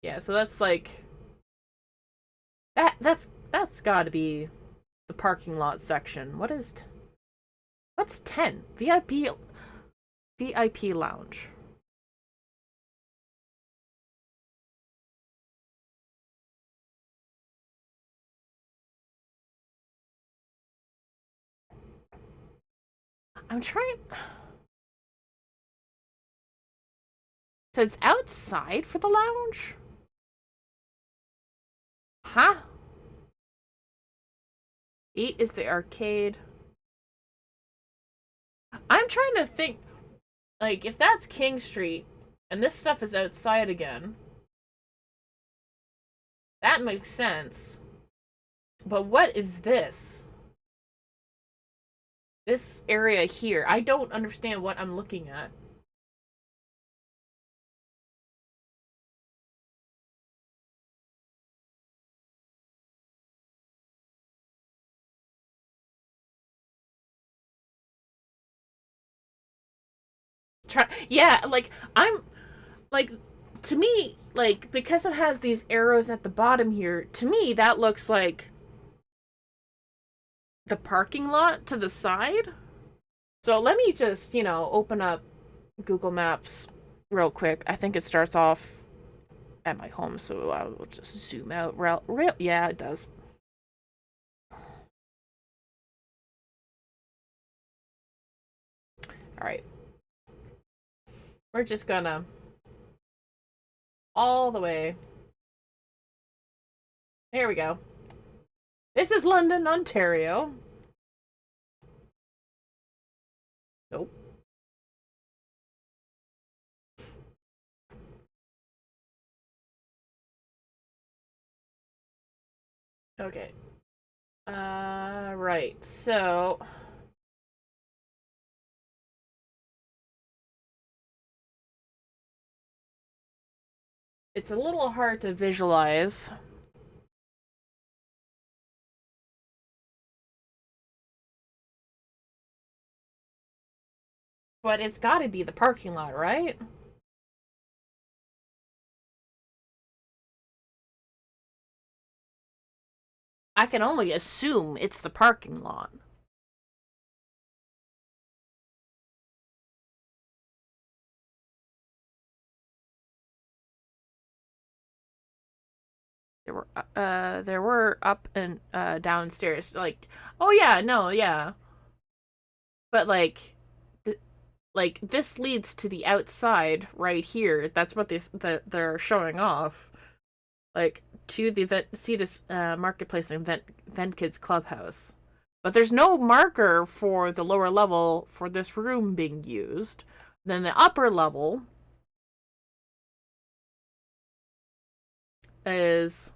Yeah, so that's like that's got to be the parking lot section. What's 10? VIP lounge. I'm trying. So it's outside for the lounge? Huh? 8 is the arcade. I'm trying to think, like, if that's King Street and this stuff is outside again, that makes sense. But what is this? This area here, I don't understand what I'm looking at. Yeah, like, I'm, like, to me, like, because it has these arrows at the bottom here, to me, that looks like the parking lot to the side. So let me just, open up Google Maps real quick. I think it starts off at my home, so I will just zoom out. Yeah, it does. All right. We're just gonna all the way. There we go. This is London, Ontario. Nope. Okay. Right. So it's a little hard to visualize. But it's got to be the parking lot, right? I can only assume it's the parking lot. There were up and downstairs. Like, oh yeah, no, yeah. But like, this leads to the outside right here. That's what they're showing off. Like, to the Cetus Marketplace and Vent Kids Clubhouse. But there's no marker for the lower level for this room being used. Then the upper level is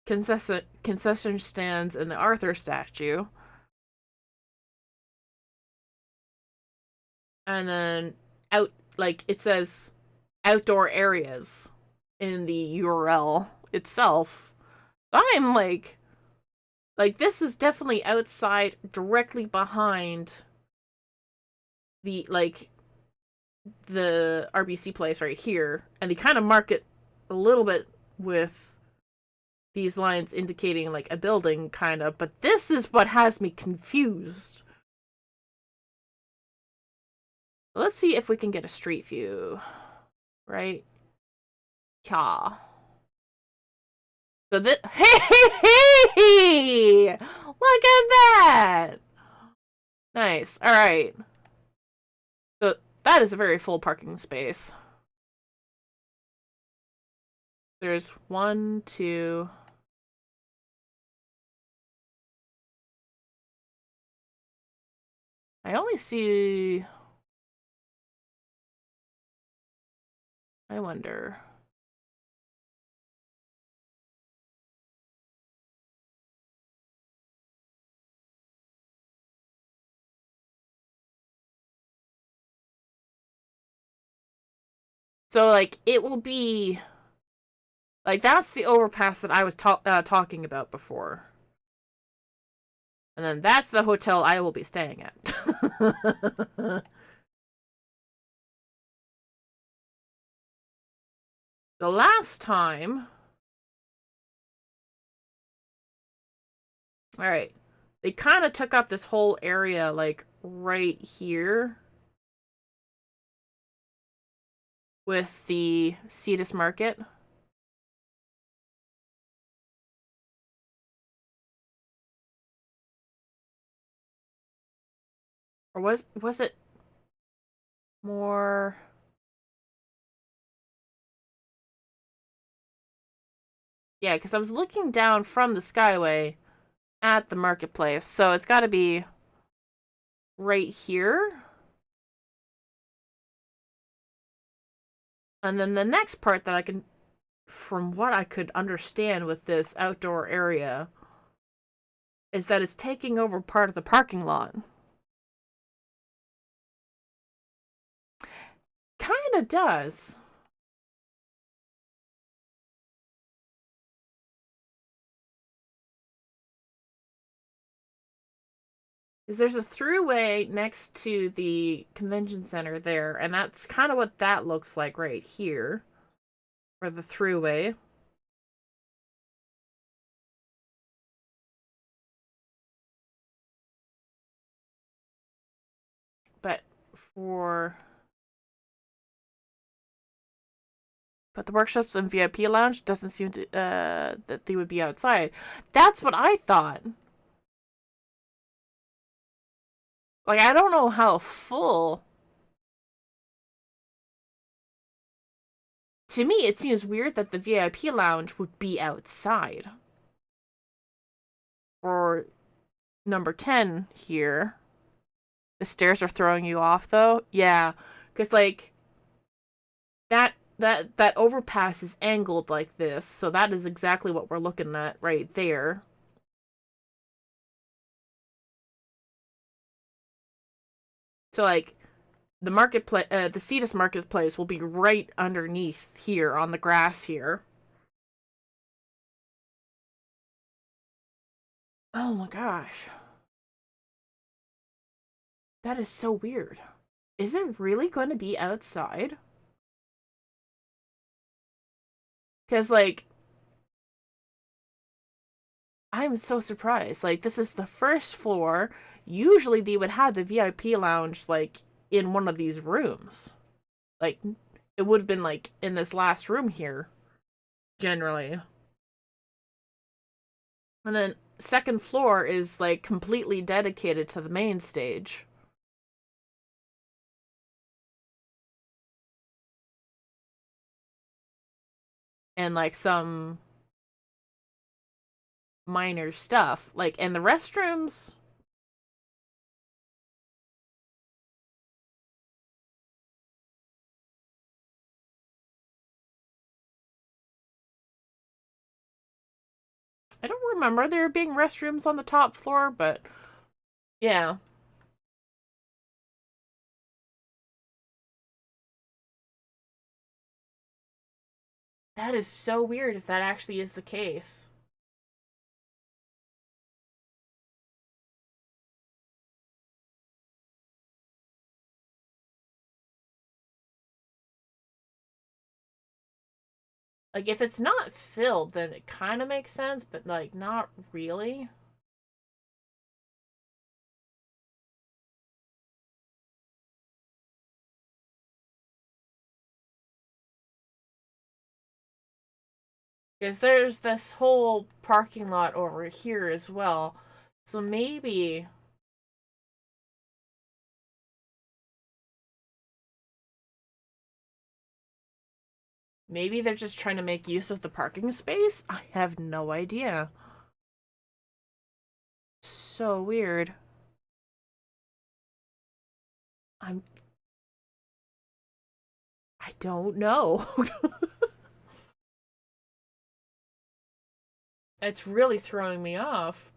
concession stands and the Arthur statue. And then it says outdoor areas in the URL itself. I'm like this is definitely outside, directly behind the RBC place right here, and they kind of mark it a little bit with these lines indicating like a building kind of, but this is what has me confused. Let's see if we can get a street view, right? Yeah. So this, hey, look at that. Nice. All right. So that is a very full parking space. There's 1, 2. I only see. I wonder. So, like, it will be... Like, that's the overpass that I was talking about before. And then that's the hotel I will be staying at. The last time... Alright. They kind of took up this whole area, like, right here. With the Cetus Market. Or was it more... Yeah, because I was looking down from the Skyway at the marketplace, so it's got to be right here. And then the next part that I can, from what I could understand with this outdoor area, is that it's taking over part of the parking lot. Kinda does. Is there's a throughway next to the convention center there, and that's kind of what that looks like right here. For the throughway. But the workshops and VIP lounge doesn't seem to that they would be outside. That's what I thought. Like, I don't know how full. To me, it seems weird that the VIP lounge would be outside. For number 10 here. The stairs are throwing you off, though. Yeah, because, like, that overpass is angled like this, so that is exactly what we're looking at right there. So, like, the marketplace, the Cetus Marketplace will be right underneath here on the grass here. Oh my gosh. That is so weird. Is it really going to be outside? Because, like, I'm so surprised. Like, this is the first floor. Usually they would have the VIP lounge, like, in one of these rooms. Like, it would have been, like, in this last room here. Generally. And then, second floor is, like, completely dedicated to the main stage. And, like, some minor stuff. Like, and the restrooms... I don't remember there being restrooms on the top floor, but yeah. That is so weird if that actually is the case. Like, if it's not filled, then it kind of makes sense, but, like, not really. Because there's this whole parking lot over here as well. So maybe... Maybe they're just trying to make use of the parking space? I have no idea. So weird. I don't know. It's really throwing me off.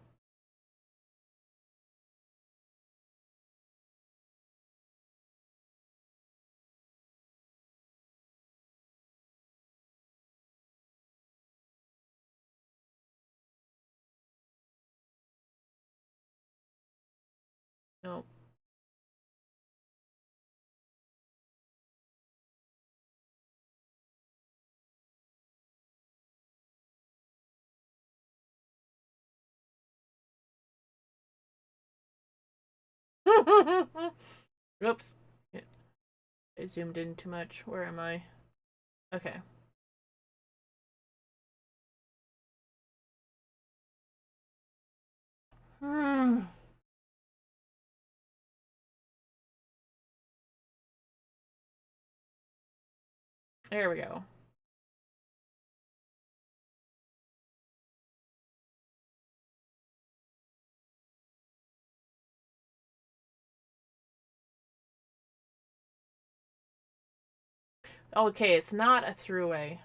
Oops. I zoomed in too much. Where am I? Okay. There we go. Okay, it's not a throughway.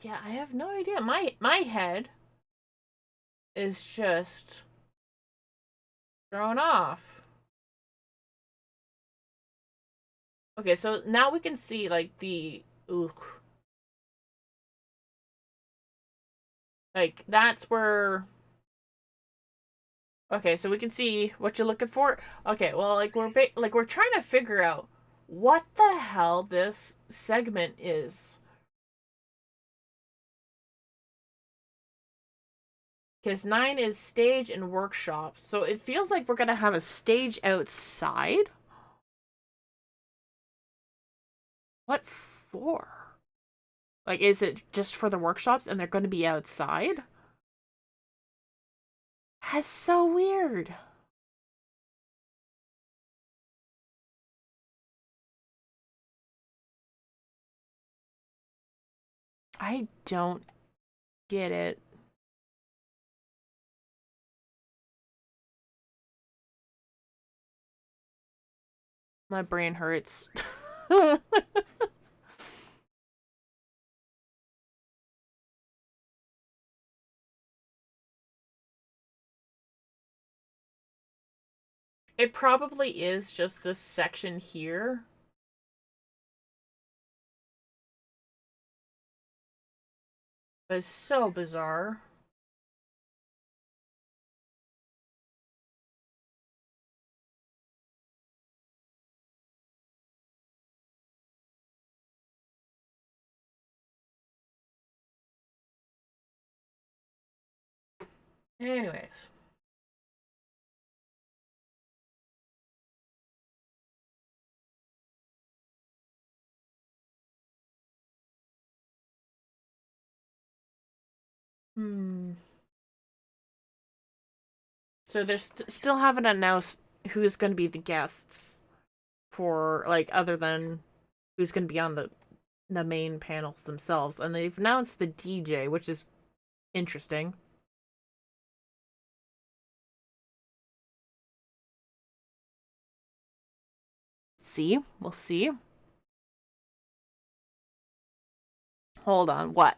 Yeah, I have no idea. My head is just thrown off. Okay, so now we can see like the like that's where. Okay, so we can see what you're looking for. Okay, well, like we're trying to figure out what the hell this segment is. Because 9 is stage and workshops, so it feels like we're gonna have a stage outside. What for? Like, is it just for the workshops and they're gonna be outside? That's so weird. I don't get it. My brain hurts. It probably is just this section here. But it's so bizarre. Anyways. So they're still haven't announced who's going to be the guests for, like, other than who's going to be on the main panels themselves. And they've announced the DJ, which is interesting. See? We'll see. Hold on, what?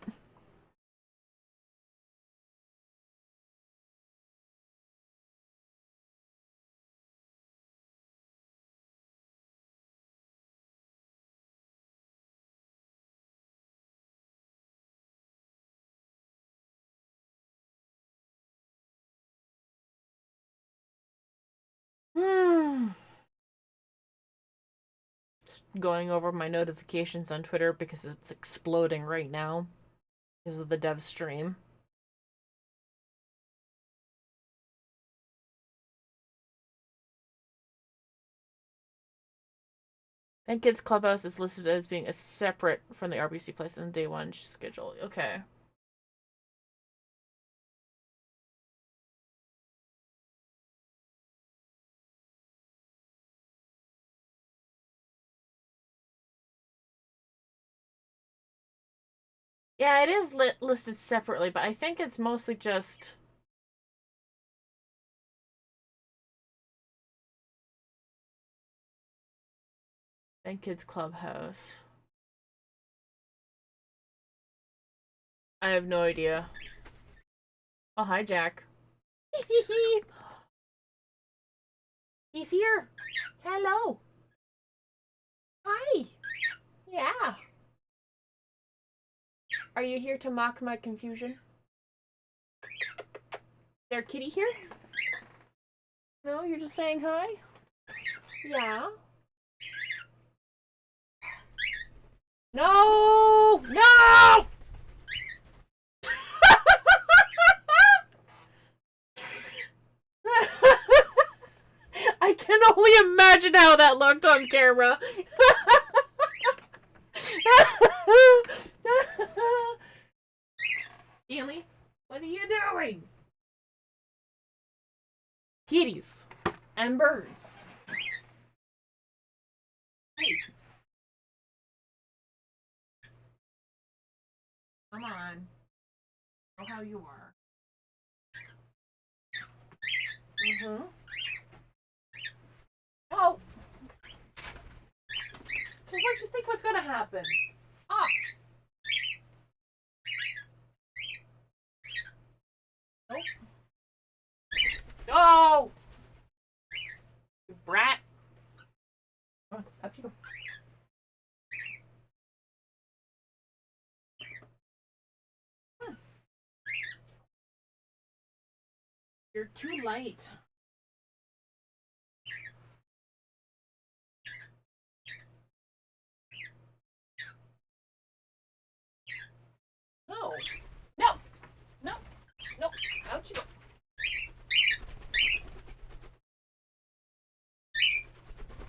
Just going over my notifications on Twitter because it's exploding right now because of the Devstream. And Kids Clubhouse is listed as being a separate from the RBC place on day one schedule. Okay. Yeah, it is listed separately, but I think it's mostly just... And Kids Clubhouse. I have no idea. Oh, hi, Jack. He's here. Hello. Hi. Yeah. Are you here to mock my confusion? Is there a kitty here? No, you're just saying hi? Yeah. No! No! I can only imagine how that looked on camera. Stanley, what are you doing? Kitties and birds. Hey. Come on. Know how you are. Mm-hmm. Oh. So what do you think was gonna happen? Ah. Nope. No! You brat. Come on, up you go. Come on. You're too light. No. No. No. No. Out you go.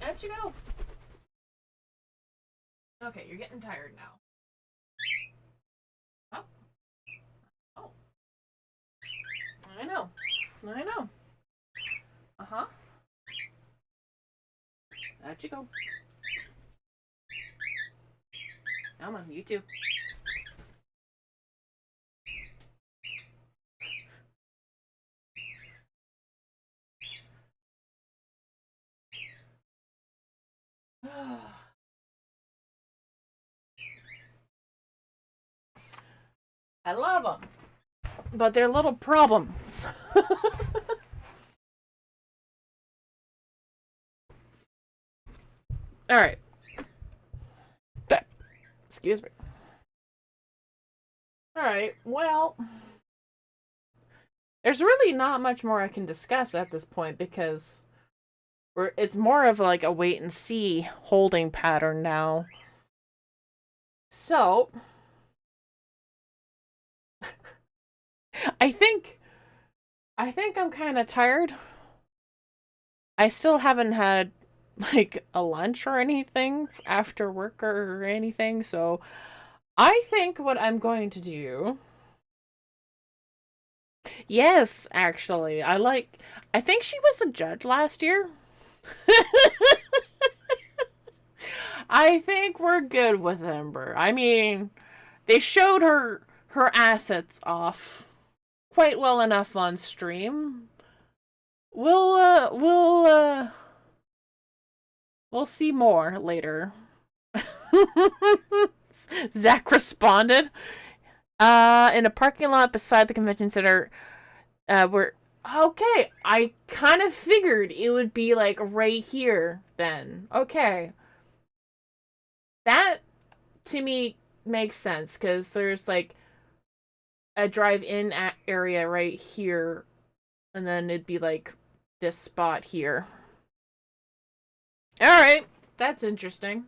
Out you go. Okay, you're getting tired now. Oh. Oh. I know. I know. Uh-huh. Out you go. Come on, you too. I love them, but they're little problems. All right. Excuse me. All right. Well, there's really not much more I can discuss at this point because it's more of like a wait and see holding pattern now. So, I think I'm kind of tired. I still haven't had like a lunch or anything after work or anything, so I think what I'm going to do. Yes, actually. I think she was a judge last year. I think we're good with Ember. I mean, they showed her assets off quite well enough on stream. We'll see more later. Zach responded. In a parking lot beside the convention center, we're okay. I kind of figured it would be like right here then. Okay. That to me makes sense because there's like a drive-in area right here, and then it'd be like this spot here. All right, that's interesting.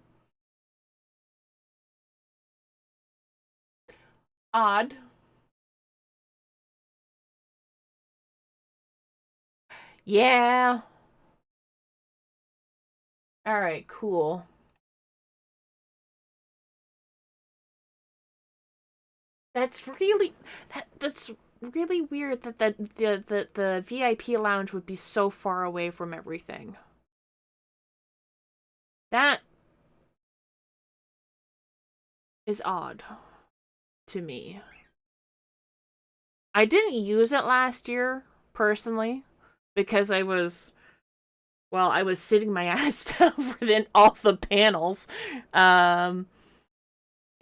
Odd. Yeah. All right, cool. That's really weird that the VIP lounge would be so far away from everything. That is odd to me. I didn't use it last year personally because I was sitting my ass down for all the panels.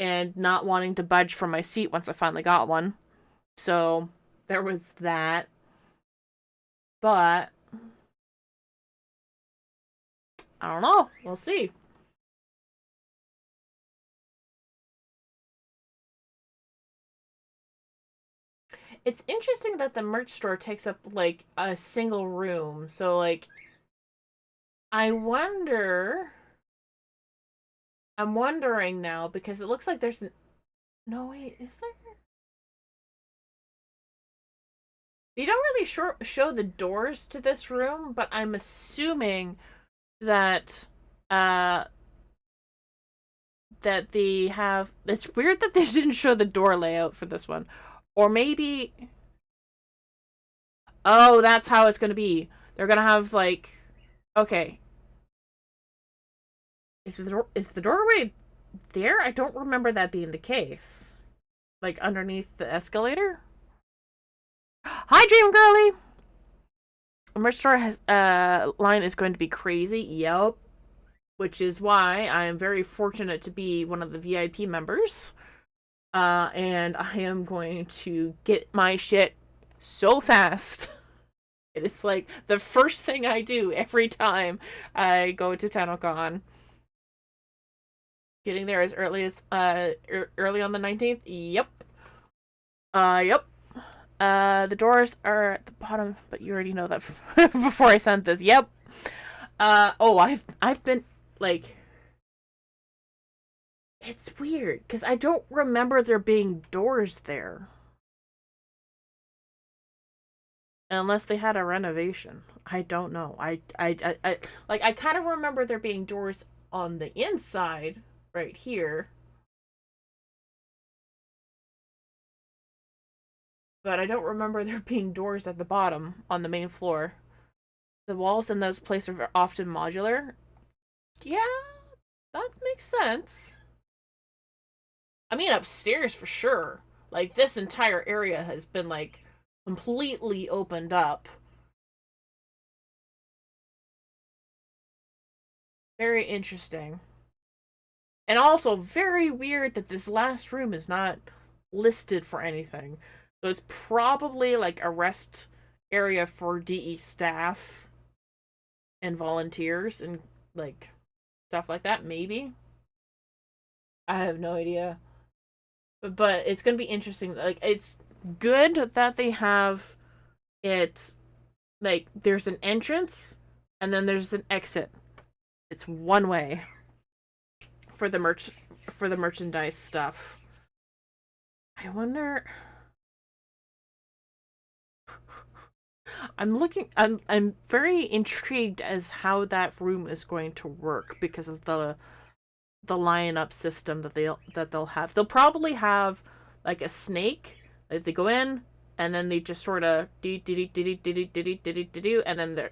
And not wanting to budge from my seat once I finally got one. So, there was that. But, I don't know. We'll see. It's interesting that the merch store takes up like a single room. So like I'm wondering now because it looks like there's no wait, is there? They don't really show the doors to this room, but I'm assuming that that they have. It's weird that they didn't show the door layout for this one, or maybe. Oh, that's how it's gonna be. They're gonna have like, okay. Is the doorway there? I don't remember that being the case. Like underneath the escalator. Hi, Dream Girly. Merch store has line is going to be crazy. Yep. Which is why I am very fortunate to be one of the VIP members. And I am going to get my shit so fast. It is like the first thing I do every time I go to TennoCon. Getting there as early as early on the 19th. Yep. Yep. The doors are at the bottom, but you already know that before I sent this. Yep. Oh, I've been like, it's weird because I don't remember there being doors there, unless they had a renovation. I don't know. I like I kind of remember there being doors on the inside right here. But I don't remember there being doors at the bottom on the main floor. The walls in those places are often modular. Yeah, that makes sense. I mean, upstairs for sure. Like, this entire area has been, like, completely opened up. Very interesting. And also very weird that this last room is not listed for anything. So it's probably like a rest area for DE staff and volunteers and like stuff like that, maybe. I have no idea. But it's going to be interesting. Like, it's good that they have it, like, there's an entrance and then there's an exit. It's one way for the merchandise stuff. I wonder... I'm very intrigued as how that room is going to work because of the line-up system that they'll have. They'll probably have like a snake. Like they go in and then they just sort of do and then the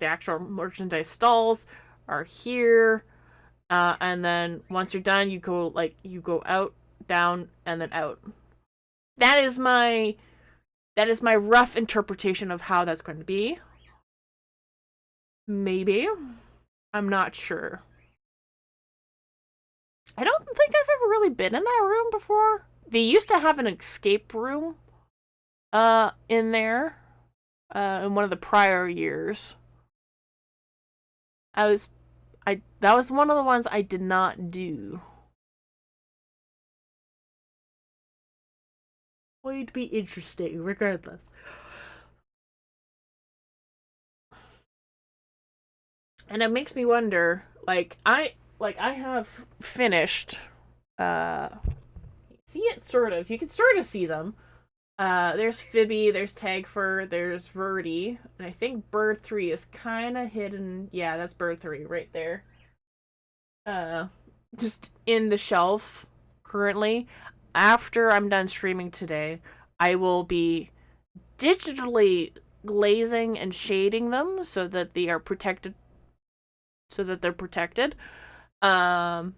actual merchandise stalls are here. And then once you're done, you go out, down, and then out. That is my rough interpretation of how that's going to be. Maybe. I'm not sure. I don't think I've ever really been in that room before. They used to have an escape room in there in one of the prior years. That was one of the ones I did not do. Going to be interesting, regardless. And it makes me wonder, I have finished, see it sort of, you can sort of see them. There's Phoebe, there's Tagfer, there's Verdi, and I think Bird 3 is kind of hidden. Yeah, that's Bird 3 right there. Just in the shelf currently. After I'm done streaming today, I will be digitally glazing and shading them so that they are protected. So that they're protected. And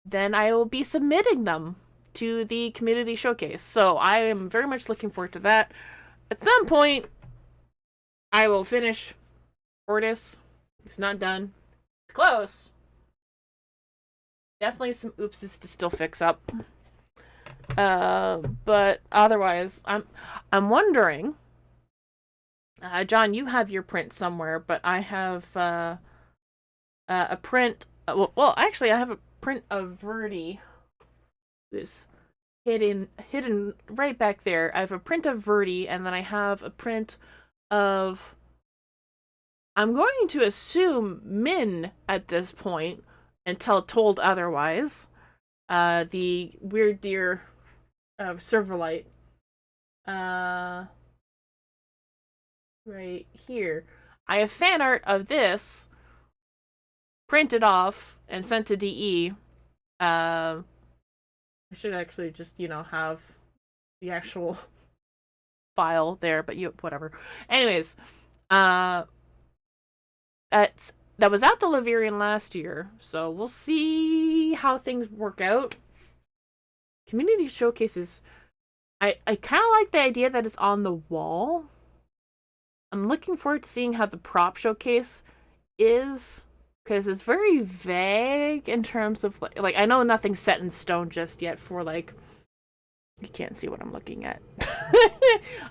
then I will be submitting them to the community showcase. So I am very much looking forward to that. At some point, I will finish Ortis. It's not done. It's close. Definitely some oopses to still fix up. But otherwise, I'm wondering. John, you have your print somewhere, but I have a print. Well, actually, I have a print of Verdi, who's hidden right back there. I have a print of Verdi, and then I have a print of, I'm going to assume, Min at this point, until told otherwise. The Weird Deer Silverlight. Right here. I have fan art of this printed off and sent to DE. I should actually just, have the actual file there, but whatever. Anyways, that was at the Laverian last year, so we'll see how things work out. Community showcases. I kind of like the idea that it's on the wall. I'm looking forward to seeing how the prop showcase is, because it's very vague in terms of like I know nothing's set in stone just yet for you can't see what I'm looking at.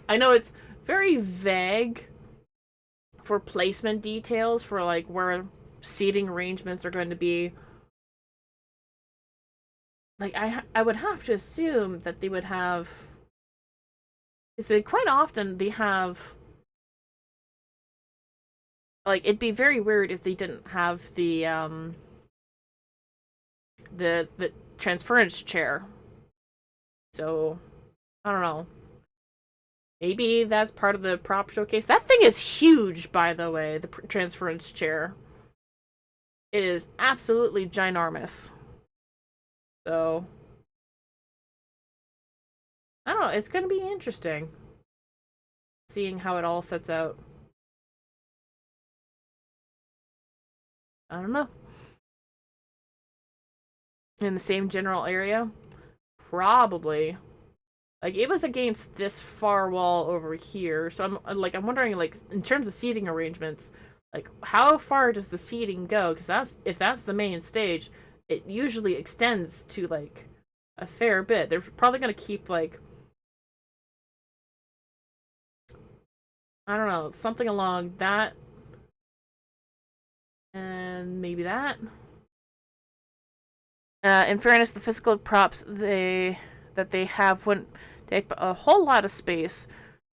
I know it's very vague for placement details for where seating arrangements are going to be. I would have to assume that they would have, because quite often they have, it'd be very weird if they didn't have the transference chair. So, I don't know. Maybe that's part of the prop showcase. That thing is huge, by the way, the transference chair. It is absolutely ginormous. So, I don't know, it's going to be interesting seeing how it all sets out. I don't know. In the same general area? Probably. It was against this far wall over here, so I'm wondering, in terms of seating arrangements, how far does the seating go? Because if that's the main stage, it usually extends to, a fair bit. They're probably gonna keep, I don't know, something along that. And maybe that. In fairness, the physical props that they have wouldn't take a whole lot of space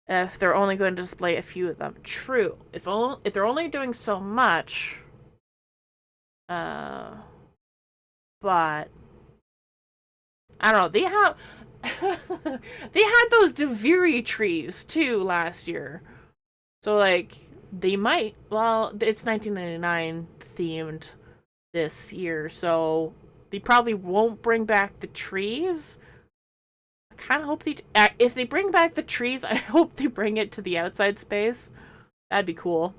if they're only going to display a few of them. True. If they're only doing so much, but I don't know. They have they had those Deviri trees too last year, so they might. Well, it's 1999 themed this year, so they probably won't bring back the trees. I kind of hope if they bring back the trees, I hope they bring it to the outside space. That'd be cool.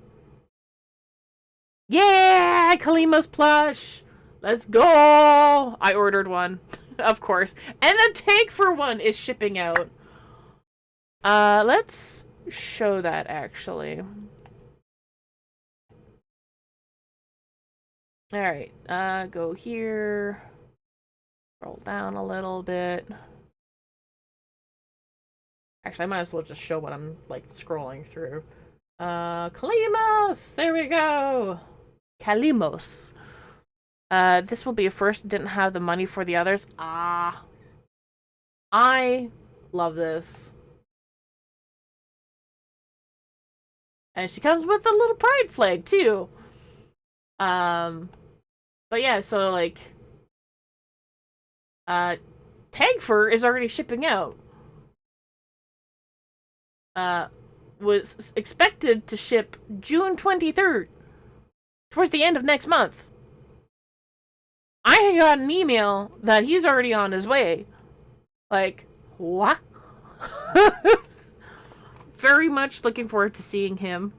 Yeah, Kalima's plush. Let's go. I ordered one, of course, and the tank for one is shipping out. Let's show that actually. All right, go here. Scroll down a little bit. Actually, I might as well just show what I'm scrolling through. Kalimos! There we go! Kalimos. This will be a first. Didn't have the money for the others. I love this. And she comes with a little pride flag, too. But yeah, so Tagfur is already shipping out. Was expected to ship June 23rd, towards the end of next month. I got an email that he's already on his way. What? Very much looking forward to seeing him.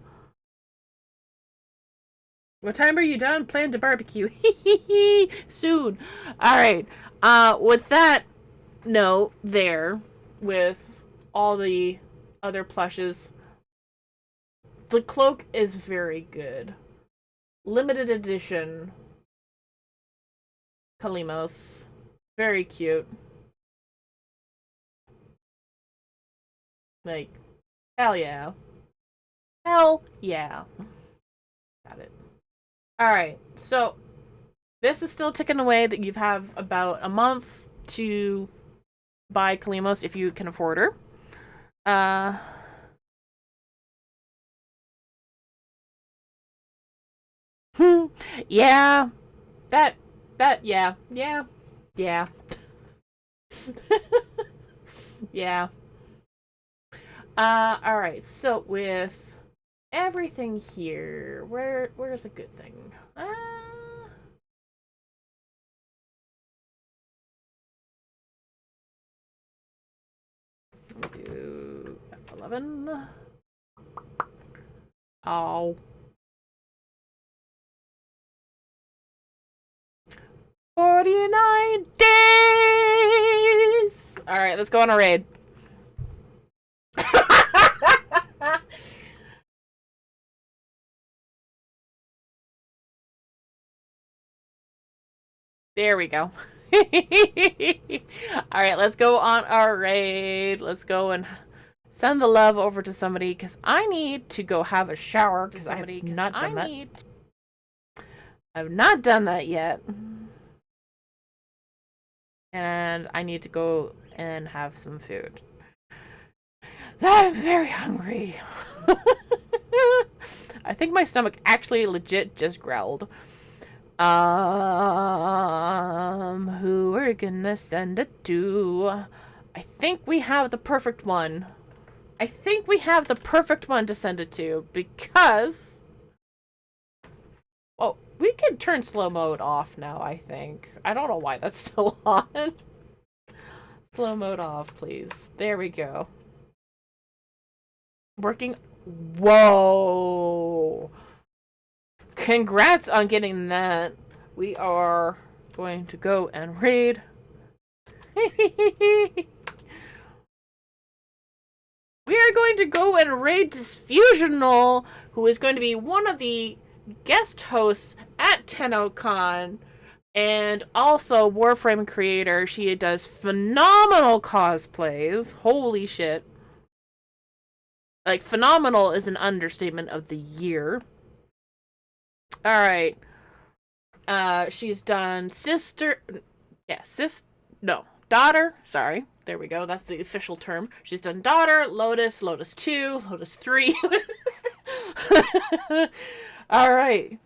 What time are you done? Plan to barbecue. Soon. Alright. With that note there, with all the other plushes, the cloak is very good. Limited edition. Kalimos. Very cute. Hell yeah. Hell yeah. Got it. Alright, so this is still ticking away. That you have about a month to by Kalimos if you can afford her. Yeah. Yeah. Yeah. Alright, so with everything here, where's a good thing? Let me do F11. Oh. 49 days! Alright, let's go on a raid. There we go. Alright, let's go on our raid. Let's go and send the love over to somebody, because I need to go have a shower, because I have not done that. I've not done that yet. And I need to go and have some food. I'm very hungry. I think my stomach actually legit just growled. Who we're gonna send it to? I think we have the perfect one. I think we have the perfect one to send it to, because... Oh, we can turn slow mode off now, I think. I don't know why that's still on. Slow mode off, please. There we go. Working. Whoa! Congrats on getting that. We are going to go and raid. We are going to go and raid Disfusional, who is going to be one of the guest hosts at TennoCon, and also Warframe creator. She does phenomenal cosplays. Holy shit. Like, phenomenal is an understatement of the year. Alright. She's done daughter. Sorry. There we go. That's the official term. She's done daughter, Lotus, Lotus 2, Lotus 3. Alright.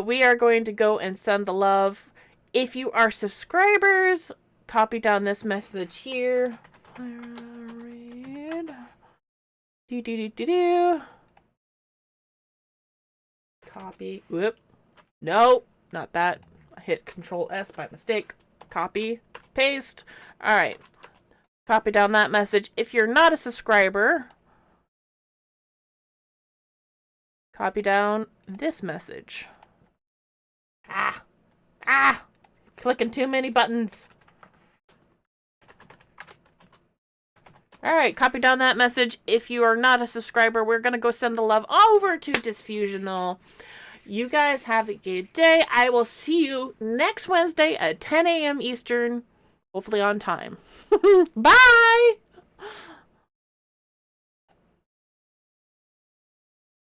We are going to go and send the love. If you are subscribers, copy down this message here. Copy. Whoop. No, not that. I hit Control S by mistake. Copy. Paste. Alright. Copy down that message. If you're not a subscriber, copy down this message. Clicking too many buttons. Alright, copy down that message. If you are not a subscriber, we're going to go send the love over to Disfusional. You guys have a good day. I will see you next Wednesday at 10 a.m. Eastern. Hopefully on time. Bye!